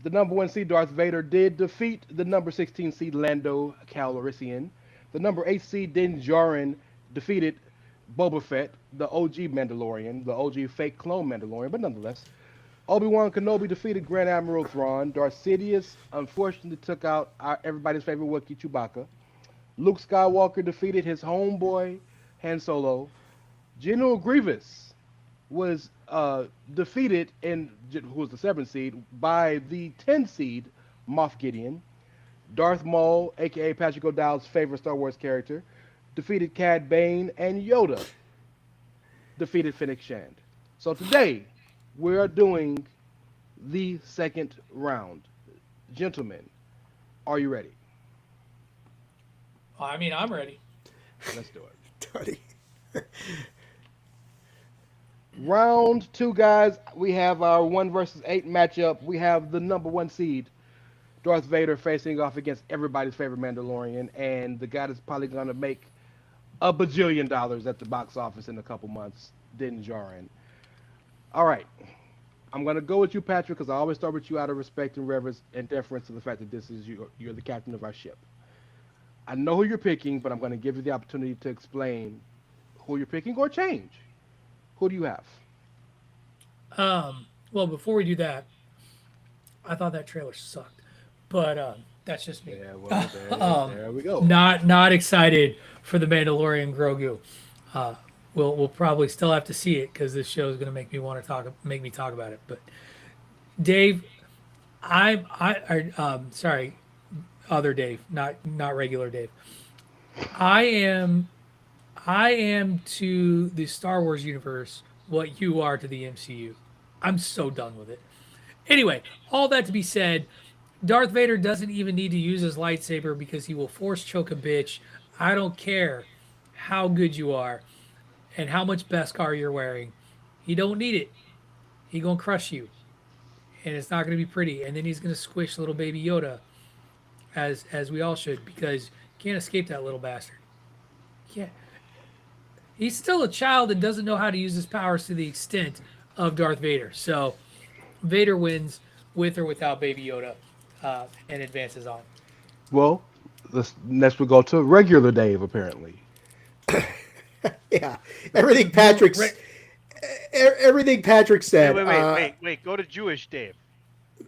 S4: the number 1 seed Darth Vader did defeat the number 16 seed Lando Calrissian. The number 8 seed Din Djarin defeated Boba Fett, the OG Mandalorian, the OG fake clone Mandalorian, but nonetheless. Obi-Wan Kenobi defeated Grand Admiral Thrawn. Darth Sidious unfortunately took out everybody's favorite Wookiee Chewbacca. Luke Skywalker defeated his homeboy Han Solo. General Grievous was defeated who was the 7th seed by the 10 seed Moff Gideon. Darth Maul, aka Patrick O'Dowd's favorite Star Wars character, defeated Cad Bane, and Yoda defeated Fennec Shand. So today we are doing the second round. Gentlemen, are you ready?
S1: I mean, I'm ready.
S4: Let's do it.
S2: Tony.
S4: Round 2, guys. We have our 1 versus 8 matchup. We have the number 1 seed, Darth Vader, facing off against everybody's favorite Mandalorian, and the guy that's probably going to make $1 bajillion at the box office in a couple months, Din Djarin. All right. I'm going to go with you, Patrick, because I always start with you out of respect and reverence and deference to the fact that this is you're the captain of our ship. I know who you're picking, but I'm going to give you the opportunity to explain who you're picking or change. Who do you have?
S1: Well, before we do that, I thought that trailer sucked, but that's just me.
S4: Yeah, well, there we go.
S1: Not excited for the Mandalorian Grogu. We'll probably still have to see it because this show is going to make me talk about it. But Dave, sorry, other Dave, not regular Dave. I am to the Star Wars universe what you are to the MCU. I'm so done with it. Anyway, all that to be said, Darth Vader doesn't even need to use his lightsaber because he will force choke a bitch. I don't care how good you are and how much Beskar you're wearing. He don't need it. He gonna crush you. And it's not gonna be pretty. And then he's gonna squish little baby Yoda, as we all should, because you can't escape that little bastard. Yeah. He's still a child and doesn't know how to use his powers to the extent of Darth Vader. So Vader wins with or without Baby Yoda and advances on.
S4: Well, next we'll go to regular Dave, apparently.
S2: Yeah, everything Patrick said.
S3: Wait. Go to Jewish Dave.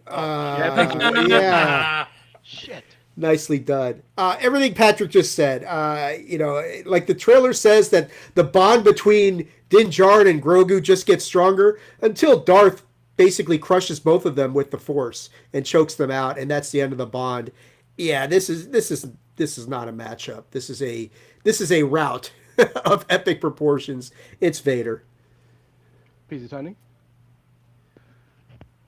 S2: Yeah.
S3: Shit.
S2: Nicely done. Everything Patrick just said. Like the trailer says that the bond between Din Djarin and Grogu just gets stronger until Darth basically crushes both of them with the Force and chokes them out, and that's the end of the bond. Yeah, this is not a matchup. This is a rout of epic proportions. It's Vader.
S4: Peasy Tony.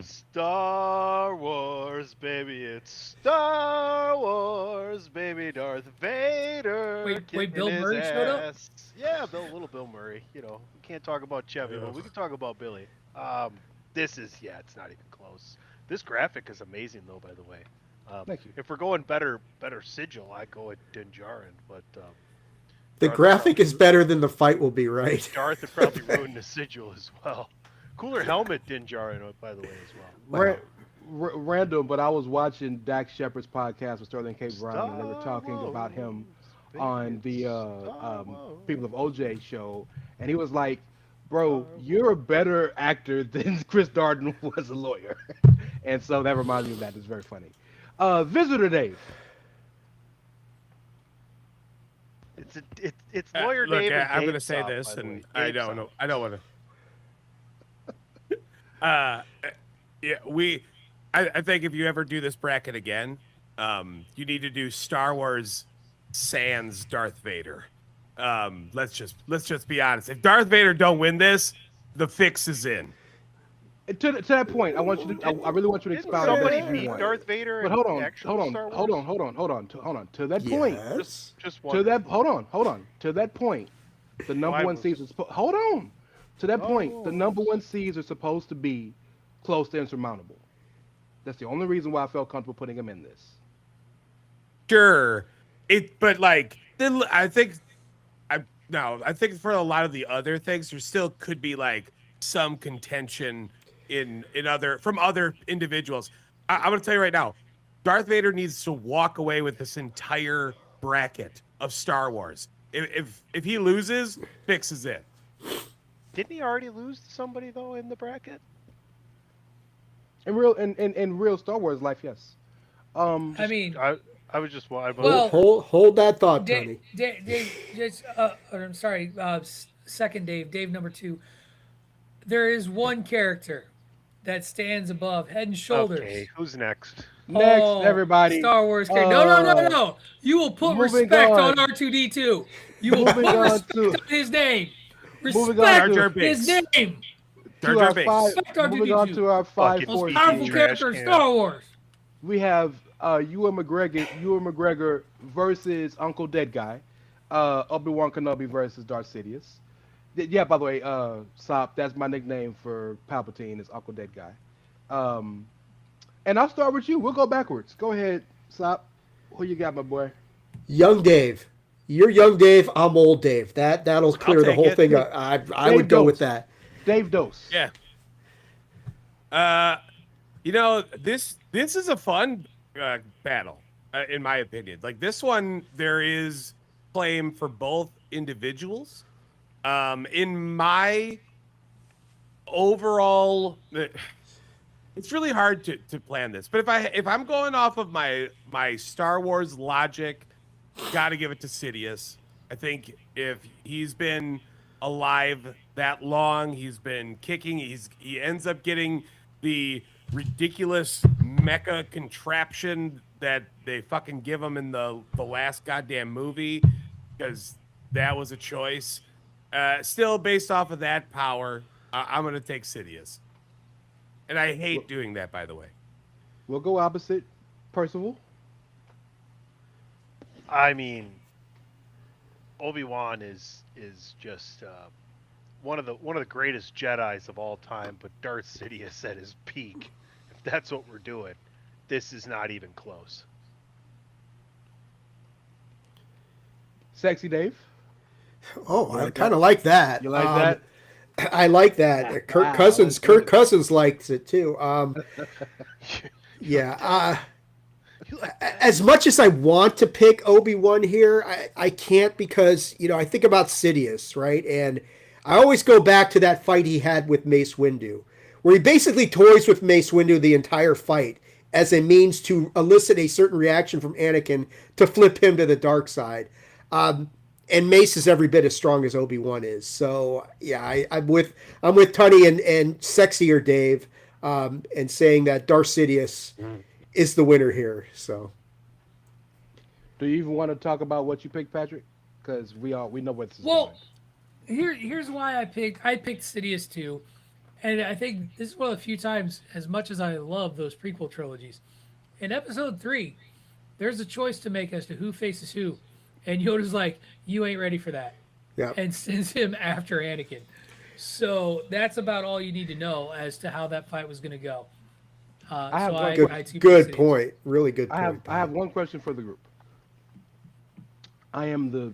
S3: Star Wars, baby, it's Star Wars, baby, Darth Vader.
S1: Wait, Bill Murray showed up?
S3: Yeah, Little Bill Murray. You know, we can't talk about Chevy, but we can talk about Billy. It's not even close. This graphic is amazing, though, by the way.
S4: Thank you.
S3: If we're going better sigil, I'd go with Din Djarin, but
S2: The
S3: Darth
S2: graphic is better than the fight will be, right?
S3: Darth would probably ruin the sigil as well. Cooler helmet, Din Djarin, by the way, as well.
S4: Random, but I was watching Dax Shepard's podcast with Sterling K. Brown, and they were talking about him on the People of OJ show, and he was like, "Bro, you're a better actor than Chris Darden was a lawyer," and so that reminds me of that. It's very funny. Visitor Dave.
S3: It's lawyer
S5: look,
S3: Dave.
S5: I'm going to
S3: Dave
S5: say
S3: Soft,
S5: this,
S3: by the
S5: and
S3: way.
S5: I
S3: Dave
S5: don't know.
S3: Soft.
S5: I don't want to. Uh, yeah, I think if you ever do this bracket again, you need to do Star Wars sans Darth Vader. Let's just be honest. If Darth Vader don't win this, the fix is in.
S4: To that point, I want you to. I really want you to
S3: Didn't
S4: expound.
S3: somebody
S4: on
S3: beat
S4: that.
S3: Darth Vader?
S4: But hold
S3: in
S4: on,
S3: actual
S4: hold on,
S3: Star Wars?
S4: hold on. To that point,
S2: Yes.
S3: Just
S4: to
S3: one.
S4: that hold on. To that point, the number
S3: Why
S4: one
S3: was-
S4: seeds are hold on. To that point, the
S3: Oh.
S4: number one seeds are supposed to be close to insurmountable. That's the only reason why I felt comfortable putting him in this.
S5: Sure, but like I think I think for a lot of the other things, there still could be like some contention in other from other individuals. I'm gonna tell you right now, Darth Vader needs to walk away with this entire bracket of Star Wars. If he loses, fixes it.
S3: Didn't he already lose to somebody though in the bracket?
S4: In real Star Wars life, yes.
S1: I mean,
S3: I was just.
S1: Well-
S2: Hold that thought,
S1: Dave,
S2: Tony.
S1: Dave, just, I'm sorry, second Dave number 2. There is one character that stands above head and shoulders.
S3: Okay, who's next?
S4: Next,
S1: Oh,
S4: everybody.
S1: Star Wars character. No. You will put
S4: moving
S1: respect
S4: on.
S1: on R2D2. You will
S4: Moving
S1: put
S4: on
S1: respect
S4: to-
S1: on his name.
S4: Moving on
S1: Respect
S4: to-
S5: Jar Jar
S1: his
S5: Binks.
S1: name.
S5: Jar
S4: To
S5: Jar
S4: our
S5: Binks.
S4: five,
S1: Respect our
S4: moving on
S1: D2.
S4: to our five
S3: Fucking
S1: Most
S3: Sweet
S1: powerful
S3: trash
S1: character in
S3: can.
S1: Star Wars.
S4: we have Ewan McGregor versus Uncle Dead Guy. Obi-Wan Kenobi versus Darth Sidious. Yeah, by the way, Sop, that's my nickname for Palpatine is Uncle Dead Guy. And I'll start with you. We'll go backwards. Go ahead, Sop. Who you got, my boy?
S2: Young Dave. You're young Dave. I'm old Dave. That'll clear the
S5: take
S2: whole
S5: it.
S2: thing up. I
S4: Dave
S2: would go
S4: Dose.
S2: with that.
S4: Dave Dose.
S5: Yeah. This is a fun battle, in my opinion. Like this one, there is claim for both individuals. In my overall, it's really hard to plan this. But if I'm going off of my Star Wars logic, got to give it to Sidious. I think if he's been alive that long, he's been kicking. He ends up getting the ridiculous mecha contraption that they fucking give him in the last goddamn movie because that was a choice. Still based off of that power, I'm gonna take Sidious, and I hate doing that, by the way.
S4: We'll go opposite. Percival.
S3: I mean, Obi-Wan is just one of the greatest Jedis of all time, but Darth Sidious at his peak. If that's what we're doing, this is not even close.
S4: Sexy Dave.
S2: Oh, I kind of like that.
S4: You like that?
S2: I like that. Kirk
S4: Wow,
S2: Cousins.
S4: that's
S2: Kirk
S4: good.
S2: Cousins likes it too. Yeah. As much as I want to pick Obi-Wan here, I can't because I think about Sidious, right? And I always go back to that fight he had with Mace Windu, where he basically toys with Mace Windu the entire fight as a means to elicit a certain reaction from Anakin to flip him to the dark side. And Mace is every bit as strong as Obi-Wan is. So yeah, I'm with Tunney and sexier Dave, and saying that Darth Sidious is the winner here. So
S4: Do you even want to talk about what you picked, Patrick? Because we know where this is
S1: Well,
S4: going.
S1: here's why I picked Sidious too, and I think this is one of the few times, as much as I love those prequel trilogies, in Episode 3, there's a choice to make as to who faces who, and Yoda's like, "You ain't ready for that,"
S2: yeah,
S1: and sends him after Anakin. So that's about all you need to know as to how that fight was going to go.
S4: I have one
S2: good point. Really good point.
S4: I have one question for the group. I am the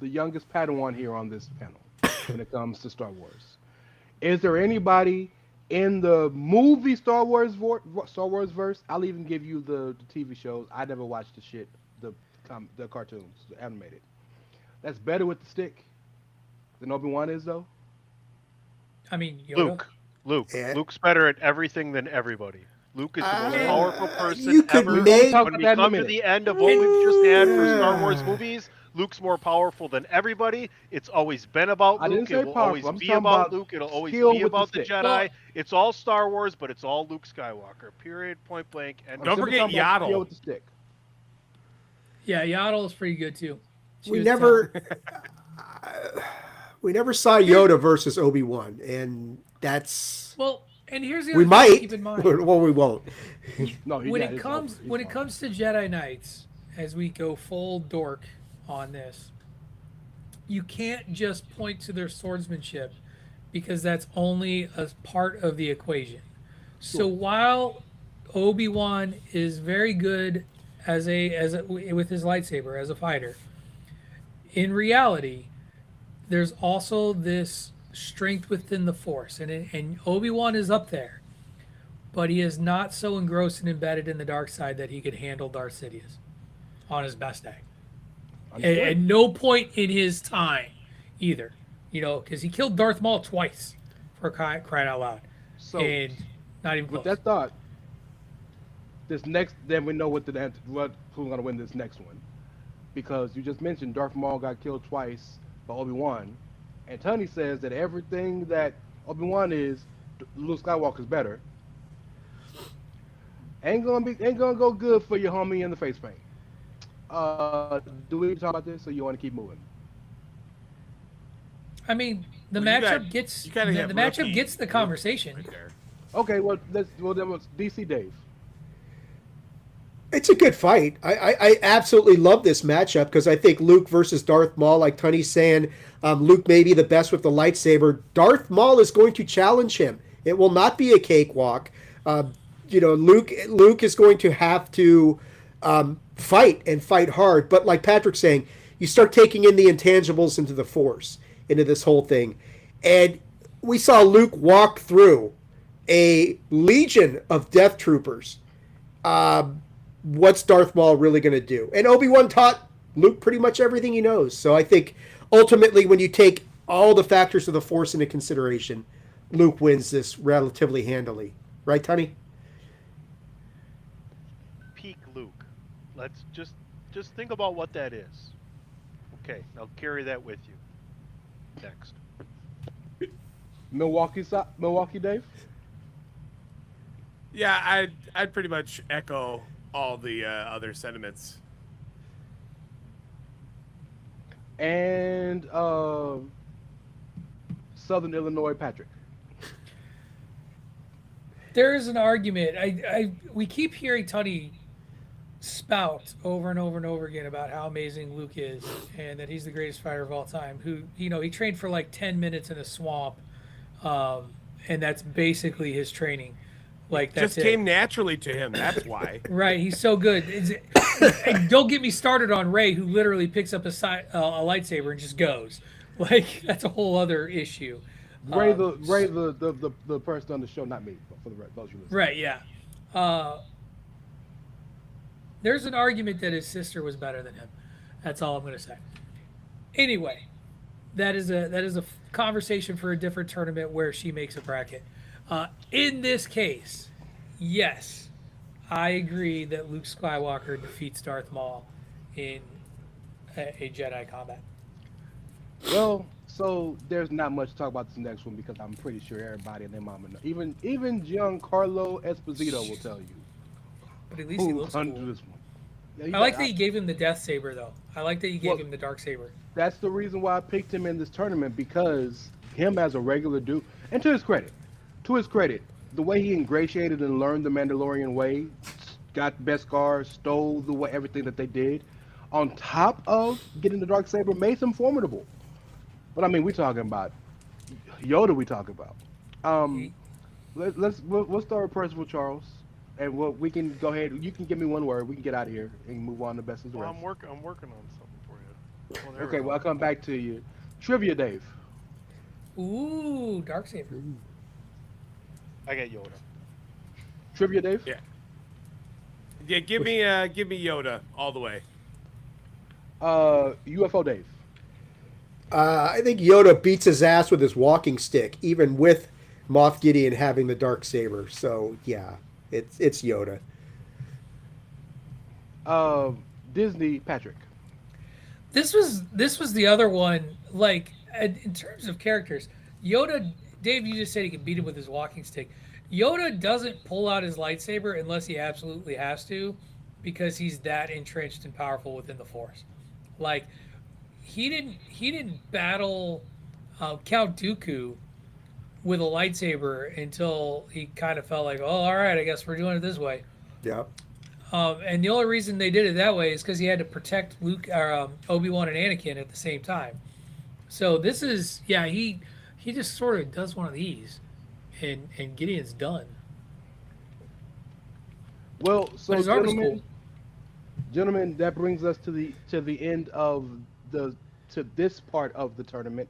S4: youngest Padawan here on this panel when it comes to Star Wars. Is there anybody in the movie Star Wars verse? I'll even give you the TV shows. I never watched the shit, the cartoons, the animated. That's better with the stick than Obi-Wan is, though.
S1: I mean, Yoda.
S3: Luke.
S2: Yeah.
S3: Luke's better at everything than everybody. Luke is the most powerful person
S2: you could
S3: ever.
S2: make-
S3: When we come to the end of what we've just had for Star Wars movies, Luke's more powerful than everybody. It's always been about
S4: I didn't
S3: Luke.
S4: say
S3: It will
S4: powerful.
S3: always
S4: I'm
S3: be
S4: talking
S3: about
S4: about
S3: Luke. It'll always
S4: skill
S3: be
S4: with the
S3: about the
S4: stick.
S3: Jedi.
S1: Well-
S3: It's all Star Wars, but it's all Luke Skywalker. Period. Point blank. And
S5: Don't
S4: Simply
S5: forget
S4: talking about skill
S5: Yaddle.
S4: with the stick.
S1: Yeah, Yaddle is pretty good too. She
S2: We
S1: was
S2: never, we never saw Yoda versus Obi-Wan, and that's
S1: Well, and here's the
S2: we
S1: other thing to
S2: might.
S1: keep in mind.
S2: Well, we won't.
S4: No,
S1: when it comes to Jedi Knights, as we go full dork on this, you can't just point to their swordsmanship because that's only a part of the equation. So while Obi-Wan is very good with his lightsaber as a fighter, in reality, there's also this strength within the Force, and Obi-Wan is up there, but he is not so engrossed and embedded in the dark side that he could handle Darth Sidious on his best day. At no point in his time, either, because he killed Darth Maul twice, for crying out loud,
S4: So
S1: and not even
S4: with
S1: close.
S4: that thought, then we know who's gonna win this next one, because you just mentioned Darth Maul got killed twice by Obi-Wan, and Tony says that everything that Obi-Wan is, Luke Skywalker's better. Ain't gonna go good for your homie in the face paint. Do we talk about this, or you want to keep moving?
S1: I mean, the
S5: Well, you
S1: matchup
S5: got-
S1: gets
S5: you gotta
S1: the
S5: have
S1: matchup
S5: rookie
S1: gets the
S5: Luke
S1: conversation.
S5: right there.
S4: Okay, well then was DC Dave.
S2: It's a good fight. I absolutely love this matchup because I think Luke versus Darth Maul, like Tony's saying, Luke may be the best with the lightsaber. Darth Maul is going to challenge him. It will not be a cakewalk. Luke is going to have to fight and fight hard. But like Patrick's saying, you start taking in the intangibles into the Force, into this whole thing. And we saw Luke walk through a legion of Death Troopers. What's Darth Maul really going to do? And Obi-Wan taught Luke pretty much everything he knows. So I think ultimately when you take all the factors of the Force into consideration, Luke wins this relatively handily. Right, Tony?
S3: peak Luke. Let's just think about what that is. Okay, I'll carry that with you. Next.
S4: Milwaukee Dave.
S5: Yeah, I'd pretty much echo all the other sentiments.
S4: And Southern Illinois Patrick.
S1: There is an argument. We keep hearing Tony spout over and over and over again about how amazing Luke is and that he's the greatest fighter of all time. Who, he trained for like 10 minutes in a swamp, and that's basically his training. Like that's
S5: Just came naturally to him. That's why.
S1: Right, he's so good. And don't get me started on Ray, who literally picks up a lightsaber and just goes. Like that's a whole other issue.
S4: Ray, the person on the show, not me, but for the those you listen.
S1: Right, yeah. There's an argument that his sister was better than him. That's all I'm going to say. Anyway, that is a conversation for a different tournament where she makes a bracket. In this case, yes, I agree that Luke Skywalker defeats Darth Maul in a Jedi combat.
S4: Well, so there's not much to talk about this next one because I'm pretty sure everybody and their mama know. Even Giancarlo Esposito will tell you
S1: But at least he
S4: who
S1: looks
S4: under
S1: cool.
S4: this one. Yeah,
S1: I like that you gave him the Death Saber, though. I like that you gave him the Dark Saber.
S4: That's the reason why I picked him in this tournament, because him as a regular dude, and to his credit, the way he ingratiated and learned the Mandalorian way, got Beskar, stole the way everything that they did, on top of getting the dark saber, made him formidable. But I mean, we're talking about Yoda. We talk about. We'll start with Percival Charles, and we can go ahead. You can give me one word. We can get out of here and move on to best of the
S3: Well,
S4: rest.
S3: I'm working on something for you. Well, there we
S4: Okay,
S3: go.
S4: well I'll come back to you. Trivia, Dave.
S1: Ooh, Dark Saber.
S3: I got Yoda.
S4: Trivia, Dave.
S5: Yeah. Yeah, give me Yoda all the way.
S4: UFO, Dave.
S2: I think Yoda beats his ass with his walking stick, even with Moff Gideon having the dark saber. So yeah, it's Yoda.
S4: Disney, Patrick.
S1: this was the other one. Like in terms of characters, Yoda. Dave, you just said he can beat him with his walking stick. Yoda doesn't pull out his lightsaber unless he absolutely has to, because he's that entrenched and powerful within the Force. Like he didn't battle Count Dooku with a lightsaber until he kind of felt like, oh, all right, I guess we're doing it this way.
S2: Yeah.
S1: And the only reason they did it that way is because he had to protect Luke, or Obi-Wan and Anakin at the same time. So this is, yeah, he just sort of does one of these, and Gideon's done.
S4: Well,
S1: But
S4: so
S1: his art was cool.
S4: gentlemen, that brings us to the end of this part of the tournament.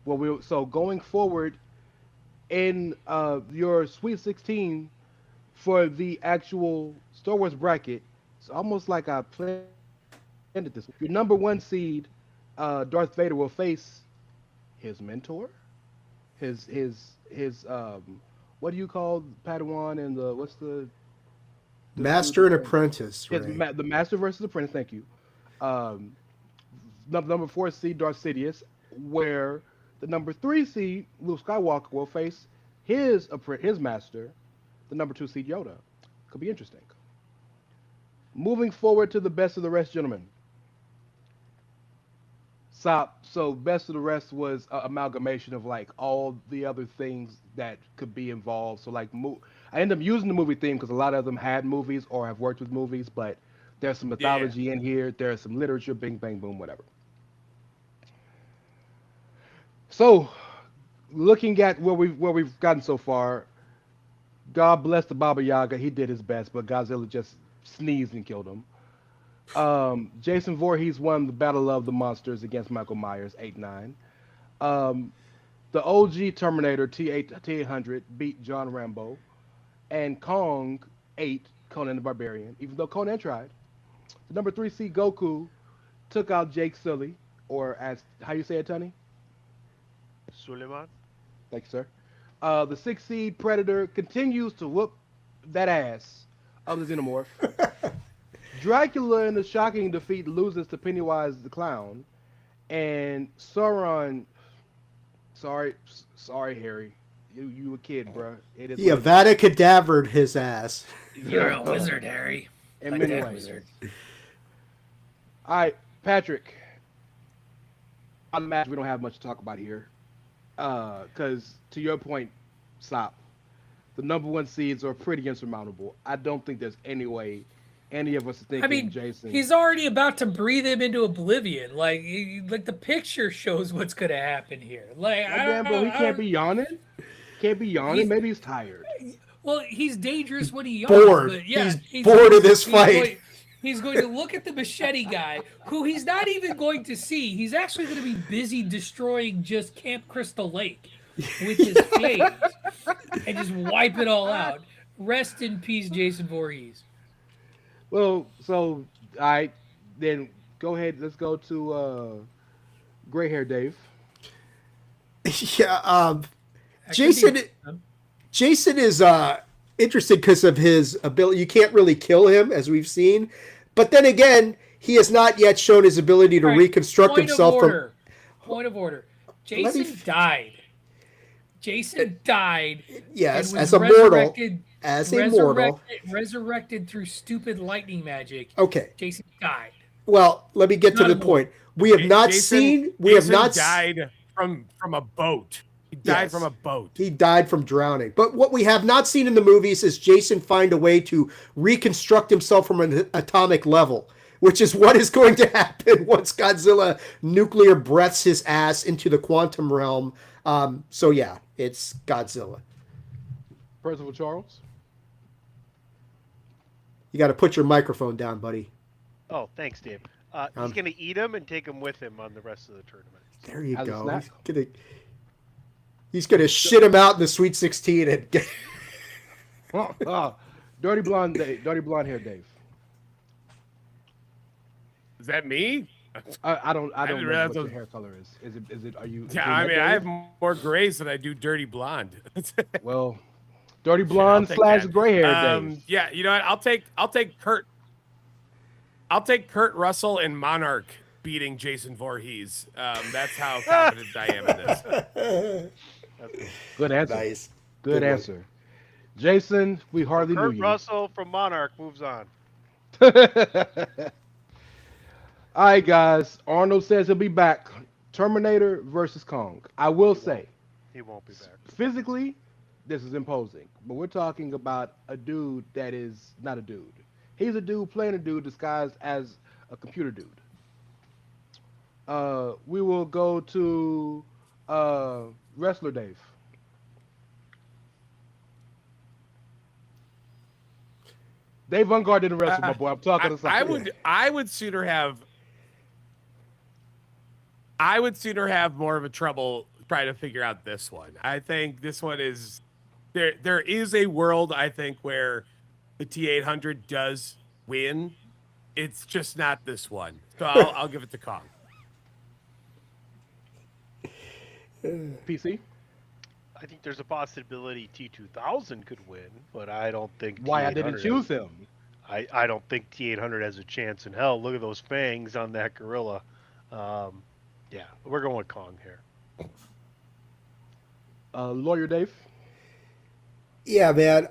S4: Well, so going forward in your Sweet 16 for the actual Star Wars bracket, it's almost like I planned it this way. Your number 1 seed, Darth Vader, will face his mentor, his what do you call Padawan and what's the
S2: Master and apprentice,
S4: yes,
S2: right?
S4: the Master versus Apprentice. Thank you. Number 4 seed Darth Sidious, where the number 3 seed Luke Skywalker will face his master, the number 2 seed Yoda. Could be interesting. Moving forward to the best of the rest, gentlemen. So best of the rest was an amalgamation of like all the other things that could be involved. So like I ended up using the movie theme because a lot of them had movies or have worked with movies, but there's some mythology in here. There's some literature, bing, bang, boom, whatever. So looking at where we've gotten so far, God bless the Baba Yaga. He did his best, but Godzilla just sneezed and killed him. Jason Voorhees won the Battle of the Monsters against Michael Myers, 8-9. The OG Terminator T800 beat John Rambo, and Kong 8 Conan the Barbarian, even though Conan tried. The number 3 seed Goku took out Jake Sully, or as how you say it, Tony?
S3: Suleiman.
S4: Thank you, sir. The 6 seed Predator continues to whoop that ass of the Xenomorph. Dracula, in a shocking defeat, loses to Pennywise the Clown, and Sauron. Sorry, Harry. You a kid, bro. It is.
S2: He Avada Kedavered his ass.
S1: You're a wizard, Harry.
S4: In
S1: A
S4: many
S1: dead
S4: ways.
S1: wizard.
S4: All right, Patrick. On the match, we don't have much to talk about here, because to your point, stop. The number 1 seeds are pretty insurmountable. I don't think there's any way any of us are thinking
S1: I mean,
S4: Jason.
S1: he's already about to breathe him into oblivion. Like the picture shows what's going to happen here. Like,
S4: Damn, bro, he can't be yawning. Can't be yawning. Maybe he's tired.
S1: Well, he's dangerous when he yawns.
S2: Bored.
S1: But yeah,
S2: He's bored of this fight.
S1: He's going to look at the machete guy, who he's not even going to see. He's actually going to be busy destroying just Camp Crystal Lake with his flames and just wipe it all out. Rest in peace, Jason Voorhees.
S4: Well, so all right, then go ahead. Let's go to gray hair Dave.
S2: Yeah. Jason is interesting because of his ability. You can't really kill him, as we've seen, but then again, he has not yet shown his ability to reconstruct himself from.
S1: Point of order. Jason died. Jason died.
S2: Yes,
S1: and was
S2: as a mortal.
S1: resurrected, resurrected through stupid lightning magic.
S2: Okay.
S1: Jason died.
S2: Well, let me get to the point. We have not
S5: Jason
S2: seen. We have not
S5: died from a boat. He died from a boat.
S2: He died from drowning. But what we have not seen in the movies is Jason find a way to reconstruct himself from an atomic level, which is what is going to happen once Godzilla nuclear breaths his ass into the quantum realm. So yeah, it's Godzilla.
S4: Percival Charles.
S2: You got to put your microphone down, buddy.
S3: Oh, thanks, Dave. He's going to eat him and take him with him on the rest of the tournament.
S2: There you
S4: As a
S2: go.
S4: snack.
S2: He's gonna shit him out in the Sweet 16 and get.
S4: Dirty blonde hair Dave.
S5: Is that me?
S4: I don't know
S5: realize
S4: what your
S5: those-
S4: hair color is. Is it are you?
S5: Yeah, I mean, I have more grays than I do dirty blonde.
S4: Well, dirty blonde
S5: I'll take
S4: slash
S5: that.
S4: gray hair Dave.
S5: Yeah, you know what? I'll take Kurt Russell and Monarch beating Jason Voorhees. That's how confident I am in this.
S4: Good answer.
S2: Nice.
S4: Good
S2: one.
S4: answer. Jason, we hardly knew
S3: Kurt
S4: you.
S3: Russell from Monarch moves on.
S4: All right, guys. Arnold says he'll be back. Terminator versus Kong. I will say,
S3: He won't be back.
S4: physically, this is imposing. But we're talking about a dude that is not a dude. He's a dude playing a dude disguised as a computer dude. We will go to Wrestler Dave. Dave Vanguard didn't wrestle, my boy. I'm talking to something.
S5: I would sooner have more of a trouble trying to figure out this one. I think this one is there is a world, I think, where the T800 does win. It's just not this one. So I'll give it to Kong.
S4: PC.
S3: I think there's a possibility T2000 could win, but I don't think.
S4: Why I
S3: T800
S4: didn't choose him?
S3: I don't think T800 has a chance in hell. Look at those fangs on that gorilla. Yeah, we're going with Kong here.
S4: Lawyer Dave.
S2: Yeah, man.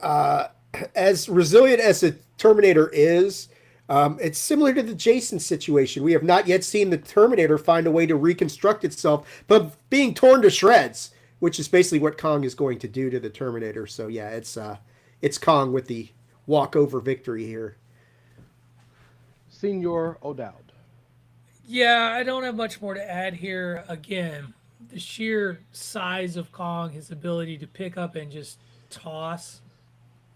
S2: As resilient as the Terminator is, it's similar to the Jason situation. We have not yet seen the Terminator find a way to reconstruct itself, but being torn to shreds, which is basically what Kong is going to do to the Terminator. So yeah, it's Kong with the walkover victory here.
S4: Senor O'Dowd.
S1: Yeah, I don't have much more to add here. Again, the sheer size of Kong, his ability to pick up and just toss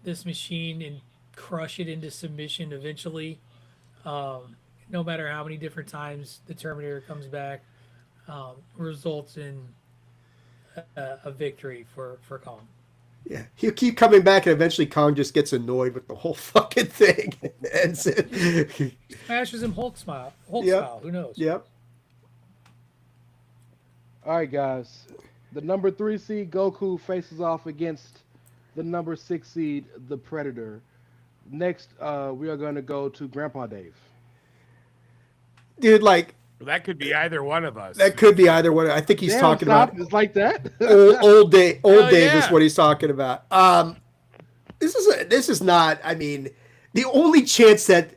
S1: this machine and crush it into submission eventually. No matter how many different times the Terminator comes back, results in a victory for Kong.
S2: Yeah, he'll keep coming back, and eventually Kong just gets annoyed with the whole fucking thing. And
S1: Smashes him Hulk style. Who knows?
S2: Yep.
S4: All right, guys. The number 3 seed Goku faces off against the number 6 seed the Predator. Next, we are going to go to Grandpa Dave.
S2: Dude, like,
S5: That could be either one of us.
S2: that could be either one. I think he's talking about
S4: It's like that.
S2: old Dave. Old Dave is
S5: yeah.
S2: what he's talking about. This is not. I mean, the only chance that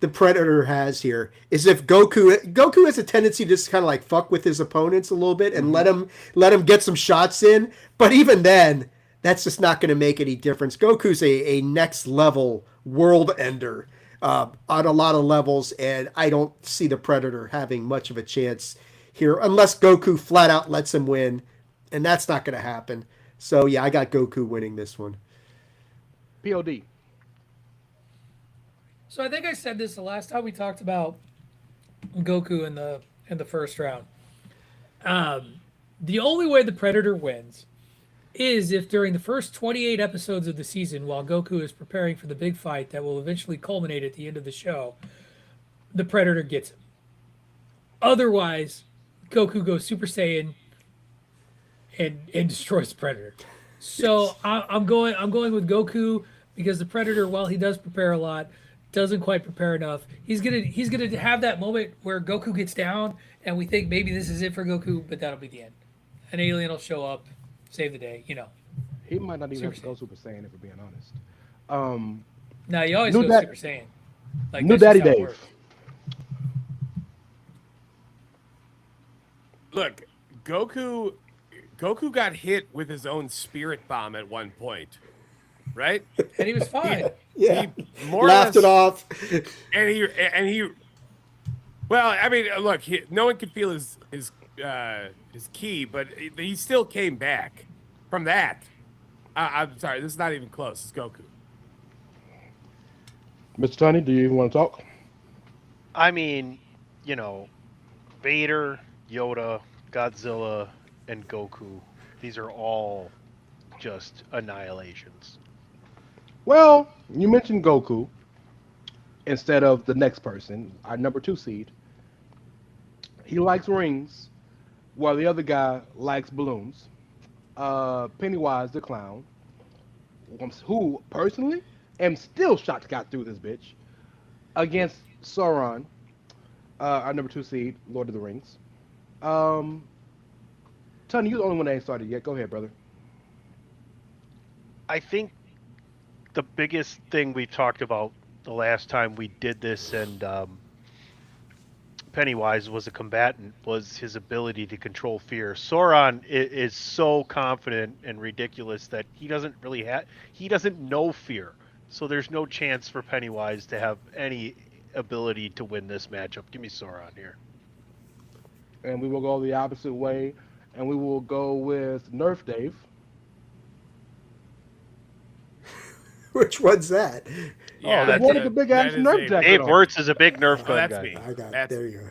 S2: the Predator has here is if Goku has a tendency to just kind of like fuck with his opponents a little bit and let him get some shots in. But even then, that's just not going to make any difference. Goku's a next level world ender on a lot of levels, and I don't see the Predator having much of a chance here unless Goku flat out lets him win, and that's not going to happen. So yeah, I got Goku winning this one.
S4: POD.
S1: So I think I said this the last time we talked about Goku in the first round. The only way the Predator wins is if during the first 28 episodes of the season, while Goku is preparing for the big fight that will eventually culminate at the end of the show, the Predator gets him. Otherwise, Goku goes Super Saiyan and destroys the Predator. So I'm going with Goku because the Predator, while he does prepare a lot, doesn't quite prepare enough. He's gonna have that moment where Goku gets down and we think maybe this is it for Goku, but that'll be the end. An alien will show up, save the day,
S4: He might not even have to go Super Saiyan, if we're being honest.
S1: No, you always
S4: New
S1: go Super Saiyan. Like,
S4: New
S1: that's just
S4: Daddy
S1: how it
S4: Dave.
S1: works.
S5: Look, Goku got hit with his own spirit bomb at one point, right?
S1: And he was fine.
S2: Yeah,
S5: He more or
S2: laughed
S5: less-
S2: it off.
S5: And he. Well, I mean, look, no one could feel his ki, but he still came back from that. I'm sorry, this is not even close. It's Goku.
S4: Mr. Tony, do you even want to talk?
S3: I mean, Vader, Yoda, Godzilla, and Goku. These are all just annihilations.
S4: Well, you mentioned Goku instead of the next person, our number 2 seed. He likes rings, while the other guy likes balloons. Pennywise the clown, who personally am still shocked got through this bitch, against Sauron. Our number 2 seed, Lord of the Rings. Um, Tony, you're the only one that ain't started yet. Go ahead, brother.
S3: I think the biggest thing we've talked about the last time we did this, and Pennywise was a combatant, was his ability to control fear. Sauron is so confident and ridiculous that he doesn't know fear. So there's no chance for Pennywise to have any ability to win this matchup. Give me Sauron here.
S4: And we will go the opposite way, and we will go with Nerf Dave.
S2: Which one's that?
S5: Yeah,
S3: that's
S4: What is the big ass
S5: that is
S4: Nerf
S5: a-
S4: jacket
S3: Dave
S4: on?
S3: Wirtz is a big Nerf
S5: Oh,
S3: gun
S5: that's
S3: guy.
S5: me.
S2: I got
S5: That's-
S2: there you go.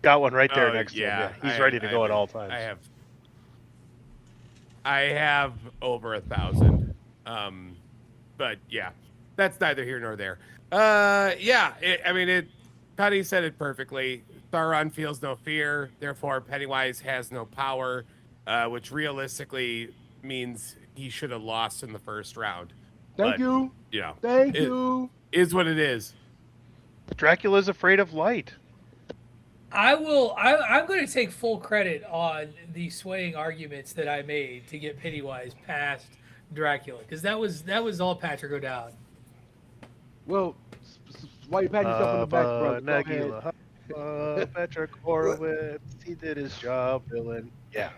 S3: Got one right there
S5: Oh,
S3: next to him. Yeah, he's
S5: I
S3: ready to go
S5: have-
S3: at all times.
S5: I have over 1,000. But yeah, that's neither here nor there. Cuddy said it perfectly. Sauron feels no fear, therefore Pennywise has no power, which realistically means he should have lost in the first round.
S4: Thank
S5: But,
S4: you.
S5: You know,
S4: Thank
S5: it
S4: you.
S5: is what it is.
S3: Dracula's afraid of light.
S1: I'm going to take full credit on the swaying arguments that I made to get Pennywise past Dracula, because that was all Patrick O'Dowd.
S4: Well, why you patting yourself on the back, brother? Go ahead.
S3: Nagila, Patrick Horowitz, he did his job, villain. Yeah.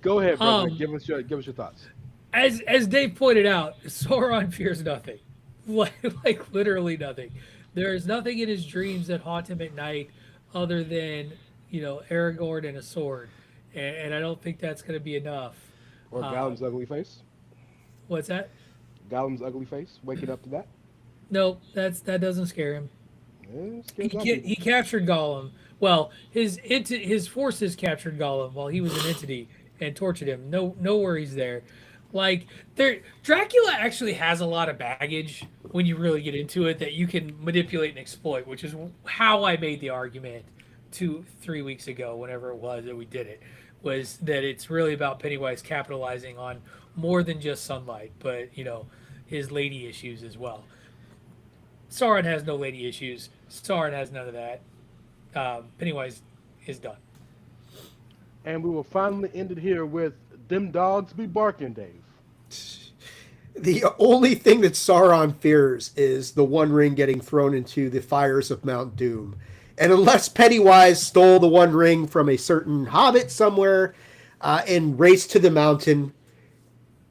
S4: Go ahead, brother.
S1: Um,
S4: Give us your thoughts.
S1: As Dave pointed out, Sauron fears nothing, like literally nothing. There is nothing in his dreams that haunt him at night, other than Aragorn and a sword, and I don't think that's going to be enough.
S4: Or Gollum's ugly face.
S1: What's that?
S4: Gollum's ugly face. Waking up to that.
S1: No, that doesn't scare him.
S4: Yeah, it scares some people.
S1: He captured Gollum. Well, his forces captured Gollum while he was an entity and tortured him. No worries there. Like Dracula actually has a lot of baggage when you really get into it that you can manipulate and exploit, which is how I made the argument 2-3 weeks ago, whenever it was that we did it, was that it's really about Pennywise capitalizing on more than just sunlight, but his lady issues as well. Sauron has no lady issues. Sauron has none of that. Pennywise is done.
S4: And we will finally end it here with them dogs be barking, Dave.
S2: The only thing that Sauron fears is the One Ring getting thrown into the fires of Mount Doom. And unless Pennywise stole the One Ring from a certain hobbit somewhere and raced to the mountain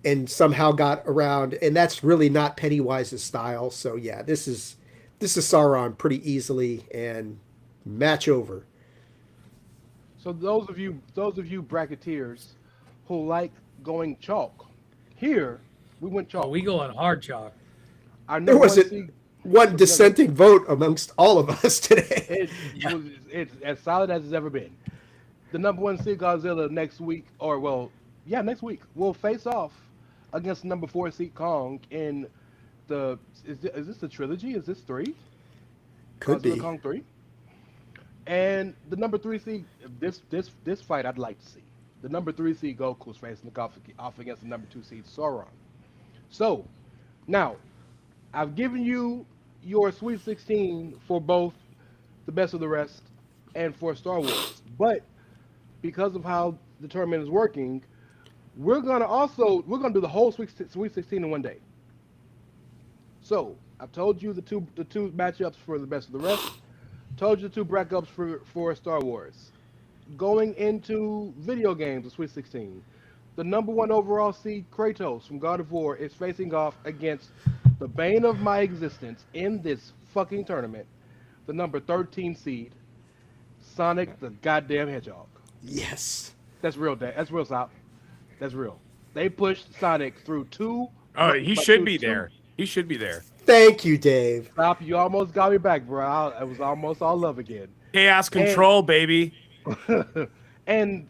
S2: and somehow got around, and that's really not Pennywise's style. So yeah, this is Sauron pretty easily, and match over.
S4: So those of you bracketeers who like going chalk, here we went chalk.
S1: Oh, we go on hard chalk.
S4: Our
S2: There
S4: number
S2: wasn't
S4: one seed-
S2: one dissenting vote amongst all of us today.
S4: It's as solid as it's ever been. The number 1 seed Godzilla next week, next week, will face off against the number 4 seed Kong in the. Is this the trilogy? Is this 3?
S2: Could
S4: Godzilla
S2: be.
S4: Kong 3. And the number 3 seed, this fight I'd like to see. The number 3 seed Goku's facing off against the number 2 seed Sauron. So, now, I've given you your Sweet 16 for both the Best of the Rest and for Star Wars. But because of how the tournament is working, we're gonna do the whole Sweet 16 in one day. So I've told you the two matchups for the Best of the Rest. Told you the 2 brackets for Star Wars. Going into video games, the Sweet 16. The number 1 overall seed Kratos from God of War is facing off against the bane of my existence in this fucking tournament, the number 13 seed Sonic the goddamn Hedgehog.
S2: Yes.
S4: That's real, Dave. That's real, Sop. That's real. They pushed Sonic through 2.
S5: Oh, he should be there. He should be there.
S2: Thank you, Dave.
S4: Sop, you almost got me back, bro. It was almost all love again.
S5: Chaos control, baby.
S4: and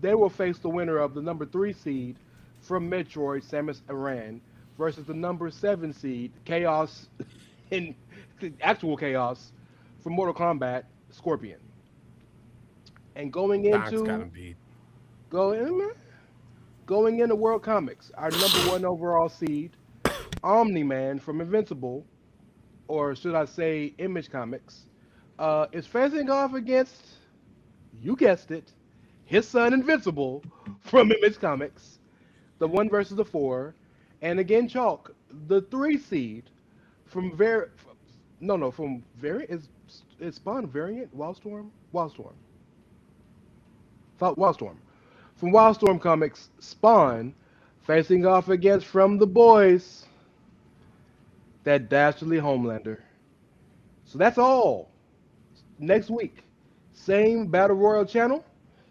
S4: they will face the winner of the number 3 seed from Metroid, Samus Aran, versus the number 7 seed, Chaos, in actual Chaos, from Mortal Kombat, Scorpion. And going
S5: Doc's
S4: into
S5: got him beat.
S4: going into World Comics, our number 1 overall seed, Omni-Man from Invincible, or should I say Image Comics, is facing off against, you guessed it, his son Invincible from Image Comics, the 1 versus the 4, and again Chalk, the 3 seed from from Variant is Spawn Variant Wildstorm from Wildstorm Comics. Spawn facing off against from the boys, that dastardly Homelander. So that's all. Next week, same Battle Royal channel,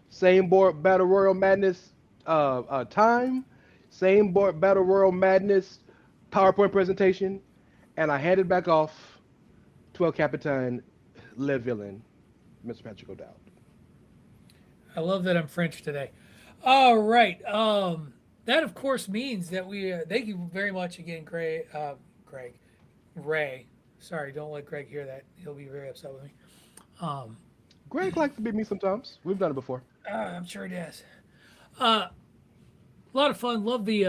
S4: same board Battle Royal Madness time, same board Battle Royal Madness PowerPoint presentation, and I hand it back off to El Capitan Le Villain, Mr. Patrick O'Dowd.
S1: I love that I'm French today. All right. That of course means that we thank you very much again, Ray. Sorry, don't let Greg hear that. He'll be very upset with me.
S4: Greg likes to beat me sometimes. We've done it before.
S1: I'm sure he does. A lot of fun. Love the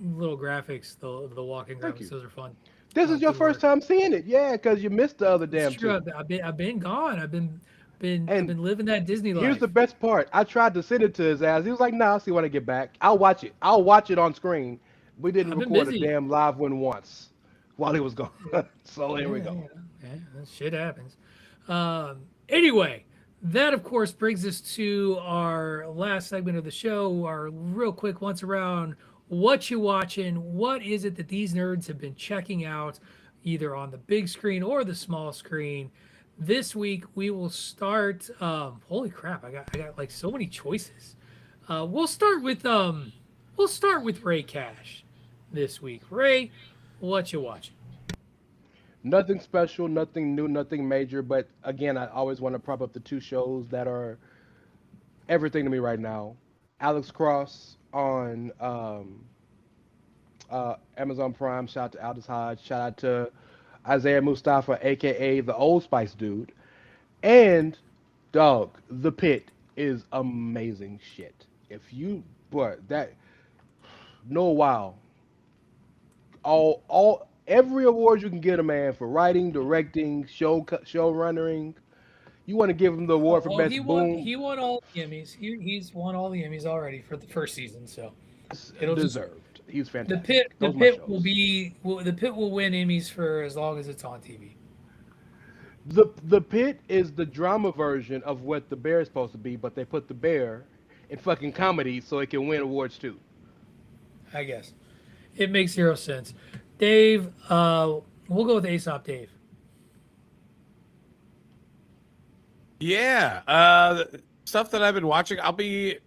S1: little graphics, the walking
S4: Thank
S1: graphics.
S4: you.
S1: Those are fun.
S4: This is your
S1: Good
S4: first
S1: work.
S4: time seeing it, yeah, because you missed the other damn
S1: It's true.
S4: two.
S1: I've been gone. I've been
S4: And
S1: living that Disney life.
S4: Here's the best part. I tried to send it to his ass. He was like, "Nah, I'll see when I get back. I'll watch it. I'll watch it on screen." We didn't
S1: I've been
S4: record a
S1: busy.
S4: damn live one once while he was gone. So here we go.
S1: Yeah, that shit happens. Anyway, that of course brings us to our last segment of the show. Our real quick once around, what you watching? What is it that these nerds have been checking out, either on the big screen or the small screen? This week we will start. Holy crap! I got like so many choices. We'll start with Ray Cash this week. Ray, what you watching?
S4: Nothing special, nothing new, nothing major. But again, I always want to prop up the 2 shows that are everything to me right now. Alex Cross on Amazon Prime. Shout out to Aldous Hodge. Shout out to Isaiah Mustafa, aka the Old Spice dude. And dog, The Pit is amazing shit. If you wow. Every award you can get a man for writing, directing, show runnering. You want to give him the award for best
S1: He
S4: boom.
S1: won all the Emmys. He's won all the Emmys already for the first season. So it'll just
S4: Deserved. He's
S1: the
S4: fantastic.
S1: pit
S4: Those are my
S1: will
S4: shows.
S1: the pit will win Emmys for as long as it's on TV.
S4: The Pit is the drama version of what the Bear is supposed to be, but they put the Bear in fucking comedy so it can win awards too.
S1: I guess it makes zero sense. Dave, we'll go with Aesop. Dave.
S5: Yeah, stuff that I've been watching. I'll be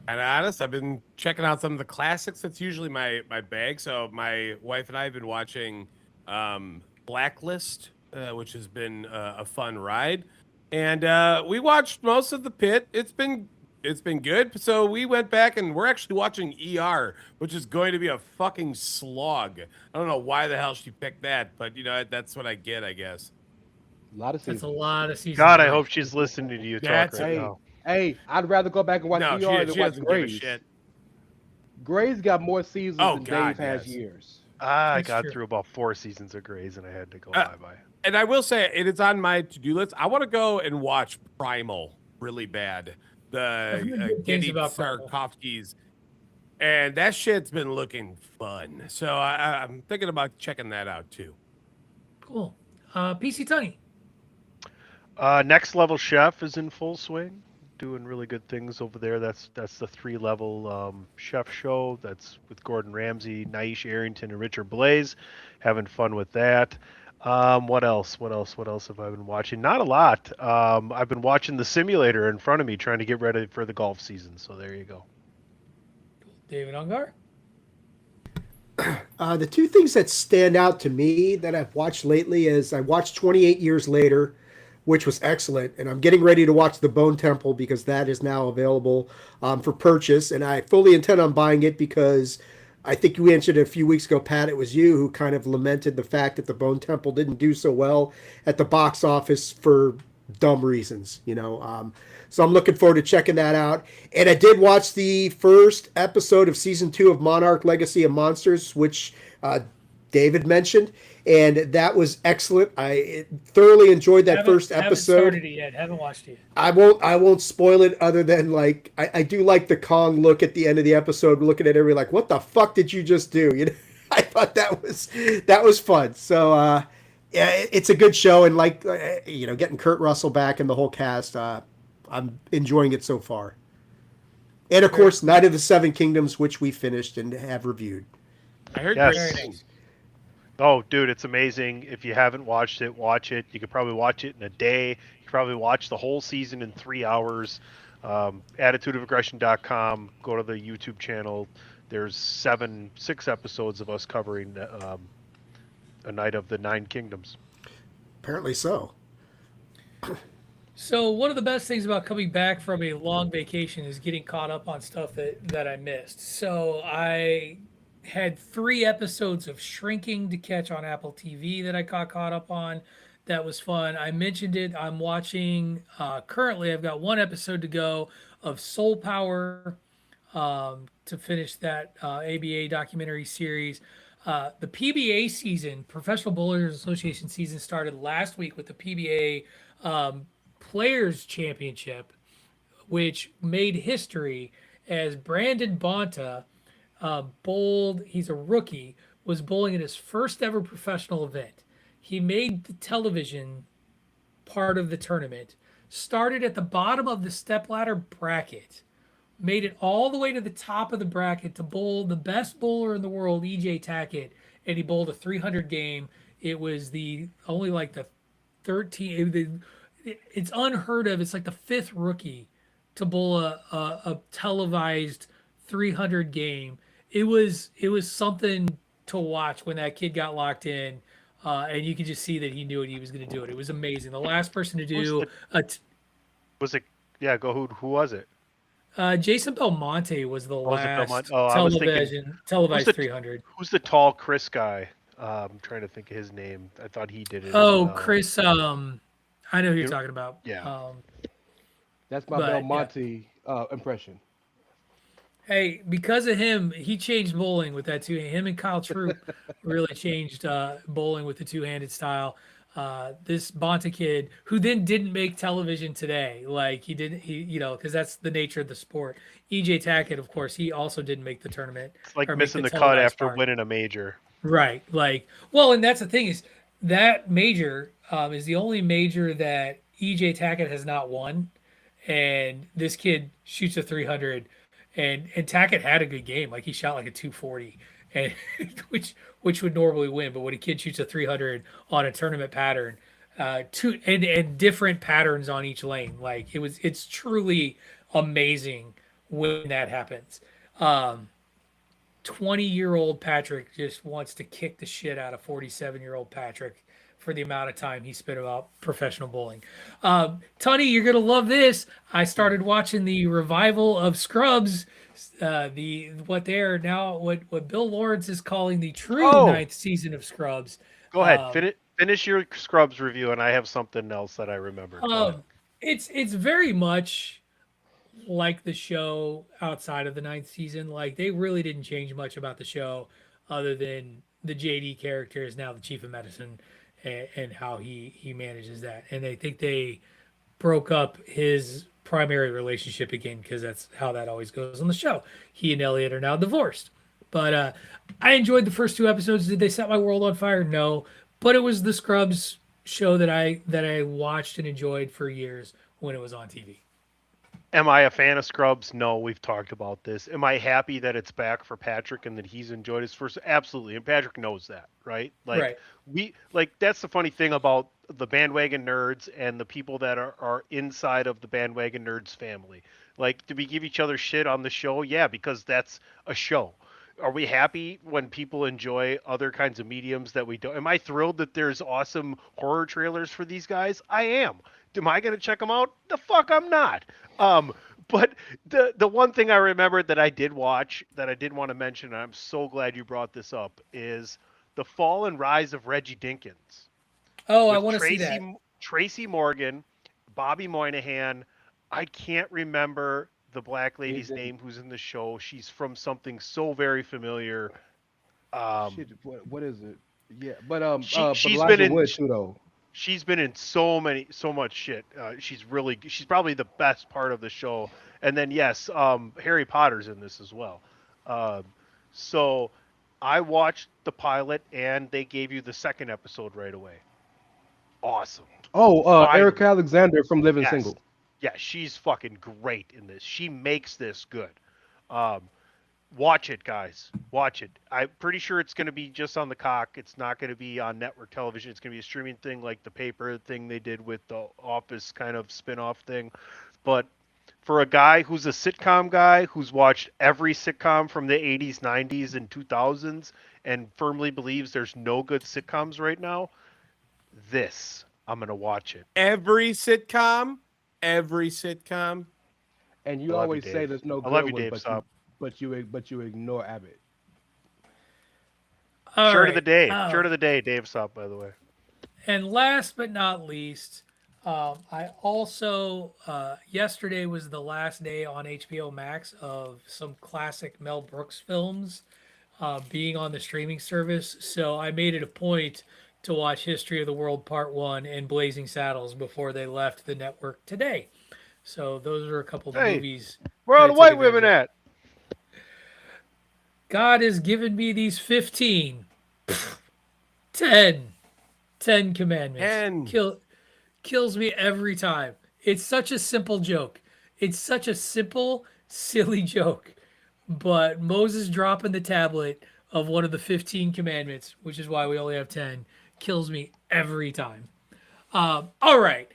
S5: honest. I've been checking out some of the classics. That's usually my bag. So my wife and I have been watching Blacklist, which has been a fun ride, and we watched most of The Pit. It's been good. So we went back and we're actually watching ER, which is going to be a fucking slog. I don't know why the hell she picked that, but that's what I get, I guess.
S4: A lot of
S1: That's
S4: seasons.
S1: a lot of seasons.
S3: God, I hope she's listening to you talk
S5: That's-
S3: right
S4: Hey,
S3: now.
S4: hey, I'd rather go back and watch
S5: No,
S4: ER
S5: she
S4: than watch
S5: doesn't give a
S4: Grey's.
S5: shit.
S4: Grey's got more seasons
S5: Oh,
S4: than
S5: God,
S4: Dave has
S5: yes.
S4: years.
S3: I
S1: That's
S3: got
S1: true.
S3: through about 4 seasons of Grey's and I had to go
S5: Uh,
S3: bye-bye.
S5: And I will say it is on my to-do list. I want to go and watch Primal really bad.
S1: I've heard good things
S5: Giddy
S1: about Primal.
S5: Sarkovsky's, and that shit's been looking fun. So I'm thinking about checking that out too.
S1: Cool. PC Tunney.
S3: Next Level Chef is in full swing, doing really good things over there. That's the 3-level chef show. That's with Gordon Ramsay, Naish Arrington, and Richard Blaze, having fun with that. What else? What else have I been watching? Not a lot. I've been watching The Simulator in front of me, trying to get ready for the golf season. So there you go.
S1: David Ungar.
S2: The 2 things that stand out to me that I've watched lately is I watched 28 Years Later, which was excellent, and I'm getting ready to watch The Bone Temple because that is now available for purchase, and I fully intend on buying it because I think you mentioned a few weeks ago, Pat, it was you who kind of lamented the fact that The Bone Temple didn't do so well at the box office for dumb reasons, So I'm looking forward to checking that out. And I did watch the first episode of season 2 of Monarch: Legacy of Monsters, which David mentioned, and that was excellent. I thoroughly enjoyed that first
S1: Haven't
S2: episode.
S1: started it yet. Haven't watched it yet.
S2: I won't spoil it other than like I do like the Kong look at the end of the episode, looking at everybody like, what the fuck did you just do? You know, I thought that was fun. So yeah, it's a good show, and like getting Kurt Russell back and the whole cast, I'm enjoying it so far. And of course, Night of the Seven Kingdoms, which we finished and have reviewed.
S5: I heard
S3: Yes.
S5: great
S1: Very
S5: things.
S3: Oh, dude, it's amazing. If you haven't watched it, watch it. You could probably watch it in a day. You could probably watch the whole season in 3 hours. Attitudeofaggression.com. Go to the YouTube channel. There's 6 episodes of us covering A Night of the Nine Kingdoms.
S2: Apparently so.
S1: So one of the best things about coming back from a long vacation is getting caught up on stuff that I missed. So I had 3 episodes of Shrinking to catch on Apple TV that I got caught up on. That was fun. I mentioned it. I'm watching currently. I've got 1 episode to go of Soul Power to finish that ABA documentary series. The PBA season, Professional Bowlers Association season, started last week with the PBA Players Championship, which made history as Brandon Bonta bowled. He's a rookie, was bowling in his first ever professional event. He made the television part of the tournament, started at the bottom of the stepladder bracket, made it all the way to the top of the bracket to bowl the best bowler in the world, EJ Tackett, and he bowled a 300 game. It was the only like the 13. It's unheard of. It's like the 5th rookie to bowl a televised 300 game. It was something to watch when that kid got locked in, and you could just see that he knew it. He was going to do it. It was amazing. The last person to do
S3: Was it? Yeah, go. Who was it?
S1: Jason Belmonte was the
S3: Was it
S1: last
S3: Belmonte? Oh, I was thinking,
S1: televised
S3: who's the-
S1: 300.
S3: Who's the tall Chris guy? I'm trying to think of his name. I thought he did it.
S1: Oh,
S3: as well.
S1: Chris. I know who you're talking about.
S3: Yeah.
S4: That's my
S1: But, yeah.
S4: Belmonte impression.
S1: Hey, because of him, he changed bowling with that him and Kyle Troop really changed bowling with the 2-handed style. This Bonta kid, who then didn't make television today, like because that's the nature of the sport. EJ Tackett, of course, he also didn't make the tournament.
S3: It's like
S1: or make
S3: missing the cut
S1: televised
S3: after
S1: part.
S3: winning a major.
S1: Right. Like, well, and that's the thing is that major is the only major that EJ Tackett has not won. And this kid shoots a 300, and Tackett had a good game. Like he shot like a 240, and which would normally win. But when a kid shoots a 300 on a tournament pattern, and different patterns on each lane, like it's truly amazing when that happens. 20-year-old Patrick just wants to kick the shit out of 47-year-old Patrick for the amount of time he spent about professional bowling. Tony, you're gonna love this. I started watching the revival of Scrubs, what Bill Lawrence is calling the true 9th season of Scrubs.
S3: Go ahead, finish your Scrubs review, and I have something else that I remember.
S1: It's very much like the show outside of the 9th season. Like they really didn't change much about the show, other than the JD character is now the chief of medicine. And how he manages that. And I think they broke up his primary relationship again because that's how that always goes on the show. He and Elliot are now divorced. But I enjoyed the first 2 episodes. Did they set my world on fire? No. But it was the Scrubs show that I watched and enjoyed for years when it was on TV.
S3: Am I a fan of Scrubs? No, we've talked about this. Am I happy that it's back for Patrick and that he's enjoyed his first? Absolutely, and Patrick knows that, right? Like that's the funny thing about the Bandwagon Nerds and the people that are inside of the Bandwagon Nerds family. Like, do we give each other shit on the show? Yeah, because that's a show. Are we happy when people enjoy other kinds of mediums that we don't? Am I thrilled that there's awesome horror trailers for these guys? I am. Am I going to check them out? The fuck I'm not. But the one thing I remembered that I did watch that I did want to mention, and I'm so glad you brought this up, is The Fall and Rise of Reggie Dinkins.
S1: Oh, I want to see that.
S3: Tracy Morgan, Bobby Moynihan. I can't remember the black lady's name who's in the show. She's from something so very familiar.
S4: Shit, what is it? Yeah, but but
S3: She's been
S4: Elijah
S3: in
S4: Wood too though.
S3: she's been in so much shit. She's probably the best part of the show. And then yes, Harry Potter's in this as well. Um, so I watched the pilot and they gave you the second episode right away. Awesome.
S4: Oh, Erica
S3: Finally.
S4: Alexander from Living
S3: Yes.
S4: Single.
S3: Yeah, she's fucking great in this. She makes this good. Um, Watch it, guys. Watch it. I'm pretty sure it's going to be just on the cock. It's not going to be on network television. It's going to be a streaming thing like the paper thing they did with the Office kind of spin-off thing. But for a guy who's a sitcom guy who's watched every sitcom from the 80s, 90s, and 2000s and firmly believes there's no good sitcoms right now, this, I'm going to watch it.
S5: Every sitcom.
S4: And
S3: I
S4: you
S3: love you,
S4: always say
S3: Dave.
S4: there's no
S3: I
S4: good
S3: love you,
S4: one,
S3: Dave. Stop.
S4: but you ignore Abbott.
S1: All
S3: Shirt of
S1: right.
S3: the day. Shirt of the day, Dave Stop, by the way.
S1: And last but not least, I also yesterday was the last day on HBO Max of some classic Mel Brooks films being on the streaming service. So I made it a point to watch History of the World Part 1 and Blazing Saddles before they left the network today. So those are a couple of
S3: Hey,
S1: movies.
S3: Where
S1: that
S3: are
S1: I
S3: the
S1: took
S3: white
S1: advantage
S3: women
S1: of.
S3: at?
S1: God has given me these 15, 10 commandments.
S5: 10.
S1: Kills me every time. It's such a simple joke. It's such a simple, silly joke. But Moses dropping the tablet of one of the 15 commandments, which is why we only have 10, kills me every time. All right.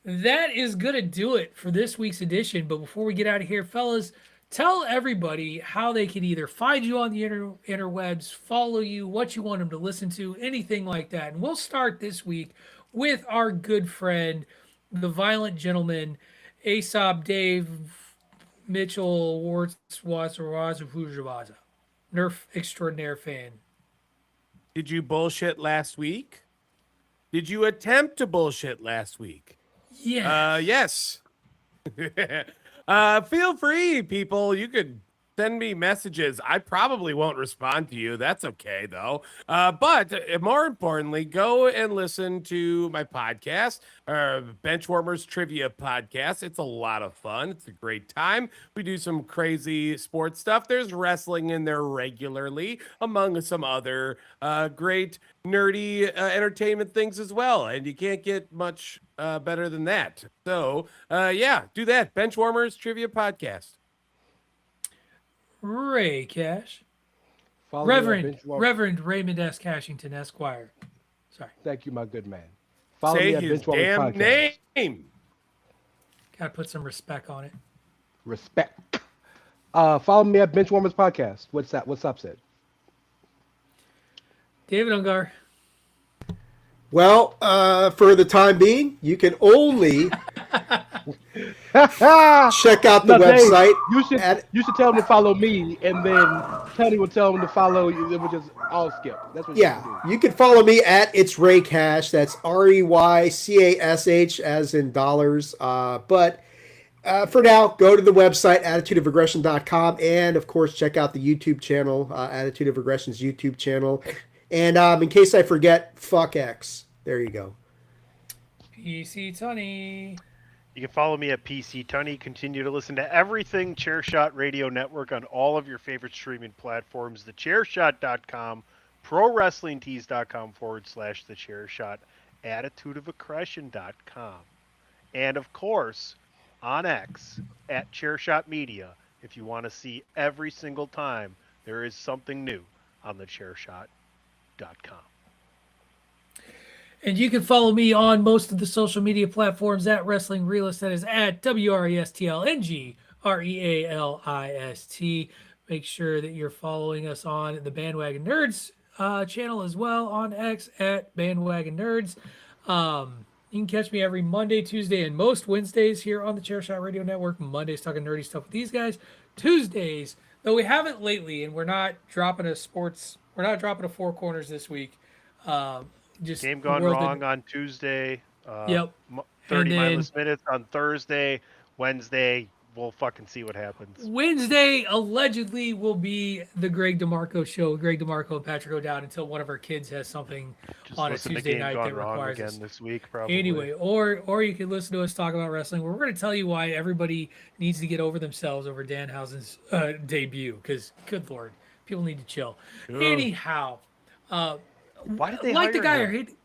S1: That is going to do it for this week's edition. But before we get out of here, fellas, tell everybody how they can either find you on the interwebs, follow you, what you want them to listen to, anything like that. And we'll start this week with our good friend, the violent gentleman, Aesop Dave Mitchell Wartswaza, Nerf extraordinaire fan.
S5: Did you bullshit last week? Did you attempt to bullshit last week?
S1: Yeah.
S5: Yes. Feel free, people. You could send me messages. I probably won't respond to you. That's okay, though. But more importantly, go and listen to my podcast, Benchwarmers Trivia Podcast. It's a lot of fun. It's a great time. We do some crazy sports stuff. There's wrestling in there regularly, among some other great nerdy entertainment things as well. And you can't get much better than that. So, yeah, do that. Benchwarmers Trivia Podcast.
S1: Ray Cash.
S4: Follow me at
S1: Reverend
S4: Benchwarmers.
S1: Reverend Raymond S. Cashington, Esquire. Sorry.
S4: Thank you, my good man. Follow
S5: Say
S4: me at
S5: his
S4: Benchwarmers
S5: damn
S4: Podcast.
S5: name.
S1: Gotta put some respect on it.
S4: Respect. Follow me at Benchwarmers Podcast. What's that? What's up, Sid?
S1: David Ungar.
S2: Well, for the time being, you can only check out the
S4: No, Dave,
S2: website.
S4: you should tell them to follow me, and then Tony will tell them to follow you. It will just all skip. That's what
S2: Yeah,
S4: you should do.
S2: you can follow me at It's Ray Cash. That's REYCASH as in dollars. But for now, go to the website, attitudeofaggression.com, and of course, check out the YouTube channel, Attitude of Aggression's YouTube channel. And in case I forget, fuck X. There you go.
S1: PC Tony.
S3: You can follow me at PC Tunney. Continue to listen to everything Chairshot Radio Network on all of your favorite streaming platforms. TheChairShot.com, ProWrestlingTees.com/TheChairShot, AttitudeOfAggression.com, and of course on X at Chairshot Media. If you want to see every single time there is something new on TheChairShot.com.
S1: And you can follow me on most of the social media platforms at Wrestling Realist. That is at WRESTLNGREALIST. Make sure that you're following us on the Bandwagon Nerds channel as well on X at Bandwagon Nerds. You can catch me every Monday, Tuesday, and most Wednesdays here on the Chairshot Radio Network. Mondays talking nerdy stuff with these guys. Tuesdays, though we haven't lately, and we're not dropping a Four Corners this week. Just
S3: Game Gone Wrong on Tuesday.
S1: Yep.
S3: 30
S1: And then-
S3: mindless minutes on Thursday. Wednesday, we'll fucking see what happens.
S1: Wednesday allegedly will be the Greg DeMarco show. Greg DeMarco and Patrick O'Dowd until one of our kids has something
S3: Just
S1: on a
S3: listen to
S1: Tuesday
S3: Game
S1: night
S3: Gone
S1: that
S3: Wrong
S1: requires
S3: again
S1: us.
S3: this week, probably.
S1: Anyway, or you can listen to us talk about wrestling. We're going to tell you why everybody needs to get over themselves over Danhausen's debut. Because, good lord, people need to chill.
S5: Ugh.
S1: Anyhow,
S3: Why did they
S1: like the guy
S3: hire
S1: or
S3: him?
S1: hate,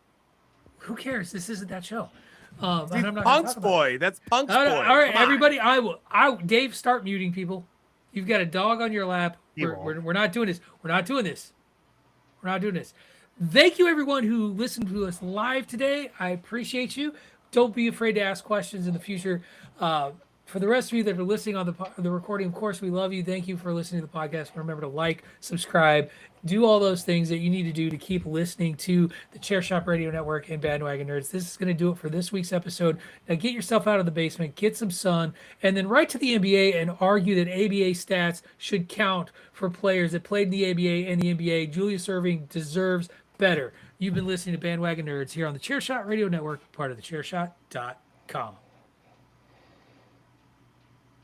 S1: who cares? This isn't that show.
S5: He's
S1: And I'm not gonna
S5: Punk's
S1: talk about it.
S5: boy. That's Punk's
S1: All
S5: boy.
S1: right, all right,
S5: Come on.
S1: everybody. Dave, start muting people. You've got a dog on your lap.
S3: He
S1: We're
S3: won't.
S1: not doing this. We're not doing this. We're not doing this. Thank you, everyone who listened to us live today. I appreciate you. Don't be afraid to ask questions in the future. For the rest of you that are listening on the recording, of course, we love you. Thank you for listening to the podcast. Remember to like, subscribe, do all those things that you need to do to keep listening to the Chair Shot Radio Network and Bandwagon Nerds. This is going to do it for this week's episode. Now get yourself out of the basement, get some sun, and then write to the NBA and argue that ABA stats should count for players that played in the ABA and the NBA. Julius Erving deserves better. You've been listening to Bandwagon Nerds here on the Chair Shot Radio Network, part of the Chairshot.com.